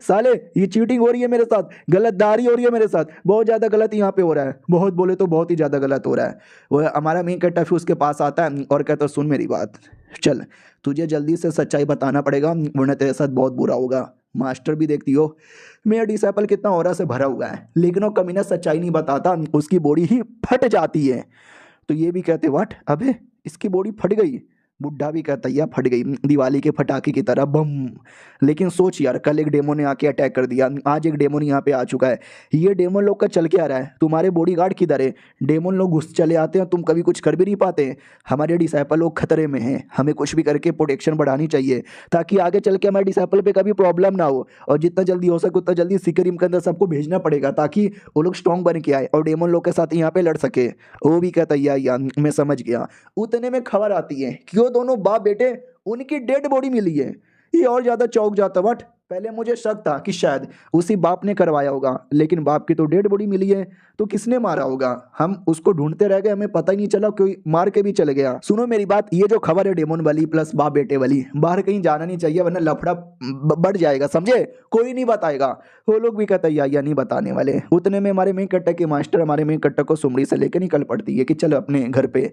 साले ये चीटिंग हो रही है मेरे साथ, गलतदारी हो रही है मेरे साथ, बहुत ज्यादा गलत यहाँ पे हो रहा है, बहुत बोले तो बहुत ही ज्यादा गलत हो रहा है। वो हमारा मेन कट्टा फिर उसके पास आता है और कहता सुन मेरी बात, चल तुझे जल्दी से सच्चाई बताना पड़ेगा वरना तेरे साथ बहुत बुरा होगा। मास्टर भी देखती हो मेरा डिसाइपल कितना ऑरा से भरा हुआ है, लेकिन वो कमीना सच्चाई नहीं बताता, उसकी बॉडी ही फट जाती है। तो ये भी कहते व्हाट, अबे इसकी बॉडी फट गई। बुढ़ा भी कहता या फट गई दिवाली के पटाखे की तरह बम। लेकिन सोच यार, कल एक डेमो ने आके अटैक कर दिया, आज एक डेमोन यहाँ पे आ चुका है, ये डेमोन लोग का चल के आ रहा है, तुम्हारे बॉडीगार्ड किधर है। डेमोन लोग घुस चले आते हैं, तुम कभी कुछ कर भी नहीं पाते। हमारे डिसाइपल लोग खतरे में हैं, हमें कुछ भी करके प्रोटेक्शन बढ़ानी चाहिए ताकि आगे चल के हमारे डिसाइपल पे कभी प्रॉब्लम ना हो। और जितना जल्दी हो सके उतना जल्दी सिकरिम के अंदर सबको भेजना पड़ेगा ताकि वो लोग स्ट्रॉन्ग बन के आए और डेमोन लोग के साथ यहाँ पे लड़ सके। वो भी कहता या मैं समझ गया। उतने में खबर आती है कि वो दोनों बाप बेटे उनकी डेड बॉडी मिली है। ये और ज्यादा चौंक जाता व्हाट, पहले मुझे शक था कि शायद उसी बाप ने करवाया होगा, लेकिन बाप की तो डेड बॉडी मिली है, तो किसने मारा होगा। हम उसको ढूंढते रह गए, हमें पता ही नहीं चला, कोई मार के भी चले गया। सुनो मेरी बात, ये जो खबर है डेमोन वाली प्लस बाप बेटे वाली, बाहर कहीं जाना नहीं चाहिए वरना लफड़ा बढ़ जाएगा, समझे, कोई नहीं बताएगा। वो लोग भी कहते या नहीं बताने वाले। उतने में हमारे मेन कट्टा के मास्टर हमारे मेन कट्टा को सुमड़ी से लेकर निकल पड़ती है कि चलो अपने घर पे।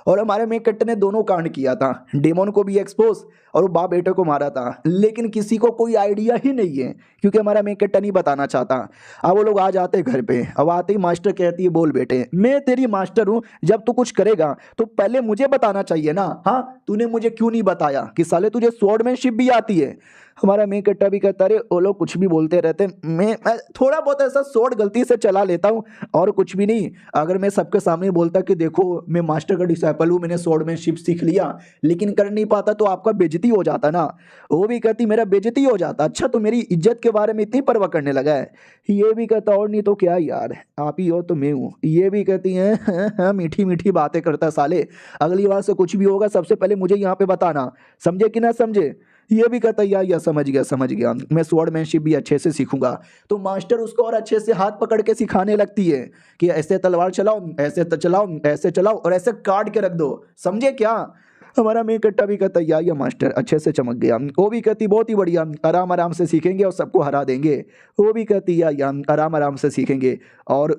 और हमारे मेन कट्टे ने दोनों कांड किया था, डेमोन को भी एक्सपोज और बाप बेटे को मारा था, लेकिन किसी को कोई आइडिया ही नहीं है क्योंकि हमारा मेन कट्टा नहीं बताना चाहता। अब वो लोग आ जाते घर पे, अब आते ही मास्टर कहती है बोल बेटे, मैं तेरी मास्टर हूँ, जब तू कुछ करेगा तो पहले मुझे बताना चाहिए ना। हाँ तूने मुझे क्यों नहीं बताया कि साले तुझे स्वॉर्डमैनशिप भी आती है। हमारा मेन कट्टा भी कहता है वो लोग कुछ भी बोलते रहते, मैं थोड़ा बहुत ऐसा स्वॉर्ड गलती से चला लेता हूँ और कुछ भी नहीं। अगर मैं सबके सामने बोलता कि देखो मैं मास्टर का डिसाइपल हूँ, मैंने स्वॉर्डमैनशिप सीख लिया, लेकिन कर नहीं पाता तो आपका बेइज्जती हो जाता ना। वो भी कहती मेरा बेइज्जती हो जाता, अच्छा तो मेरी इज्जत के बारे में इतनी परवाह करने लगा है। ये भी कहता और नहीं तो क्या यार, आप ही हो तो मैं हूँ। ये भी कहती है मीठी मीठी बातें करता साले, अगली बार से कुछ भी होगा सबसे पहले मुझे यहाँ पे बताना, समझे कि ना समझे। ये भी कहता या समझ गया, मैं स्वॉर्डमैनशिप भी अच्छे से सीखूंगा। तो मास्टर उसको और अच्छे से हाथ पकड़ के सिखाने लगती है कि ऐसे तलवार चलाओ, ऐसे चलाओ, ऐसे चलाओ और ऐसे काट के रख दो, समझे क्या। हमारा मेन कट्टा भी कहता है या मास्टर अच्छे से चमक गया। वो भी कहती बहुत ही बढ़िया, आराम आराम से सीखेंगे और सबको हरा देंगे। वो भी कहती या आराम आराम से सीखेंगे और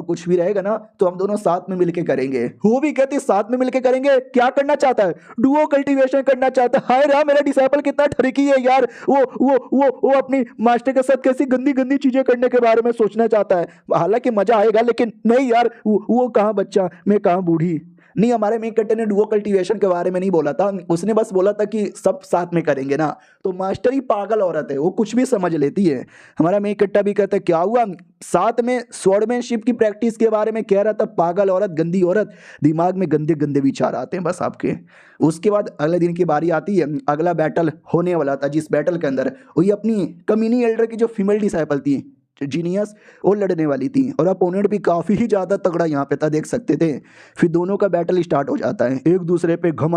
कुछ भी रहेगा ना तो हम दोनों साथ में मिलके करेंगे। वो भी कहती साथ में मिलके करेंगे, क्या करना चाहता है? डुओ कल्टीवेशन करना चाहता है। हाय रा मेरा डिसाइपल कितना ठरकी है यार, वो अपनी मास्टर के साथ कैसी गंदी गंदी चीजें करने के बारे में सोचना चाहता है। हालांकि मजा आएगा लेकिन नहीं यार, वो कहाँ बच्चा मैं कहाँ बूढ़ी। नहीं, हमारे मेन कट्टे ने डुओ कल्टीवेशन के बारे में नहीं बोला था, उसने बस बोला था कि सब साथ में करेंगे ना। तो मास्टर ही पागल औरत है, वो कुछ भी समझ लेती है। हमारा मेन कट्टा भी कहता है क्या हुआ, साथ में स्वॉर्डमैनशिप की प्रैक्टिस के बारे में कह रहा था। पागल औरत, गंदी औरत, दिमाग में गंदे गंदे विचार आते हैं बस आपके। उसके बाद अगले दिन की बारी आती है, अगला बैटल होने वाला था जिस बैटल के अंदर वही अपनी कम्युनी एल्डर की जो फीमेल डिसाइपल थी जीनियस, वो लड़ने वाली थी और अपोनेंट भी काफ़ी ही ज़्यादा तगड़ा यहाँ पे था, देख सकते थे। फिर दोनों का बैटल स्टार्ट हो जाता है, एक दूसरे पे घम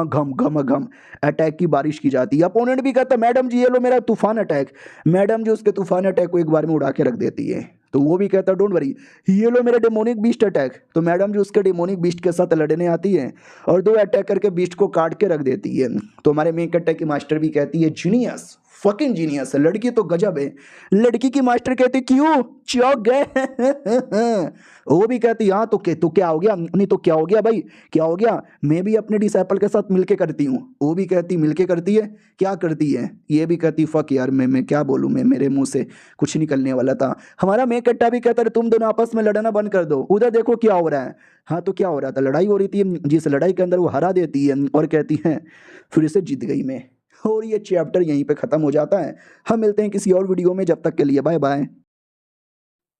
अटैक की बारिश की जाती है। अपोनेंट भी कहता है मैडम जी ये लो मेरा तूफान अटैक। मैडम जी उसके तूफान अटैक को एक बार में उड़ा के रख देती है। तो वो भी कहता है डोंट वरी ये लो मेरा डेमोनिक बीस्ट अटैक। तो मैडम जी उसके डेमोनिक बीस्ट के साथ लड़ने आती है और दो अटैक करके बीस्ट को काट के रख देती है। तो हमारे मेन अटैक की मास्टर भी कहती है जीनियस, फकिंग जीनियस है, लड़की तो गजब है। लड़की की मास्टर कहती क्यों चौंक गए? वो भी कहती हाँ तो क्या हो गया? नहीं तो क्या हो गया भाई, क्या हो गया? मैं भी अपने डिसाइपल के साथ मिलके करती हूँ। वो भी कहती मिलके करती है, क्या करती है? ये भी कहती फक यार मैं क्या बोलूँ, मैं मेरे मुंह से कुछ निकलने वाला था। हमारा मैं कट्टा भी कहता है तुम दोनों आपस में लड़ना बंद कर दो, उधर देखो क्या हो रहा है। हाँ तो क्या हो रहा था? लड़ाई हो रही थी, जिस लड़ाई के अंदर वो हरा देती है और कहती है फिर से जीत गई मैं। और ये चैप्टर यहीं पे ख़त्म हो जाता है। हम मिलते हैं किसी और वीडियो में, जब तक के लिए बाय बाय।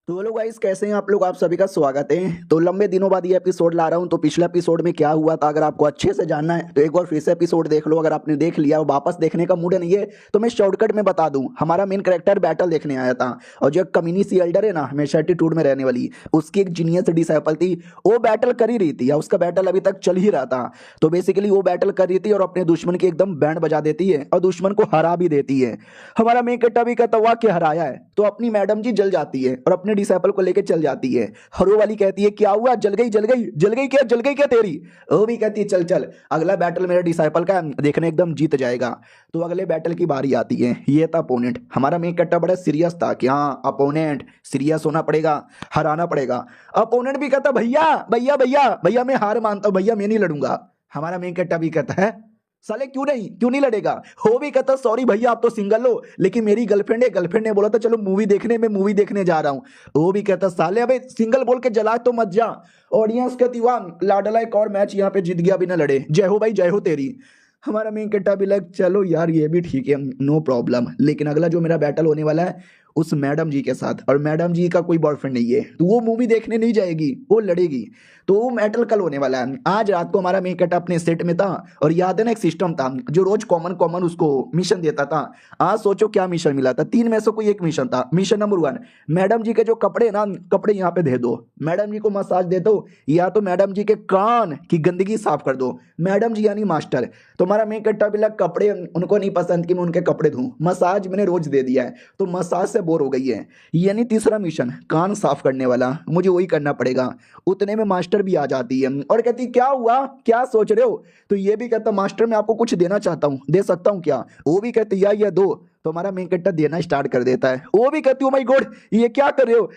तो हेलो गाइस, कैसे हैं आप लोग? आप सभी का स्वागत है। तो लंबे दिनों बाद ये एपिसोड ला रहा हूं। तो पिछले एपिसोड में क्या हुआ था अगर आपको अच्छे से जानना है तो एक बार फिर से एपिसोड देख लो। अगर आपने देख लिया और वापस देखने का मूड नहीं है तो मैं शॉर्टकट में बता दूं। हमारा मेन कैरेक्टर बैटल देखने आया था और जो कम्युनिटी एल्डर है ना, हमेशा एटीट्यूड में रहने वाली, उसकी एक जीनियस डिसाइपल थी, वो बैटल कर ही रही थी या उसका बैटल अभी तक चल ही रहा था। तो बेसिकली वो बैटल कर रही थी और अपने दुश्मन की एकदम बैंड बजा देती है और दुश्मन को हरा भी देती है। हमारा मेन कैरेक्टर भी कहता वाह क्या हराया है। तो अपनी मैडम जी जल जाती है और अपने डिसाइपल को लेकर चल जाती है। हरो वाली कहती है क्या हुआ, जल गई क्या तेरी? वो भी कहती है चल चल अगला बैटल मेरे डिसाइपल का देखने एकदम जीत जाएगा। तो अगले बैटल की बारी आती है, ये था अपोनेंट। हमारा मेन कट्टा बड़ा सीरियस था कि हाँ अपोनेंट सीरियस होना पड़ेगा, हराना पड़ेगा। अपोनेंट भी कहता भैया भैया भैया भैया मैं हार मानता हूं भैया, मैं नहीं लड़ूंगा। हमारा मेन कट्टा भी कहता है साले क्यों नहीं लड़ेगा? हो भी कहता सॉरी भैया आप तो सिंगल हो, लेकिन मेरी गर्लफ्रेंड ने बोला था चलो मूवी देखने जा रहा हूँ। वो भी कहता साले अबे सिंगल बोल के जला तो मत जा। ऑडियंस कहती वाह लाडला एक और मैच यहाँ पे जीत गया बिना लड़े, जय हो भाई जय हो तेरी। हमारा मेन कट्टा भी लग चलो यार ये भी ठीक है नो प्रॉब्लम। लेकिन अगला जो मेरा बैटल होने वाला है उस मैडम जी के साथ, और मैडम जी का कोई बॉयफ्रेंड नहीं है तो वो मूवी देखने नहीं जाएगी, वो लड़ेगी। तो वो बैटल कल होने वाला है। आज रात को हमारा मेन कट्टा अपने सेट में था और याद है ना एक सिस्टम था जो रोज कॉमन उसको मिशन देता था। आज सोचो क्या मिशन मिला था, 3 में से कोई एक मिशन था। मिशन नंबर 1, मैडम जी के जो कपड़े ना कपड़े यहाँ पे दे दो, मैडम जी को मसाज दे दो, या तो मैडम जी के कान की गंदगी साफ कर दो। मैडम जी यानी मास्टर। तो हमारा मेन कट्टा भी लग कपड़े उनको नहीं पसंद कि मैं उनके कपड़े धूं, मसाज मैंने रोज दे दिया है तो मसाज से बोर हो गई है। यानी तीसरा मिशन कान साफ करने वाला, मुझे वही करना पड़ेगा। उतने में मास्टर भी आ जाती है और कहती क्या हुआ, क्या सोच रहे हो? तो ये भी कहता मास्टर मैं आपको कुछ देना चाहता हूँ, दे सकता हूँ क्या? वो भी कहती या दो। तो हमारा मेन कट्टा देना स्टार्ट कर देता है। वो भी कहती ओ माय गॉड ये क्या कर रहे हो,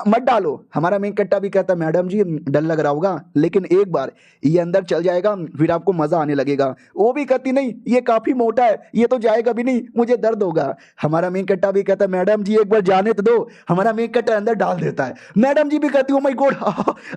मत डालो। हमारा मेन कट्टा भी कहता मैडम जी डर लग रहा होगा लेकिन एक बार ये अंदर चल जाएगा फिर आपको मजा आने लगेगा। वो भी कहती नहीं ये काफी मोटा है, ये तो जाएगा भी नहीं, मुझे दर्द होगा। हमारा मेन कट्टा भी कहता मैडम जी एक बार जाने तो दो। हमारा मेन कट्टा अंदर डाल देता है। मैडम जी भी कहती ओ माय गॉड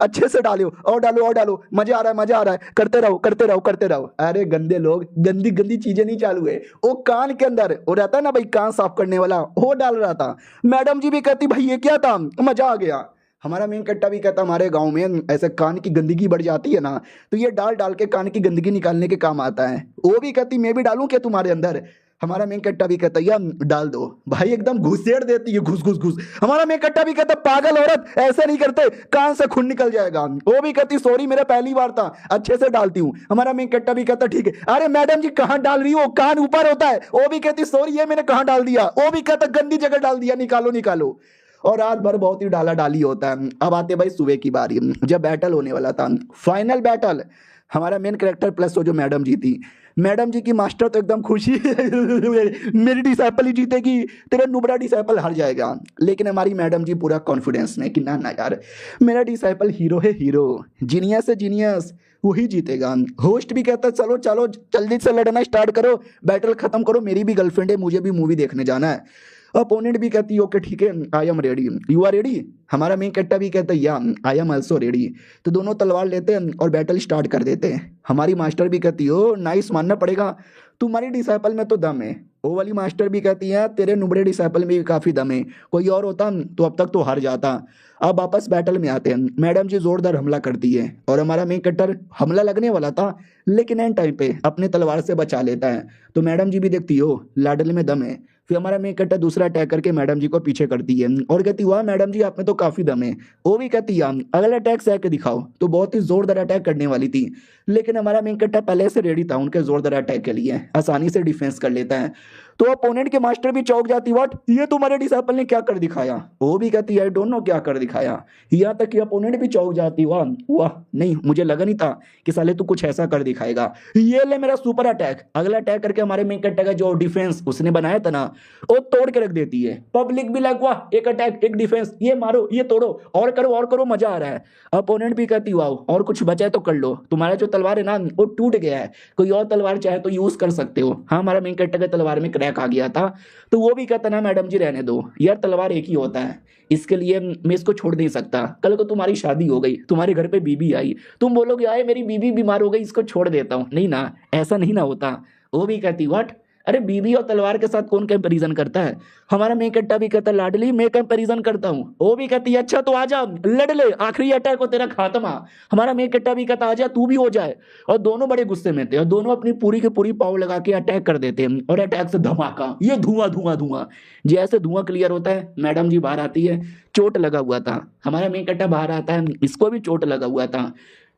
अच्छे से डालो और डालो, मजा आ रहा है, करते रहो। अरे गंदे लोग, गंदी चीजें नहीं चालू है। वो कान के अंदर वो रहता है ना भाई कान साफ करने वाला, वो डाल रहा था। मैडम जी भी कहती भाई ये क्या था, मजा आ गया। हमारा मेन कट्टा भी कहता हमारे गांव में ऐसे कान की गंदगी बढ़ जाती है ना तो ये डाल के कान की गंदगी निकालने के काम आता है। वो भी कहती मैं भी डालूं क्या तुम्हारे अंदर? हमारा मेन कट्टा भी कहता या डाल दो भाई, एकदम घुसेड़ देती है घुस। हमारा मेन कट्टा भी कहता पागल औरत ऐसे नहीं करते, कान से खून निकल जाएगा। वो भी कहती सॉरी मेरा पहली बार था, अच्छे से डालती हूँ। हमारा मेन कट्टा भी कहता ठीक है। अरे मैडम जी कहाँ डाल रही हो, कान ऊपर होता है। वो भी कहती सॉरी ये मैंने कहाँ डाल दिया। वो भी कहता गंदी जगह डाल दिया, निकालो। और रात भर बहुत ही डाली होता है। अब आते भाई सुबह की बारी, जब बैटल होने वाला था, फाइनल बैटल। हमारा मेन कैरेक्टर प्लस वो जो मैडम जी थी, मैडम जी की मास्टर तो एकदम खुशी मेरी डिसाइपल ही जीतेगी, तेरा नुबड़ा डिसाइपल हार जाएगा। लेकिन हमारी मैडम जी पूरा कॉन्फिडेंस में कि ना ना यार, मेरा डिसाइपल हीरो है, हीरो, जीनियस है, जीनियस, वही जीतेगा। होस्ट भी कहता है चलो चलो जल्दी से लड़ना स्टार्ट करो, बैटल खत्म करो, मेरी भी गर्लफ्रेंड है, मुझे भी मूवी देखने जाना है। अपोनेंट भी कहती है ओके ठीक है, I am ready, you are ready. हमारा मेन कट्टा भी कहता है या आई एम ऑल्सो रेडी। तो दोनों तलवार लेते हैं और बैटल स्टार्ट कर देते हैं। हमारी मास्टर भी कहती है ओ नाइस, मानना पड़ेगा तुम्हारी डिसाइपल में तो दम है। वो वाली मास्टर भी कहती है तेरे नुबड़े डिसाइपल में भी काफ़ी दम है, कोई और होता तो अब तक तो हार जाता। अब वापस बैटल में आते हैं। मैडम जी जोरदार हमला करती है और हमारा मेन कट्टर हमला लगने वाला था लेकिन एंड टाइम पे अपने तलवार से बचा लेता है। तो मैडम जी भी देखती हो लाडले में दम है। फिर हमारा मेन कट्टर दूसरा अटैक करके मैडम जी को पीछे करती है और कहती वाह मैडम जी आप में तो काफ़ी दम है। वो भी कहती है अगला अटैक से आके दिखाओ। तो बहुत ही जोरदार अटैक करने वाली थी लेकिन हमारा मेन कट्टा पहले से रेडी था उनके जोरदार अटैक के लिए, आसानी से डिफेंस कर लेता है। तो अपोनेंट के मास्टर भी चौंक जाती, व्हाट, ये तुम्हारे डिसाइपल ने क्या कर दिखाया। वो भी कहती है आई डोंट नो क्या कर दिखाया। यहाँ तक कि अपोनेंट भी चौंक जाती, वाह वाह, नहीं मुझे लगा नहीं था कि साले तू कुछ ऐसा कर दिखाएगा। ये ले मेरा सुपर अटैक। अगला अटैक करके हमारे मेन कट्टा का जो डिफेंस उसने बनाया था ना वो तोड़ के रख देती है। पब्लिक भी लाइक वाह, एक अटैक एक डिफेंस, ये मारो ये तोड़ो और करो मजा आ रहा है। अपोनेंट भी कहती वाह और कुछ बचा है तो कर लो, तुम्हारा जो तलवार है ना वो टूट गया है, कोई और तलवार चाहे तो यूज कर सकते हो। हाँ हमारा मेन कट्टा का तलवार में क्रैक आ गया था तो वो भी कहता ना मैडम जी रहने दो यार, तलवार एक ही होता है, इसके लिए मैं इसको छोड़ नहीं सकता। कल को तुम्हारी शादी हो गई, तुम्हारे घर पे बीबी आई, तुम बोलोगे आए मेरी बीबी बीमार हो गई इसको छोड़ देता हूँ, नहीं ना, ऐसा नहीं ना होता। वो भी कहती व्हाट, अरे बीबी और तलवार के साथ कौन कंपैरिजन करता है। हमारा मेन कट्टा भी कहता लाडली मैं कंपैरिजन करता हूँ। वो भी कहती है अच्छा तो आजा लड़ ले, आखिरी अटैक हो तेरा खात्मा। हमारा मेन कट्टा भी कहता आजा तू भी हो जाए। और दोनों बड़े गुस्से में थे और दोनों अपनी पूरी की पूरी पावर लगा के अटैक कर देते हैं और अटैक से धमाका, ये धुआं धुआं धुआं। जैसे धुआं क्लियर होता है मैडम जी बाहर आती है, चोट लगा हुआ था। हमारा मेन कट्टा बाहर आता है, इसको भी चोट लगा हुआ था।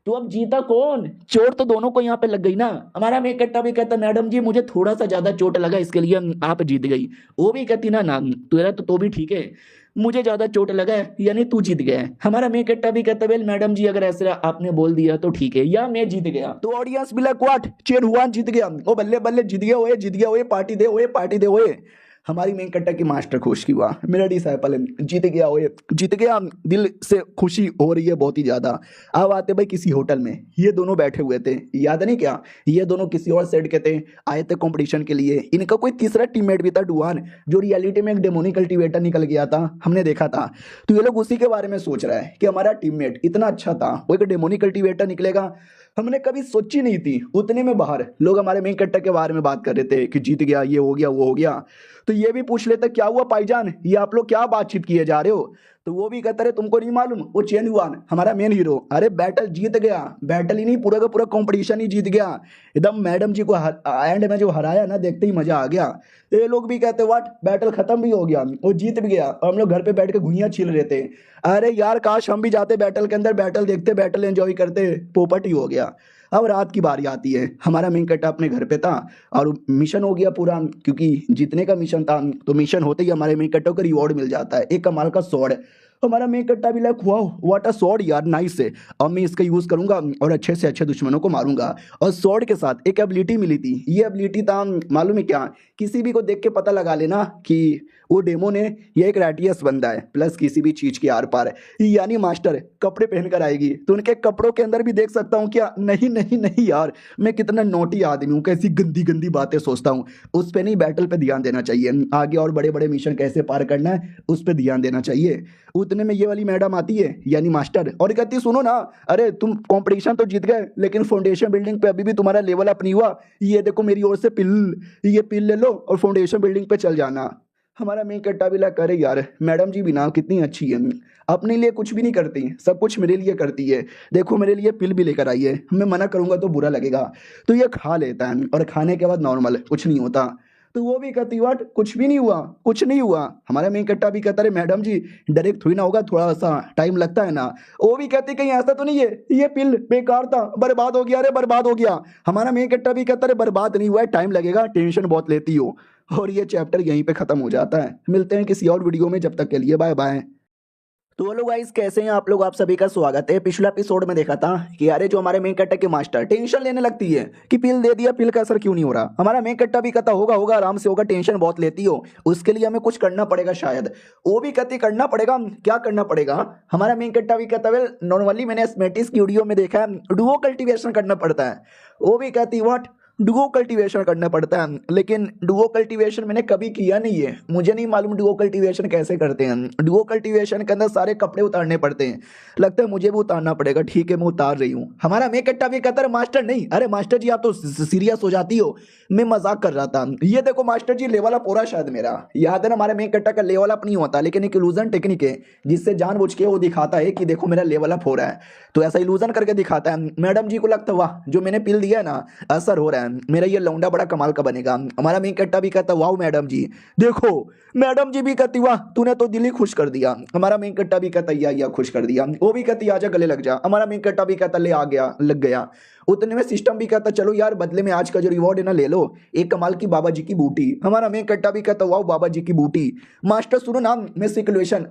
तो अब जीता कौन, चोट तो दोनों को यहाँ पे लग गई ना। हमारा मेन कट्टा भी कहता मैडम जी मुझे थोड़ा सा ज्यादा चोट लगा इसके लिए आप जीत गई। वो भी कहती ना ना तेरा तो भी ठीक है, मुझे ज्यादा चोट लगा है यानी तू जीत गया है। हमारा मेन कट्टा भी कहता वेल मैडम जी अगर ऐसा आपने बोल दिया तो ठीक है या मैं जीत गया। तो ऑडियंस भी लाइक व्हाट, चेन हुआ जीत गया, ओ बल्ले बल्ले जीत गया, ओए जीत गया, ओए पार्टी दे, ओए पार्टी दे, ओए। हमारी मेन कट्टा की मास्टर खुश की हुआ मेरा डिसाइपल जीत गया, ओए जीत गया, दिल से खुशी हो रही है बहुत ही ज्यादा। अब आते भाई किसी होटल में, ये दोनों बैठे हुए थे, याद नहीं क्या, ये दोनों किसी और सेट के थे, आए थे कंपटीशन के लिए। इनका कोई तीसरा टीममेट भी था डुआन, जो रियलिटी में एक डेमोनिक कल्टीवेटर निकल गया था, हमने देखा था। तो ये लोग उसी के बारे में सोच रहा है कि हमारा टीममेट इतना अच्छा था, वो एक डेमोनिक कल्टीवेटर निकलेगा, हमने कभी सोची नहीं थी। उतने में बाहर लोग हमारे मेन कट्टा के बारे में बात कर रहे थे कि जीत गया, ये हो गया, वो हो गया। तो ये भी पूछ लेते क्या हुआ भाईजान, ये आप लोग क्या बातचीत किए जा रहे हो। तो वो भी कहता रहे तुमको नहीं मालूम, वो चेन हुआ हमारा मेन हीरो, अरे बैटल जीत गया, बैटल ही नहीं पूरा का पूरा कंपटीशन ही जीत गया एकदम। मैडम जी को एंड में जो हराया ना, देखते ही मजा आ गया। ये लोग भी कहते व्हाट, बैटल खत्म भी हो गया, वो जीत भी गया और हम लोग घर पे बैठ के घुइयां छील रहे थे। अरे यार काश हम भी जाते बैटल के अंदर, बैटल देखते, बैटल एंजॉय करते, पोपट ही हो गया। अब रात की बारी आती है, हमारा मेन कट्टा अपने घर पे था और मिशन हो गया पूरा, क्योंकि जीतने का मिशन था। तो मिशन होते ही हमारे मेन कट्टा को रिवॉर्ड मिल जाता है, एक कमाल का स्वॉर्ड। हमारा मेन कट्टा भी like wow what a sword यार, नाइस है, अब मैं इसका यूज करूंगा और अच्छे से अच्छे दुश्मनों को मारूंगा। और स्वॉर्ड के साथ एक एबिलिटी मिली थी, ये एबिलिटी था मालूम है क्या, किसी भी को देख के पता लगा लेना कि वो डेमो ने ये एक रैटियस बंदा है, प्लस किसी भी चीज के आर पार, यानी मास्टर कपड़े पहनकर आएगी तो उनके कपड़ों के अंदर भी देख सकता हूँ क्या, नहीं नहीं नहीं यार, मैं कितना नोटी आदमी हूँ, कैसी गंदी गंदी बातें सोचता हूँ। उस पर नहीं, बैटल पे ध्यान देना चाहिए, आगे और बड़े बड़े मिशन कैसे पार करना है उस पर ध्यान देना चाहिए। उतने में ये वाली मैडम आती है यानी मास्टर, और कहती है सुनो ना, अरे तुम कंपटीशन तो जीत गए लेकिन फाउंडेशन बिल्डिंग पे अभी भी तुम्हारा लेवल अप नहीं हुआ, ये देखो मेरी ओर से पिल, ये पिल ले लो और फाउंडेशन बिल्डिंग पे चल जाना। हमारा मेन कट्टा भी लगा करे यार मैडम जी भी ना कितनी अच्छी है, अपने लिए कुछ भी नहीं करती, सब कुछ मेरे लिए करती है, देखो मेरे लिए पिल भी लेकर आई है, मैं मना करूंगा तो बुरा लगेगा। तो ये खा लेता है और खाने के बाद नॉर्मल कुछ नहीं होता। तो वो भी कहती व्हाट, कुछ भी नहीं हुआ, कुछ नहीं हुआ। हमारा मेन कट्टा भी कहता रहे मैडम जी डायरेक्ट थोड़ी ना होगा, थोड़ा सा टाइम लगता है ना। वो भी कहती कहीं ऐसा तो नहीं है ये पिल बेकार था, बर्बाद हो गया, अरे बर्बाद हो गया। हमारा मेन कट्टा भी कहता रहे बर्बाद नहीं हुआ है, टाइम लगेगा, टेंशन बहुत लेती हो। और ये चैप्टर यहीं पे खत्म हो जाता है। मिलते हैं किसी और वीडियो में, जब तक के लिए बाय बाय। तो हेलो गाइस, कैसे हैं आप लोग। आप सभी का स्वागत है। पिछले एपिसोड में देखा था कि अरे जो हमारे मेन कट्टा के मास्टर टेंशन लेने लगती है कि पिल दे दिया, पिल का असर क्यों नहीं हो रहा। हमारा मेन कट्टा भी कहता होगा होगा आराम से होगा, टेंशन बहुत लेती हो, उसके लिए हमें कुछ करना पड़ेगा शायद। वो भी कहती करना पड़ेगा, क्या करना पड़ेगा। हमारा मेन कट्टा भी कहता है नॉर्मली मैंने एस्मेटिस की वीडियो में देखा है डुओ कल्टीवेशन करना पड़ता है। वो भी कहती व्हाट, डुओ कल्टीवेशन करना पड़ता है, लेकिन डुओ कल्टीवेशन मैंने कभी किया नहीं है, मुझे नहीं मालूम डुओ कल्टीवेशन कैसे करते हैं। डुओ कल्टीवेशन के अंदर सारे कपड़े उतारने पड़ते हैं, लगता है मुझे भी उतारना पड़ेगा। ठीक है, मैं उतार रही हूँ। हमारा मैं कट्टा भी कहता है मास्टर नहीं, अरे मास्टर जी आप तो सीरियस हो जाती हो, मैं मजाक कर रहा था। ये देखो मास्टर जी लेवल अप हो रहा, शायद मेरा याद है ना, हमारे मेन कट्टा का लेवल अप नहीं होता, लेकिन एक इल्यूजन टेक्निक है जिससे जानबूझ के वो दिखाता है कि देखो मेरा लेवल अप हो रहा है। तो ऐसा इल्यूजन करके दिखाता है। मैडम जी को लगता है वाह जो मैंने पिल दिया है ना असर हो रहा है, मेरा ये लौंडा बड़ा कमाल का बनेगा। हमारा मेन कट्टा भी कहता वाह मैडम जी देखो, मैडम जी भी कहती वाह तूने तो दिल ही खुश कर दिया। हमारा मेन कट्टा भी कहता या खुश कर दिया। वो भी कहती आजा गले लग जा। हमारा मेन कट्टा भी कहता ले आ गया, लग गया। उतने में सिस्टम भी कहता चलो यार बदले में आज का जो रिवॉर्ड है ना ले लो, एक कमाल की बाबा जी की बूटी। हमारा मेन कट्टा भी कहता वाह बाबा जी की बूटी। मास्टर सुनो ना, मैं सिक्वेशन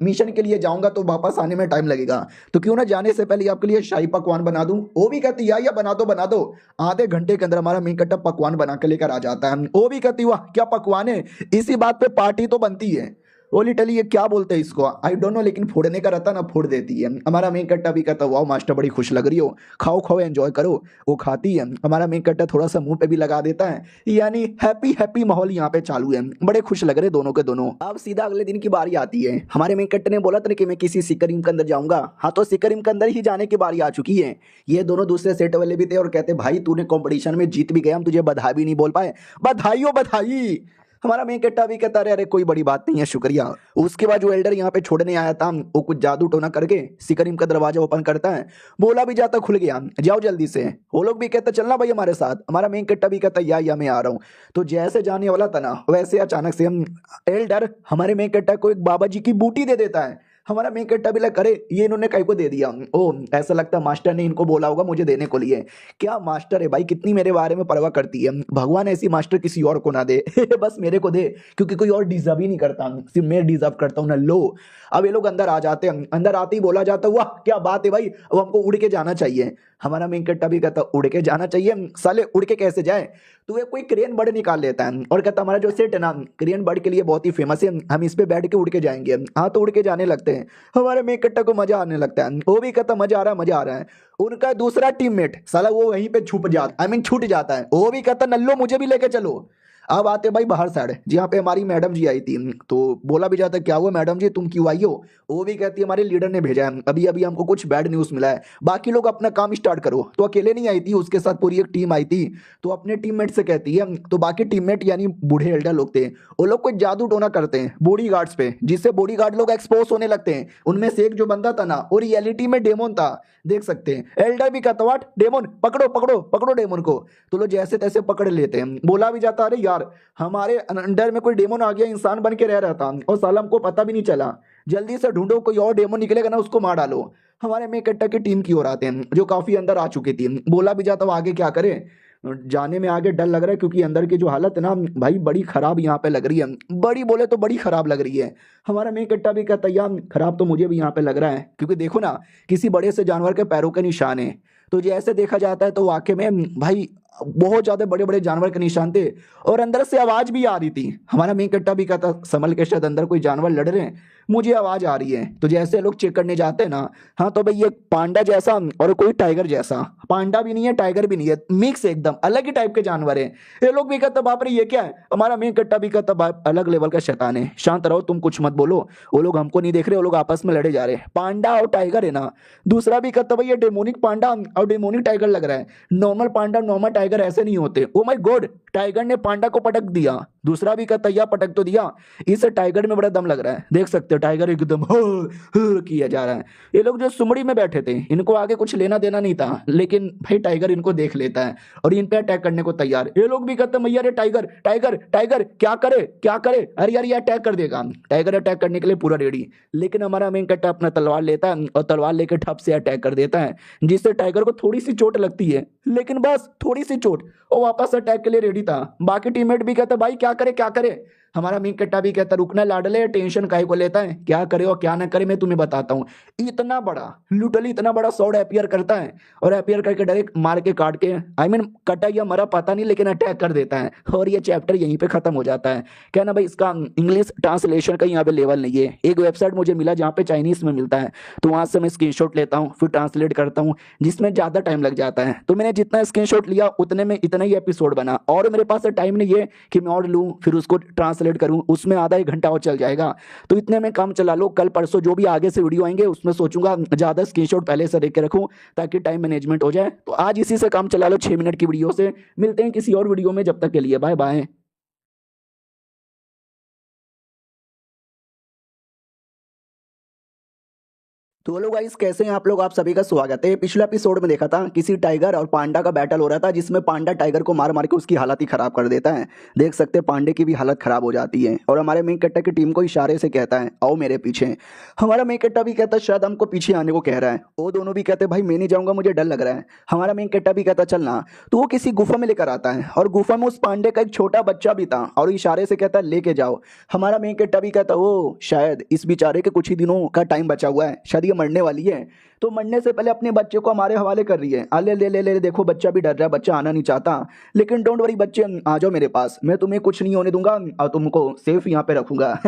मिशन के लिए जाऊंगा तो वापस आने में टाइम लगेगा, तो क्यों ना जाने से पहले आपके लिए शाही पकवान बना दूं। वो भी कहती या बना दो। आधे घंटे के अंदर हमारा मेन कट्टा पकवान बना के लेकर आ जाता है। वो भी कहती वाह क्या पकवान है, इसी बात पे पार्टी तो बनती है। वो लिटरली ये क्या बोलते हैं इसको आई डोंट नो, लेकिन फोड़ने का रहता ना फोड़ देती है। हमारा मेन कट्टा भी कहता वाह मास्टर बड़ी खुश लग रही हो, खाओ खाओ एंजॉय करो। वो खाती है। हमारा मेन कट्टा थोड़ा सा मुंह पे भी लगा देता है, यानी हैप्पी हैप्पी माहौल यहाँ पे चालू है। बड़े खुश लग रहे दोनों के दोनों। अब सीधा अगले दिन की बारी आती है। हमारे मेन कट्टे ने बोला था कि मैं किसी सिकरिम के अंदर जाऊंगा, हाँ तो सिकरिम के अंदर ही जाने की बारी आ चुकी है। ये दोनों दूसरे सेट वाले भी थे और कहते भाई तूने कंपटीशन में जीत भी गया, हम तुझे बधाई भी नहीं बोल पाए, बधाई हो बधाई। हमारा मेन कट्टा भी कहता अरे कोई बड़ी बात नहीं है शुक्रिया। उसके बाद जो एल्डर यहाँ पे छोड़ने आया था वो कुछ जादू टोना करके सिकरिम का दरवाजा ओपन करता है, बोला भी जाता खुल गया, जाओ जल्दी से। वो लोग भी कहता चलना भाई हमारे साथ। हमारा मेन कट्टा भी कहता या मैं आ रहा हूँ। तो जैसे जाने वाला था ना वैसे अचानक से हम एल्डर हमारे मेन कट्टा को एक बाबा जी की बूटी दे देता है। हमारा मेन कट्टा भी लग करे ये इन्होंने कहीं को दे दिया। ओ ऐसा लगता है मास्टर ने इनको बोला होगा मुझे देने को लिए। क्या मास्टर है भाई, कितनी मेरे बारे में परवाह करती है। भगवान ऐसी मास्टर किसी और को ना दे बस मेरे को दे, क्योंकि कोई और डिजर्व ही नहीं करता, सिर्फ मैं डिजर्व करता हूँ ना। लो अब ये लोग अंदर आ जाते हैं। अंदर आते ही बोला जाता है वाह क्या बात है भाई, अब हमको उड़ के जाना चाहिए। हमारा मेन कट्टा भी कहता उड़ के जाना चाहिए, साले उड़ के कैसे जाए। तो वे कोई क्रेन बर्ड निकाल लेता है और कहता हमारा जो सेट है ना क्रेन बर्ड के लिए बहुत ही फेमस है, हम इस पे बैठ के उड़ के जाएंगे। हाँ तो उड़ के जाने लगते हैं। हमारे मेन कट्टा को मजा आने लगता है। वो भी कहता मजा आ रहा है। उनका दूसरा टीममेट साला वो वहीं पे छुप जाता छूट जाता है। वो भी कहता नल्लो मुझे भी लेके चलो। अब आते भाई बाहर साइड जहाँ पे हमारी मैडम जी आई थी, तो बोला भी जाता क्या हुआ मैडम जी तुम क्यों आई हो। वो भी कहती है हमारे लीडर ने भेजा है, अभी अभी हमको कुछ बैड न्यूज़ मिला है, बाकी लोग अपना काम स्टार्ट करो। तो अकेले नहीं आई थी, उसके साथ पूरी एक टीम आई थी। तो अपने टीममेट से कहती है, तो बाकी टीममेट यानी बूढ़े एल्डर लोग थे, वो लोग कोई जादू टोना करते हैं बॉडी गार्ड्स पे, जिससे बॉडी गार्ड लोग एक्सपोज होने लगते हैं। उनमें से एक जो बंदा था ना वो रियलिटी में डेमोन था, देख सकते हैं। एल्डर भी कहता वाट डेमोन, पकड़ो पकड़ो पकड़ो डेमोन को। तो लोग जैसे तैसे पकड़ लेते हैं। बोला भी जाता अरे यार हमारे अंडर में कोई डेमोन आ गया, इंसान बन के रह रहा था और साला हमको पता भी नहीं चला, जल्दी से ढूंढो कोई और डेमोन निकलेगा ना उसको मार डालो। हमारे मेन कट्टा की टीम की ओर आते हैं जो काफी अंदर आ चुकी थी। बोला भी जाता आगे क्या करे, जाने में आगे डर लग रहा है क्योंकि अंदर की जो हालत है ना भाई बड़ी खराब यहाँ पे लग रही है, बड़ी बोले तो बड़ी खराब लग रही है। हमारा मेन कट्टा भी कहता यार खराब तो मुझे भी यहाँ पे लग रहा है, क्योंकि देखो ना किसी बड़े से जानवर के पैरों के निशान है। तो जैसे देखा जाता है तो वाकई में भाई बहुत ज्यादा बड़े बड़े जानवर के निशान थे और अंदर से आवाज भी आ रही थी। हमारा मेन कट्टा भी कहता संभल के, शायद अंदर कोई जानवर लड़ रहे हैं, मुझे आवाज आ रही है। तो जैसे लोग चेक करने जाते हैं ना, हाँ तो भाई ये पांडा जैसा और कोई टाइगर जैसा, पांडा भी नहीं है टाइगर भी नहीं है, मिक्स एकदम अलग ही टाइप के जानवर है। ये लोग भी कहते बाप रे ये क्या है। हमारा मेन कट्टा भी कहता बाप अलग लेवल का शैतान है, शांत रहो तुम कुछ मत बोलो। वो लोग हमको नहीं देख रहे, वो लोग आपस में लड़े जा रहे हैं, पांडा और टाइगर है ना। दूसरा भी कहता भाई ये डेमोनिक पांडा और डेमोनिक टाइगर लग रहा है, नॉर्मल पांडा नॉर्मल टाइगर ऐसे नहीं होते। ओ माय गॉड टाइगर ने पांडा को पटक दिया। दूसरा भी कहता या पटक तो दिया, इस टाइगर में बड़ा दम लग रहा है, देख सकते हो टाइगर एकदम किया जा रहा है। ये लोग जो सुमड़ी में बैठे थे इनको आगे कुछ लेना देना नहीं था, लेकिन भाई टाइगर इनको देख लेता है और इन पे अटैक करने को तैयार। ये लोग भी कहते मैया रे टाइगर टाइगर टाइगर क्या करे क्या करे, अरे यार ये अटैक कर देगा। टाइगर अटैक करने के लिए पूरा रेडी, लेकिन हमारा मेन कट्टा अपना तलवार लेता है और तलवार लेकर ठप से अटैक कर देता है, जिससे टाइगर को थोड़ी सी चोट लगती है, लेकिन बस थोड़ी सी चोट, और वापस अटैक के लिए रेडी था। बाकी टीममेट भी कहते भाई क्या करे क्या करे। हमारा मेन कट्टा भी कहता रुकना लाडले, टेंशन काहे को लेता है, क्या करे और क्या ना करे मैं तुम्हें बताता हूँ। इतना बड़ा लिटरली इतना बड़ा शॉट अपियर करता है और अपियर करके डायरेक्ट मार के काट के आई मीन कटा या मरा पता नहीं लेकिन अटैक कर देता है और ये चैप्टर यहीं पे खत्म हो जाता है। क्या ना भाई इसका इंग्लिश ट्रांसलेशन का यहाँ पे लेवल नहीं है। एक वेबसाइट मुझे मिला जहाँ पे चाइनीज में मिलता है, तो वहां से मैं स्क्रीनशॉट लेता हूँ फिर ट्रांसलेट करता हूँ, जिसमें ज्यादा टाइम लग जाता है। तो मैंने जितना स्क्रीनशॉट लिया उतने में इतना ही एपिसोड बना और मेरे पास टाइम नहीं है कि मैं और लूँ फिर उसको ट्रांसलेट करूँ, उसमें आधा एक घंटा और चल जाएगा। तो इतने में काम चला लो, कल परसों जो भी आगे से वीडियो आएंगे उसमें सोचूंगा ज्यादा स्क्रीनशॉट पहले से देख के रखूं ताकि टाइम मैनेजमेंट हो जाए। तो आज इसी से काम चला लो 6 मिनट की वीडियो से। मिलते हैं किसी और वीडियो में, जब तक के लिए बाय बाय। तो हेलो गाइस, कैसे हैं आप लोग? आप सभी का स्वागत है। पिछले एपिसोड में देखा था किसी टाइगर और पांडा का बैटल हो रहा था जिसमें पांडा टाइगर को मार मार के उसकी हालत ही खराब कर देता है। देख सकते हैं पांडे की भी हालत खराब हो जाती है और हमारे मेन कट्टा की टीम को इशारे से कहता है आओ मेरे पीछे। हमारा मेन कट्टा भी कहता है शायद हमको पीछे आने को कह रहा है। वो दोनों भी कहते हैं भाई मैं नहीं जाऊंगा, मुझे डर लग रहा है। हमारा मेन कट्टा भी कहता चलना। तो वो किसी गुफा में लेकर आता है और गुफा में उस पांडे का एक छोटा बच्चा भी था और इशारे से कहता है लेके जाओ। हमारा मेन कट्टा भी कहता ओ शायद इस बेचारे के कुछ ही दिनों का टाइम बचा हुआ है, शायद ये मरने वाली है, तो मरने से पहले अपने बच्चे को हमारे हवाले कर रही है। ले ले ले ले देखो बच्चा भी डर रहा है, बच्चा आना नहीं चाहता, लेकिन डोंट वरी बच्चे आ जाओ मेरे पास, मैं तुम्हें कुछ नहीं होने दूंगा और तुमको सेफ यहाँ पे रखूंगा।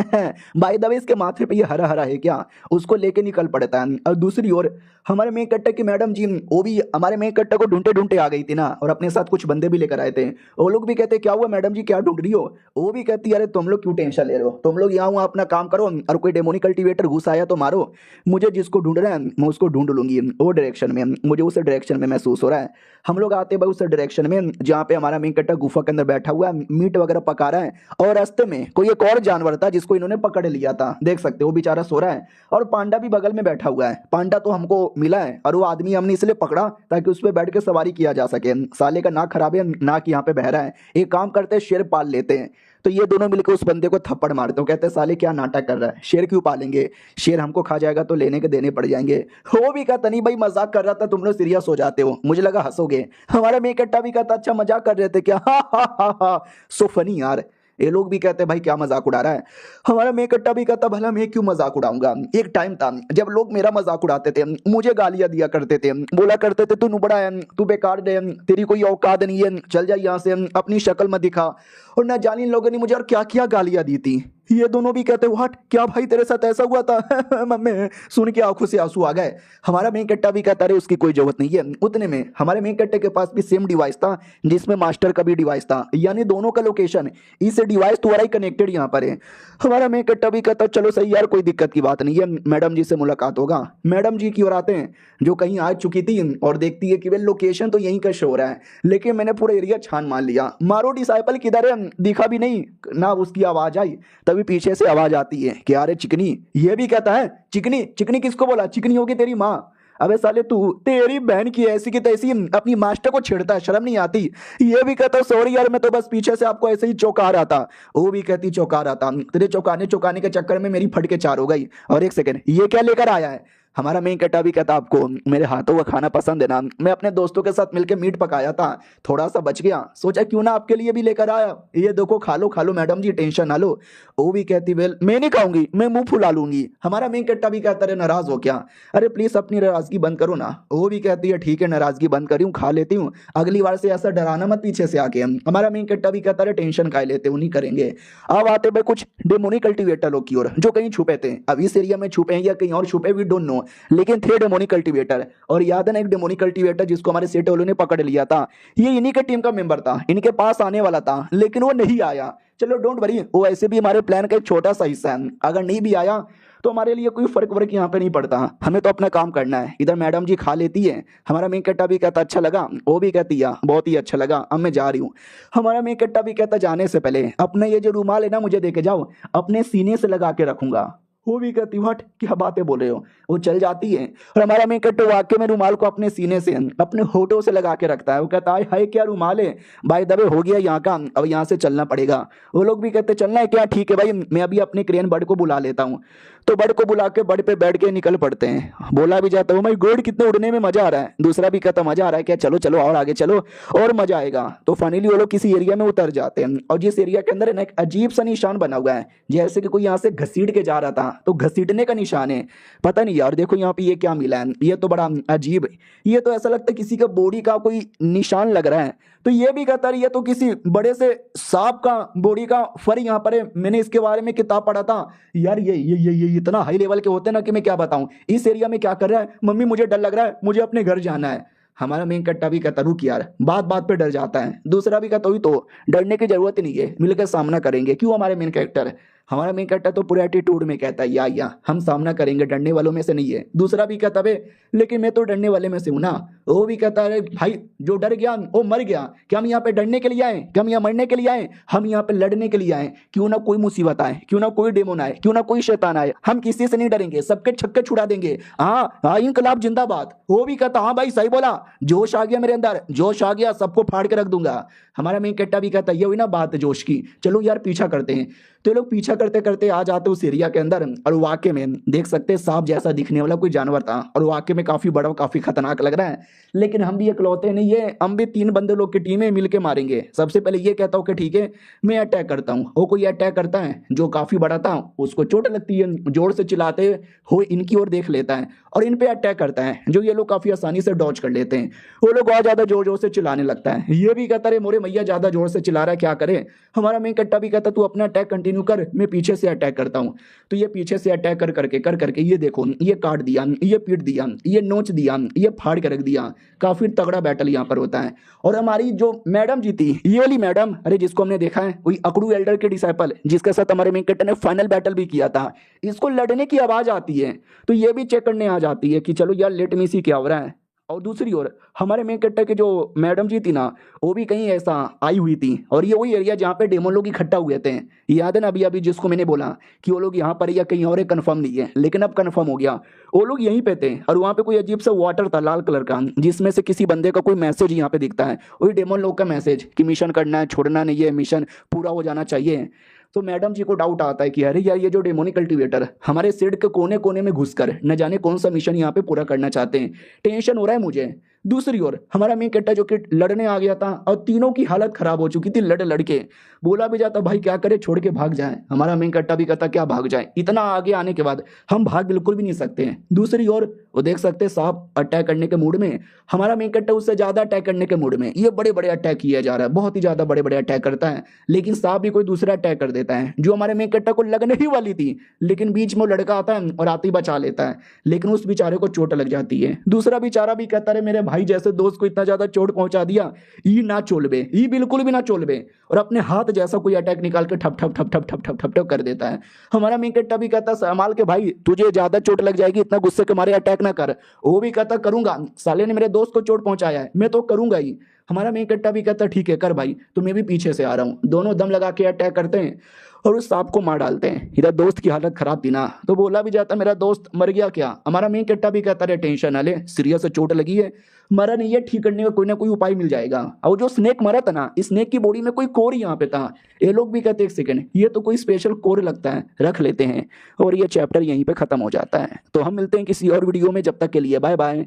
बाय द वे इसके माथे पे ये हरा हरा है क्या, उसको लेके निकल पड़ता है। और दूसरी ओर हमारे मेन कट्टा की मैडम जी वो भी हमारे मेन कट्टा को ढूंढते ढूंढते आ गई थी ना, और अपने साथ कुछ बंदे भी लेकर आए थे। वो लोग भी कहते क्या हुआ मैडम जी क्या ढूंढ रही हो? वो भी कहती अरे तुम लोग क्यों टेंशन ले रहे हो, तुम लोग यहाँ वहाँ अपना काम करो और कोई डेमोनिक कल्टीवेटर घुस आया तो मारो, मुझे जिसको ढूंढ रहा है मैं उसको ढूंढ लूंगी। वो डायरेक्शन में मुझे उस डायरेक्शन में महसूस हो रहा है। हम लोग आते भाई उस डायरेक्शन में जहाँ पे हमारा मेन कट्टा गुफा के अंदर बैठा हुआ है, मीट वगैरह पका रहा है और रास्ते में कोई एक और जानवर था जिसको इन्होंने पकड़ लिया था। देख सकते हो वो बेचारा सो रहा है और पांडा भी बगल में बैठा हुआ है। पांडा तो हमको मिला है और वो आदमी हमने इसलिए पकड़ा ताकि उस पर बैठ के सवारी किया जा सके। साले का नाक खराब है, नाक यहाँ पे बह रहा है। एक काम करते हैं शेर पाल लेते हैं। तो ये दोनों मिलकर उस बंदे को थप्पड़ मारते हो, कहते हैं साले क्या नाटक कर रहा है, शेर क्यों पालेंगे, शेर हमको खा जाएगा तो लेने के देने पड़ जाएंगे। वो भी कहता नहीं भाई मजाक कर रहा था, तुम लोग सीरियस हो जाते हो, मुझे लगा हंसोगे। हमारा मेन कट्टा भी कहता अच्छा मजाक कर रहे थे क्या, हा हा हा हा सो फनी यार। ये लोग भी कहते हैं भाई क्या मजाक उड़ा रहा है। हमारा मेन कट्टा भी कहता भला मैं क्यों मजाक उड़ाऊंगा, एक टाइम था जब लोग मेरा मजाक उड़ाते थे, मुझे गालियां दिया करते थे, बोला करते थे तू नुबड़ा है, तू बेकार है, तेरी कोई औकात नहीं है, चल जा यहाँ से, अपनी शक्ल मत दिखा। और ना जानी इन लोगों ने मुझे और क्या क्या गालियां दी थी। ये दोनों भी कहते व्हाट क्या भाई तेरे साथ ऐसा हुआ था? मम्मी सुन के आंखों से आंसू आ गए। हमारा मेन कट्टा भी कहता रहे उसकी कोई जरूरत नहीं है। उतने में हमारे मेन कट्टे के पास भी सेम डिवाइस था जिसमें मास्टर का भी डिवाइस था, यानी दोनों का लोकेशन इस डिवाइस द्वारा ही कनेक्टेड यहाँ पर है। हमारा मेन कट्टा भी कहता चलो सही यार कोई दिक्कत की बात नहीं है, मैडम जी से मुलाकात होगा। मैडम जी की ओर आते हैं जो कहीं आ चुकी थी और देखती है कि वे लोकेशन तो यहीं का शो हो रहा है, लेकिन मैंने पूरा एरिया छान मान लिया। मारो डिसाइपल किधर है, दिखा भी नहीं ना, उसकी आवाज आई तभी पीछे से आवाज आती है कि अरे चिकनी। ये भी कहता है चिकनी, चिकनी किसको बोला, चिकनी होगी तेरी माँ। अबे साले तू तेरी बहन की ऐसी की तैसी अपनी मास्टर को छेड़ता है, शर्म नहीं आती। ये भी कहता सॉरी यार मैं तो बस पीछे से आपको ऐसे ही चौंका रहा था। वो भी कहती चौंका रहा था, तेरे चौंकाने चौंकाने के चक्कर में मेरी फट के चार हो गई। और एक सेकंड ये क्या लेकर आया है? हमारा मेन कट्टा भी कहता आपको मेरे हाथों का खाना पसंद है ना, मैं अपने दोस्तों के साथ मिलकर मीट पकाया था, थोड़ा सा बच गया, सोचा क्यों ना आपके लिए भी लेकर आया, ये देखो खा लो मैडम जी टेंशन ना लो। वो भी कहती वेल मैं नहीं खाऊंगी, मैं मुंह फुला लूंगी। हमारा मेन कट्टा भी कहता है नाराज हो क्या, अरे प्लीज अपनी नाराजगी बंद करो ना। वो भी कहती है ठीक है नाराजगी बंद करी हूँ, खा लेती हूँ, अगली बार से ऐसा डराना मत पीछे से आके। हमारा मेन कट्टा भी कहता है टेंशन खा लेते वो नहीं करेंगे। अब आते भाई कुछ डेमोनिक कल्टीवेटर लोग की ओर जो कहीं छुपे थे, अब इस एरिया में छुपे हैं या कहीं और छुपे वी डोंट नो, लेकिन थे डेमोनिक कल्टीवेटर। और याद है ना एक डेमोनिक कल्टीवेटर जिसको हमारे सेट वालों ने पकड़ लिया था, ये इन्हीं के टीम का मेंबर था, इनके पास आने वाला था लेकिन वो नहीं आया। चलो डोंट वरी, वो ऐसे भी हमारे प्लान का एक छोटा सा हिस्सा है, अगर नहीं भी आया तो हमारे लिए कोई फर्क वर्क यहाँ पे नहीं पड़ता, हमें तो अपना काम करना है। इधर मैडम जी खा लेती है, हमारा मेन कट्टा भी कहता अच्छा लगा, वो भी कहती है बहुत ही अच्छा लगा, अब मैं जा रही हूँ। हमारा मेन कट्टा भी कहता जाने से पहले अपना ये जो रुमाल है ना मुझे देके जाओ, अपने सीने से लगा के रखूंगा। वो भी कहती व्हाट, क्या बातें बोल रहे हो। वो चल जाती है और हमारा मेन कैरेक्टर वाकई में रुमाल को अपने सीने से अपने होठों से लगा के रखता है। वो कहता है हाय क्या रुमाल है, बाय द वे हो गया यहाँ का, अब यहाँ से चलना पड़ेगा। वो लोग भी कहते चलना है क्या, ठीक है भाई मैं अभी अपने क्रेन बर्ड को बुला लेता हूँ। तो बर्ड को बुला के बर्ड पे बैठ के निकल पड़ते हैं। बोला भी जाता है माय गॉड कितने उड़ने में मजा आ रहा है। दूसरा भी कहता मजा आ रहा है क्या, चलो चलो और आगे चलो और मजा आएगा। तो फाइनली वो लोग किसी एरिया में उतर जाते हैं और जिस एरिया के अंदर है ना एक अजीब सा निशान बना हुआ है, जैसे कि कोई यहाँ से घसीट के जा रहा था, तो घसीटने का निशान है। पता नहीं यार, देखो यहाँ पे ये क्या मिला है, ये तो बड़ा अजीब है। ये तो ऐसा लगता है किसी का बॉडी का कोई निशान लग रहा है। तो ये भी कहता है ये तो किसी बड़े से सांप का बॉडी का फर यहाँ पर है, मैंने इसके बारे में किताब पढ़ा था यार। ये इतना हाई लेवल के होते हैं ना कि मैं क्या बताऊं। इस एरिया में क्या कर रहा है, मम्मी मुझे डर लग रहा है, मुझे अपने घर जाना है। हमारा मेन कट्टा भी कहता रुक यार, बात बात पे डर जाता है। दूसरा भी कहता हुई तो डरने की जरूरत ही नहीं है, मिलकर सामना करेंगे। क्यों हमारे मेन कैरेक्टर, हमारा मेन कैरेक्टर तो पूरे एटीट्यूड में कहता है या हम सामना करेंगे, डरने वालों में से नहीं है। दूसरा भी कहता है लेकिन मैं तो डरने वाले में से हूं ना। वो भी कहता है भाई जो डर गया वो मर गया, क्या हम यहाँ पे डरने के लिए आए, क्या हम यहाँ मरने के लिए आए, हम यहाँ पे लड़ने के लिए आए। क्यों ना कोई मुसीबत आए, क्यों ना कोई डेमोन आए, क्यों ना कोई शैतान आए, हम किसी से नहीं डरेंगे, सबके छक्के छुड़ा देंगे। हाँ इनकलाब जिंदाबाद। वो भी कहता हाँ भाई सही बोला, जोश आ गया मेरे अंदर, जोश आ गया, सबको फाड़ के रख दूंगा। हमारा मेन कैरेक्टर भी कहता ये हुई ना बात जोश की, चलो यार पीछा करते हैं। तो ये लोग पीछा करते करते आ जाते उस एरिया के अंदर और वाकई में देख सकते हैं सांप जैसा दिखने वाला कोई जानवर था और वाकई में काफी बड़ा काफी खतरनाक लग रहा है। लेकिन हम भी इकलौते नहीं है, हम भी 3 बंदे लोग की टीम है, मिलके मारेंगे। सबसे पहले ये कहता हूँ कि ठीक है मैं अटैक करता हूँ। वो कोई अटैक करता है जो काफी बड़ा था, उसको चोट लगती है, जोर से चिल्लाते हो इनकी ओर देख लेता है और इन पे अटैक करता है, जो ये लोग काफी आसानी से डॉज कर लेते हैं। वो लोग और ज्यादा जोर जोर से चिल्लाने लगता है। ये भी कहता है मोरे मैया ज्यादा जोर से चिल्ला रहा है, क्या करे। हमारा मेन कट्टा भी कहता तू अपना अटैक कंटिन्यू कर, मैं पीछे से अटैक करता हूँ। तो ये पीछे से अटैक कर करके ये देखो, ये काट दिया, ये पीट दिया, ये नोच दिया, ये फाड़ के रख दिया। काफी तगड़ा बैटल यहाँ पर होता है। और हमारी जो मैडम जी थी, ये वाली मैडम, अरे जिसको हमने देखा है वही अकड़ू एल्डर के डिसाइपल, जिसके साथ हमारे मेन कैरेक्टर ने फाइनल बैटल भी किया था, इसको लड़ने की आवाज आती है। तो ये भी चेक करने आ जाती है कि चलो यार लेट मी सी क्या हो रहा है। और दूसरी ओर हमारे मेन कैरेक्टर के जो मैडम जी थी ना, वो भी कहीं ऐसा आई हुई थी और ये वही एरिया जहाँ पे डेमोन लोग इकट्ठा हुए थे। याद है ना अभी अभी जिसको मैंने बोला कि वो लोग यहाँ पर या कहीं और कंफर्म नहीं है, लेकिन अब कंफर्म हो गया। वो लोग यहीं पे थे और वहाँ पे कोई अजीब सा वाटर था लाल कलर का, जिसमें से किसी बंदे का कोई मैसेज यहाँ पे दिखता है, वही डेमोन लोग का मैसेज कि मिशन करना है, छोड़ना नहीं है, मिशन पूरा हो जाना चाहिए। तो मैडम जी को डाउट आता है कि अरे यार ये जो डेमोनिक कल्टीवेटर हमारे सिर के कोने कोने में घुसकर न जाने कौन सा मिशन यहाँ पे पूरा करना चाहते हैं, टेंशन हो रहा है मुझे। दूसरी ओर हमारा मेन कैरेक्टर जो कि लड़ने आ गया था और तीनों की हालत खराब हो चुकी थी लड़के, बोला भी जाता भाई क्या करे छोड़ के भाग जाए। हमारा मेन कैरेक्टर भी कहता क्या भाग जाए, इतना आगे आने के बाद हम भाग बिल्कुल भी नहीं सकते हैं। दूसरी ओर वो देख सकते सांप अटैक करने के मूड में, हमारा मेन कैरेक्टर उससे ज्यादा अटैक करने के मूड में, ये बड़े बड़े अटैक किया जा रहा है, बहुत ही ज्यादा बड़े बड़े अटैक करता है। लेकिन सांप भी कोई दूसरा अटैक कर देता है जो हमारे मेन कैरेक्टर को लगने ही वाली थी, लेकिन बीच में वो लड़का आता है और आते ही बचा लेता है, लेकिन उस बेचारे को चोट लग जाती है। दूसरा बेचारा भी कहता है मेरे भाई जैसे दोस्त को इतना ज्यादा चोट पहुंचा दिया, ई ना चोलबे, ई बिल्कुल भी ना चोलबे, और अपने हाथ जैसा कोई अटैक निकाल के ठप ठप ठप ठप ठप ठप ठप ठप कर देता है। हमारा मेन कैरेक्टर भी कहता संभाल के भाई, तुझे ज्यादा चोट लग जाएगी, इतना गुस्से के मारे अटैक ना कर। वो भी कहता करूंगा, साले ने मेरे दोस्त को चोट पहुंचाया है, मैं तो करूंगा ही। हमारा मेन कैरेक्टर भी कहता ठीक है कर भाई, तो मैं भी पीछे से आ रहा हूँ। दोनों दम लगा के अटैक करते हैं और उस सांप को मार डालते हैं। इधर दोस्त की हालत खराब थी ना, तो बोला भी जाता मेरा दोस्त मर गया क्या। हमारा मेन कैरेक्टर भी कहता रे टेंशन ना ले, सीरियस चोट लगी है, मरा नहीं है, ठीक करने का कोई ना कोई उपाय मिल जाएगा। और जो स्नेक मरा था ना, स्नेक की बॉडी में कोई कोर यहाँ पे था। ये लोग भी कहते एक सेकंड, ये तो कोई स्पेशल कोर लगता है, रख लेते हैं। और ये चैप्टर यहीं पे खत्म हो जाता है। तो हम मिलते हैं किसी और वीडियो में, जब तक के लिए बाय बाय।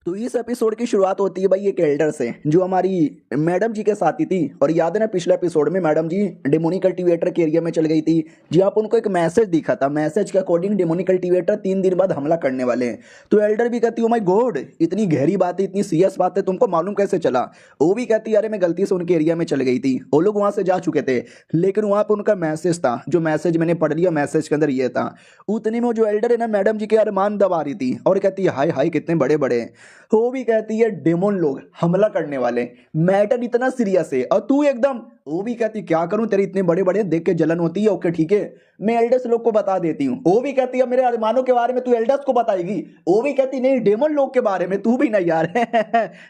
तो इस एपिसोड की शुरुआत होती है भाई एक एल्डर से, जो हमारी मैडम जी के साथ ही थी। और याद है ना पिछले एपिसोड में मैडम जी डेमोनिक कल्टीवेटर के एरिया में चल गई थी, जहाँ पर उनको एक मैसेज दिखा था। मैसेज के अकॉर्डिंग डेमोनिक कल्टीवेटर 3 दिन बाद हमला करने वाले हैं। तो एल्डर भी कहती है माय गॉड, इतनी गहरी बात है, इतनी सीरियस बात है, तुमको मालूम कैसे चला। वो भी कहती है अरे मैं गलती से उनके एरिया में चल गई थी, वो लोग वहां से जा चुके थे, लेकिन वहां पर उनका मैसेज था, जो मैसेज मैंने पढ़ लिया, मैसेज के अंदर ये था। उतने में जो एल्डर है ना मैडम जी के अरमान दबा रही थी और कहती है हाय हाय कितने बड़े बड़े। वो भी कहती है डेमोन लोग हमला करने वाले, मैटर इतना सीरियस है और तू एकदम वो भी कहती क्या करूं, तेरे इतने बड़े बड़े देख के जलन होती है। ओके ठीक है, मैं एल्डर्स लोग को बता देती हूँ। वो भी कहती है मेरे अरमानों के बारे में तू एल्डर्स को बताएगी। वो भी कहती नहीं, डेमन लोग के बारे में तू भी नहीं यार।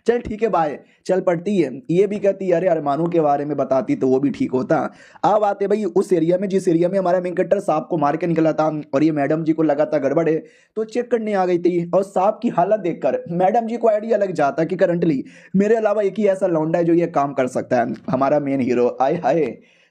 चल ठीक है बाय, चल पड़ती है। ये भी कहती अरे अरमानों के बारे में बताती तो वो भी ठीक होता। अब आते भाई उस एरिया में जिस एरिया में हमारा मेन कैरेक्टर सांप को मार के निकला था, और ये मैडम जी को लगा था गड़बड़ है तो चेक करने आ गई थी। और सांप की हालत देखकर मैडम जी को आइडिया लग जाता कि करंटली मेरे अलावा एक ही ऐसा लौंडा है जो ये काम कर सकता है, हमारा मेन हीरो। आए हाय,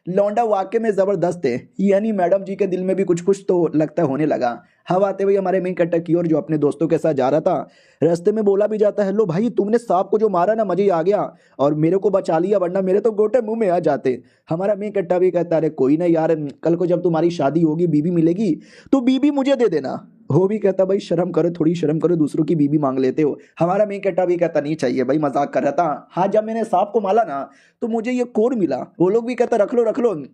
लौंडा वाकई में जबरदस्त है। यानी मैडम जी के दिल में भी कुछ कुछ तो लगता होने लगा। हम आते हुए हमारे मेन कैरेक्टर की ओर जो अपने दोस्तों के साथ जा रहा था, रास्ते में बोला भी जाता है हेलो भाई, तुमने सांप को जो मारा ना मजे ही आ गया और मेरे को बचा लिया, वरना मेरे तो गोटे मुंह में आ जाते। हमारा मेन कैरेक्टर भी कहता अरे कोई ना यार, कल को जब तुम्हारी शादी होगी बीबी मिलेगी तो बीबी मुझे दे देना। वो भी कहता भाई शर्म करो, थोड़ी शर्म करो, दूसरों की बीबी मांग लेते हो। हमारा मेन कैरेक्टर भी कहता नहीं चाहिए भाई, मजाक कर रहा था। हाँ जब मैंने सांप को मारा ना तो मुझे ये कोर मिला। वो लोग भी कहता रख लो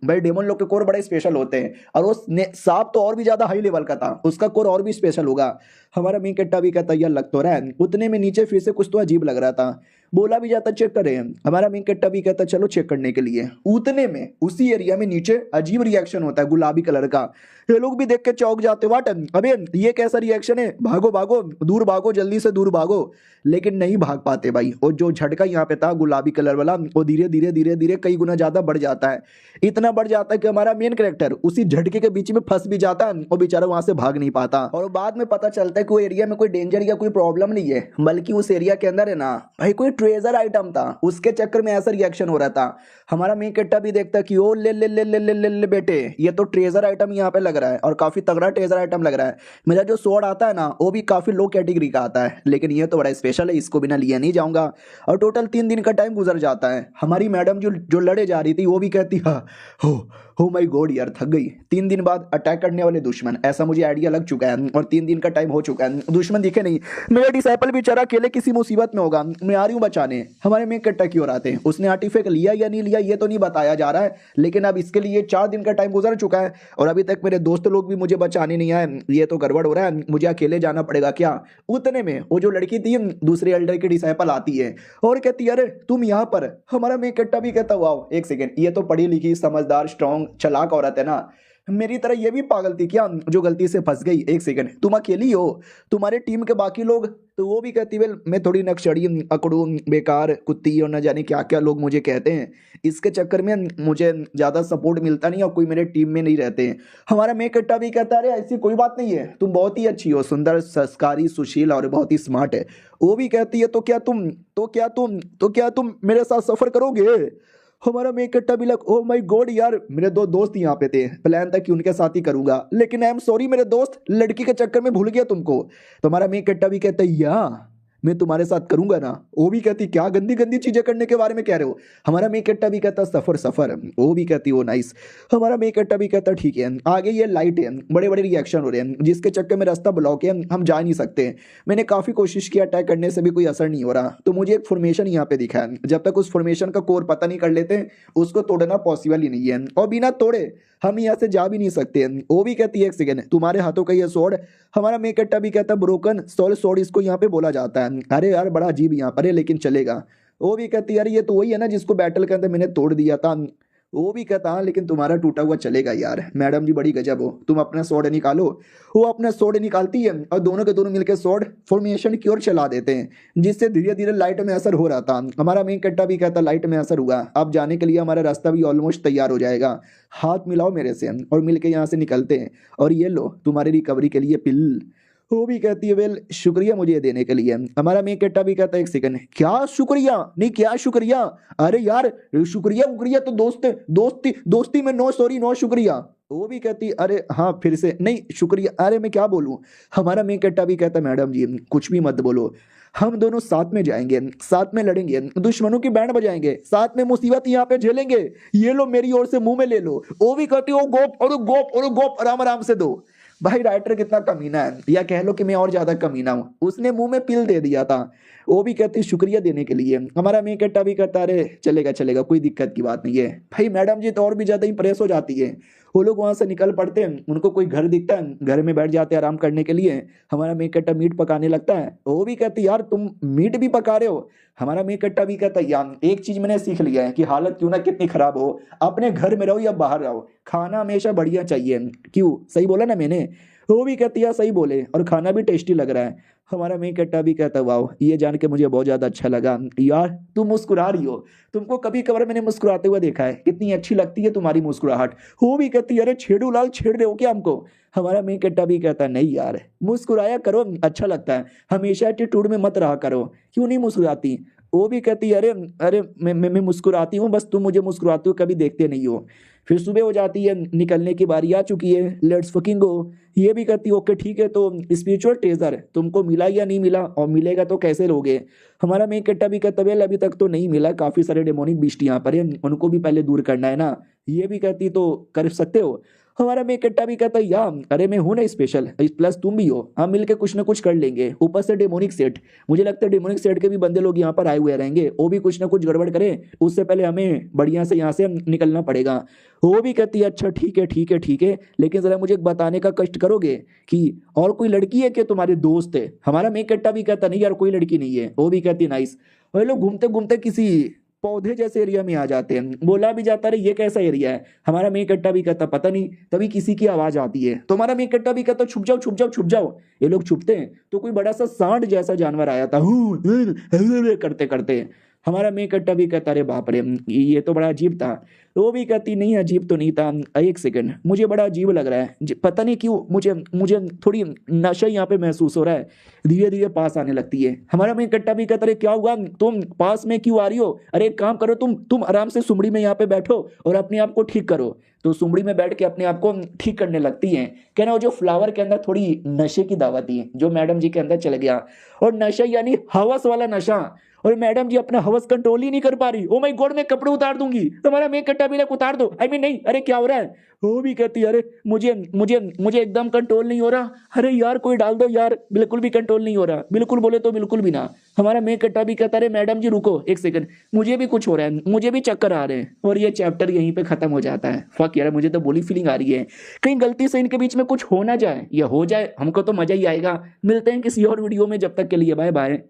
भाई, डेमन लोग के कोर बड़े स्पेशल होते हैं और वो सांप तो और भी ज्यादा हाई लेवल का था, उसका कोर और भी स्पेशल होगा। हमारा मेन कैरेक्टर भी कहता यार लग तो रहा है। उतने में नीचे फिर से कुछ तो अजीब लग रहा था, बोला भी जाता चेक करें। हमारा मेन कैरेक्टर भी कहता चलो चेक करने के लिए। उतने में उसी एरिया में नीचे अजीब रिएक्शन होता है गुलाबी कलर का। ये लोग भी देख के चौंक जाते, वाट अबे ये कैसा रिएक्शन है, भागो भागो दूर भागो, जल्दी से दूर भागो। लेकिन नहीं भाग पाते भाई, और जो झटका यहाँ पे था गुलाबी कलर वाला वो धीरे धीरे धीरे धीरे कई गुना ज्यादा बढ़ जाता है। इतना बढ़ जाता है कि हमारा मेन कैरेक्टर उसी झटके के बीच में फंस भी जाता है और बेचारा वहां से भाग नहीं पाता। और बाद में पता चलता है कि वो एरिया में कोई डेंजर या कोई प्रॉब्लम नहीं है, बल्कि उस एरिया के अंदर है ना भाई कोई ट्रेजर आइटम था, उसके चक्कर में ऐसा रिएक्शन हो रहा था। हमारा मेन कैरेक्टर भी देखता कि ओ ले ले ले ले ले ले ले बेटे, ये तो ट्रेजर आइटम यहाँ पे लग रहा है और काफी तगड़ा ट्रेजर आइटम लग रहा है। मेरा जो स्वॉर्ड आता है ना वो भी काफी लो कैटेगरी का आता है, लेकिन ये तो बड़ा स्पेशल है, इसको बिना लिए नहीं जाऊंगा। और टोटल 3 दिन का टाइम गुजर जाता है। हमारी मैडम जो लड़े जा रही थी वो भी कहती हाँ हो माय गॉड यार थक गई। 3 दिन बाद अटैक करने वाले दुश्मन, ऐसा मुझे आइडिया लग चुका है और 3 दिन का टाइम हो चुका है, दुश्मन दिखे नहीं। मेरा डिसाइपल बेचारा अकेले किसी मुसीबत में होगा, मैं आ रही हूँ बचाने। हमारे मेन कैरेक्टर की ओर आते हैं, उसने आर्टिफैक्ट लिया या नहीं लिया ये तो नहीं बताया जा रहा है, लेकिन अब इसके लिए 4 दिन का टाइम गुजर चुका है और अभी तक मेरे दोस्त लोग भी मुझे बचाने नहीं आए। ये तो गड़बड़ हो रहा है, मुझे अकेले जाना पड़ेगा क्या। उतने में वो जो लड़की थी दूसरे एल्डर की डिसाइपल आती है और कहती अरे तुम यहाँ पर। हमारा मेन कैरेक्टर भी कहता वाओ एक सेकेंड, ये तो पढ़ी लिखी समझदार स्ट्रॉन्ग चालाक औरत है ना, मेरी तरह ये भी पागल थी क्या जो गलती से फंस गई। एक सेकंड, तुम अकेली हो, तुम्हारे टीम के बाकी लोग। तो वो भी कहती वेल मैं थोड़ी नक्सड़ी अकड़ू बेकार कुत्ती और न जाने क्या क्या लोग मुझे कहते हैं, इसके चक्कर में मुझे ज़्यादा सपोर्ट मिलता नहीं और कोई मेरे टीम में नहीं रहते हैं। हमारा मेन कैरेक्टर भी कहता है ऐसी कोई बात नहीं है, तुम बहुत ही अच्छी हो, सुंदर संस्कारी सुशील और बहुत ही स्मार्ट है। वो भी कहती है तो क्या तुम मेरे साथ सफ़र करोगे। हमारा मेन कैरेक्टर भी लग ओ माय गॉड यार, मेरे 2 दोस्त यहाँ पे थे, प्लान था कि उनके साथ ही करूंगा, लेकिन आई एम सॉरी मेरे दोस्त, लड़की के चक्कर में भूल गया तुमको। तो हमारा मेन कैरेक्टर भी कहता है या मैं तुम्हारे साथ करूंगा ना। वो भी कहती क्या गंदी गंदी चीजें करने के बारे में कह रहे हो। हमारा मेन कैरेक्टर भी कहता सफर। वो भी कहती ओ नाइस। हमारा मेन कैरेक्टर भी कहता ठीक है, आगे ये लाइट है, बड़े बड़े रिएक्शन हो रहे हैं जिसके चक्कर में रास्ता ब्लॉक है, हम जा नहीं सकते। मैंने काफी कोशिश किया, अटैक करने से भी कोई असर नहीं हो रहा, तो मुझे एक फॉर्मेशन यहाँ पे दिखा है, जब तक उस फॉर्मेशन का कोर पता नहीं कर लेते उसको तोड़ना पॉसिबल ही नहीं है, और बिना तोड़े हम यहाँ से जा भी नहीं सकते। वो भी कहती है एक सेकेंड, तुम्हारे हाथों का ये स्वॉर्ड। हमारा मेन कैरेक्टर भी कहता ब्रोकन सोल स्वॉर्ड इसको यहाँ पे बोला जाता है। अरे यार बड़ा अजीब यहाँ पर है लेकिन चलेगा। वो भी कहती है यार ये तो वही है ना जिसको बैटल के अंदर मैंने तोड़ दिया था। वो भी कहता हाँ लेकिन तुम्हारा टूटा हुआ चलेगा यार, मैडम जी बड़ी गजब हो, तुम अपना स्वॉर्ड निकालो। वो अपना स्वॉर्ड निकालती है और दोनों के दोनों मिलकर स्वॉर्ड फॉर्मेशन की ओर चला देते हैं, जिससे धीरे धीरे लाइट में असर हो रहा था। हमारा मेन कैरेक्टर भी कहता लाइट में असर हुआ, अब जाने के लिए हमारा रास्ता भी ऑलमोस्ट तैयार हो जाएगा, हाथ मिलाओ मेरे से और मिलके यहाँ से निकलते हैं, और ये लो तुम्हारी रिकवरी के लिए पिल। वो भी कहती है वेल शुक्रिया मुझे ये देने के लिए। हमारा मेन कैरेक्टर भी कहता है एक सेकंड, क्या शुक्रिया नहीं क्या शुक्रिया, अरे यार शुक्रिया तो दोस्ती में नो सॉरी नो शुक्रिया। वो भी कहती अरे हाँ फिर से नहीं शुक्रिया, अरे मैं क्या बोलूं। हमारा मेन कैरेक्टर भी कहता मैडम जी कुछ भी मत बोलो, हम दोनों साथ में जाएंगे, साथ में लड़ेंगे, दुश्मनों की बैंड बजाएंगे, साथ में मुसीबत यहाँ पे झेलेंगे, ये लो मेरी ओर से मुंह में ले लो। वो भी कहती ओ गोप आराम आराम से दो। भाई राइटर कितना कमीना है, या कह लो कि मैं और ज्यादा कमीना हूँ, उसने मुंह में पिल दे दिया था। वो भी कहती शुक्रिया देने के लिए। हमारा मेन कैरेक्टर भी कहता अरे चलेगा कोई दिक्कत की बात नहीं है। भाई मैडम जी तो और भी ज्यादा इंप्रेस हो जाती है। वो लोग वहां से निकल पड़ते हैं, उनको कोई घर दिखता है, घर में बैठ जाते हैं आराम करने के लिए। हमारा मेन कट्टा मीट पकाने लगता है, वो भी कहती यार तुम मीट भी पका रहे हो। हमारा मेन कट्टा भी कहता है यार एक चीज मैंने सीख लिया है कि हालत क्यों ना कितनी खराब हो, अपने घर में रहो या बाहर रहो, खाना हमेशा बढ़िया चाहिए। क्यों, सही बोला ना मैंने? वो भी कहती है सही बोले, और खाना भी टेस्टी लग रहा है। हमारा मेन कट्टा भी कहता है वाह, ये जान के मुझे बहुत ज्यादा अच्छा लगा यार, तुम मुस्कुरा रही हो, तुमको कभी कभार मैंने मुस्कुराते हुए देखा है, कितनी अच्छी लगती है तुम्हारी मुस्कुराहट। वो भी कहती है अरे छेड़ू लाल, छेड़ रहे हो क्या हमको? हमारा मेन कट्टा भी कहता है नहीं यार, मुस्कुराया करो, अच्छा लगता है, हमेशा एटीट्यूड में मत रहा करो, क्यों नहीं मुस्कुराती? वो भी कहती है अरे अरे मैं मुस्कुराती हूँ, बस तुम मुझे मुस्कुराते हो कभी देखते नहीं हो। फिर सुबह हो जाती है, निकलने की बारी आ चुकी है, लेट्स फकिंग गो। ये भी कहती है ओके ठीक है, तो स्पिरिचुअल ट्रेजर तुमको मिला या नहीं मिला, और मिलेगा तो कैसे लोगे? हमारा मेन कट्टा भी कहता है अभी तक तो नहीं मिला, काफी सारे डेमोनिक बीस्ट यहाँ पर है, उनको भी पहले दूर करना है ना। ये भी कहती तो कर सकते हो। हमारा मेन कट्टा भी कहता है यार अरे मैं हूं ना स्पेशल, प्लस तुम भी हो, हम मिलके कुछ ना कुछ कर लेंगे। ऊपर से डेमोनिक सेट, मुझे लगता है डेमोनिक सेट के भी बंदे लोग यहाँ पर आए हुए रहेंगे, वो भी कुछ ना कुछ गड़बड़ करें, उससे पहले हमें बढ़िया से यहाँ से निकलना पड़ेगा। वो भी कहती है अच्छा ठीक है ठीक है ठीक है, लेकिन जरा मुझे बताने का कष्ट करोगे कि और कोई लड़की है क्या तुम्हारे दोस्त है? हमारा मेन कट्टा भी कहता नहीं यार कोई लड़की नहीं है। वो भी कहती नाइस। और ये लोग घूमते घूमते किसी पौधे जैसे एरिया में आ जाते हैं, बोला भी जाता है ये कैसा एरिया है? हमारा मेन कट्टा भी कहता पता नहीं, तभी किसी की आवाज आती है, तो हमारा मेन कट्टा भी कहता छुप जाओ छुप जाओ छुप जाओ। ये लोग छुपते हैं तो कोई बड़ा सा सांड जैसा जानवर आया था, करते करते। हमारा मेन कट्टा भी कहता अरे बाप रे, ये तो बड़ा अजीब था। वो भी कहती नहीं अजीब तो नहीं था, एक सेकंड मुझे बड़ा अजीब लग रहा है, पता नहीं क्यों मुझे मुझे थोड़ी नशा यहाँ पे महसूस हो रहा है। धीरे धीरे पास आने लगती है। हमारा मेन कट्टा भी कहता अरे क्या हुआ, तुम पास में क्यों आ रही हो? अरे एक काम करो, तुम आराम से सुमड़ी में यहाँ पे बैठो और अपने आप को ठीक करो। तो सुमड़ी में बैठ के अपने आप को ठीक करने लगती है। कहना वो जो फ्लावर के अंदर थोड़ी नशे की दावत थी जो मैडम जी के अंदर चल गया, और नशा यानी हवस वाला नशा, और मैडम जी अपना हवस कंट्रोल ही नहीं कर पा रही। ओ माय गॉड, मैं कपड़े उतार दूंगी, तुम्हारा मेक कट्टा भी उतार दो। आई मीन नहीं, अरे क्या हो रहा है? वो भी कहती है अरे मुझे मुझे मुझे एकदम कंट्रोल नहीं हो रहा। अरे यार कोई डाल दो यार, बिल्कुल भी कंट्रोल नहीं हो रहा, बिल्कुल बोले तो बिल्कुल भी ना। हमारा मेक कट्टा भी कहता है मैडम जी रुको एक सेकंड, मुझे भी कुछ हो रहा है, मुझे भी चक्कर आ रहे हैं। और ये चैप्टर यहीं पे खत्म हो जाता है। फक यार, मुझे तो बोली फीलिंग आ रही है, कहीं गलती से इनके बीच में कुछ हो ना जाए, या हो जाए हमको तो मजा ही आएगा। मिलते हैं किसी और वीडियो में, जब तक के लिए बाय बाय।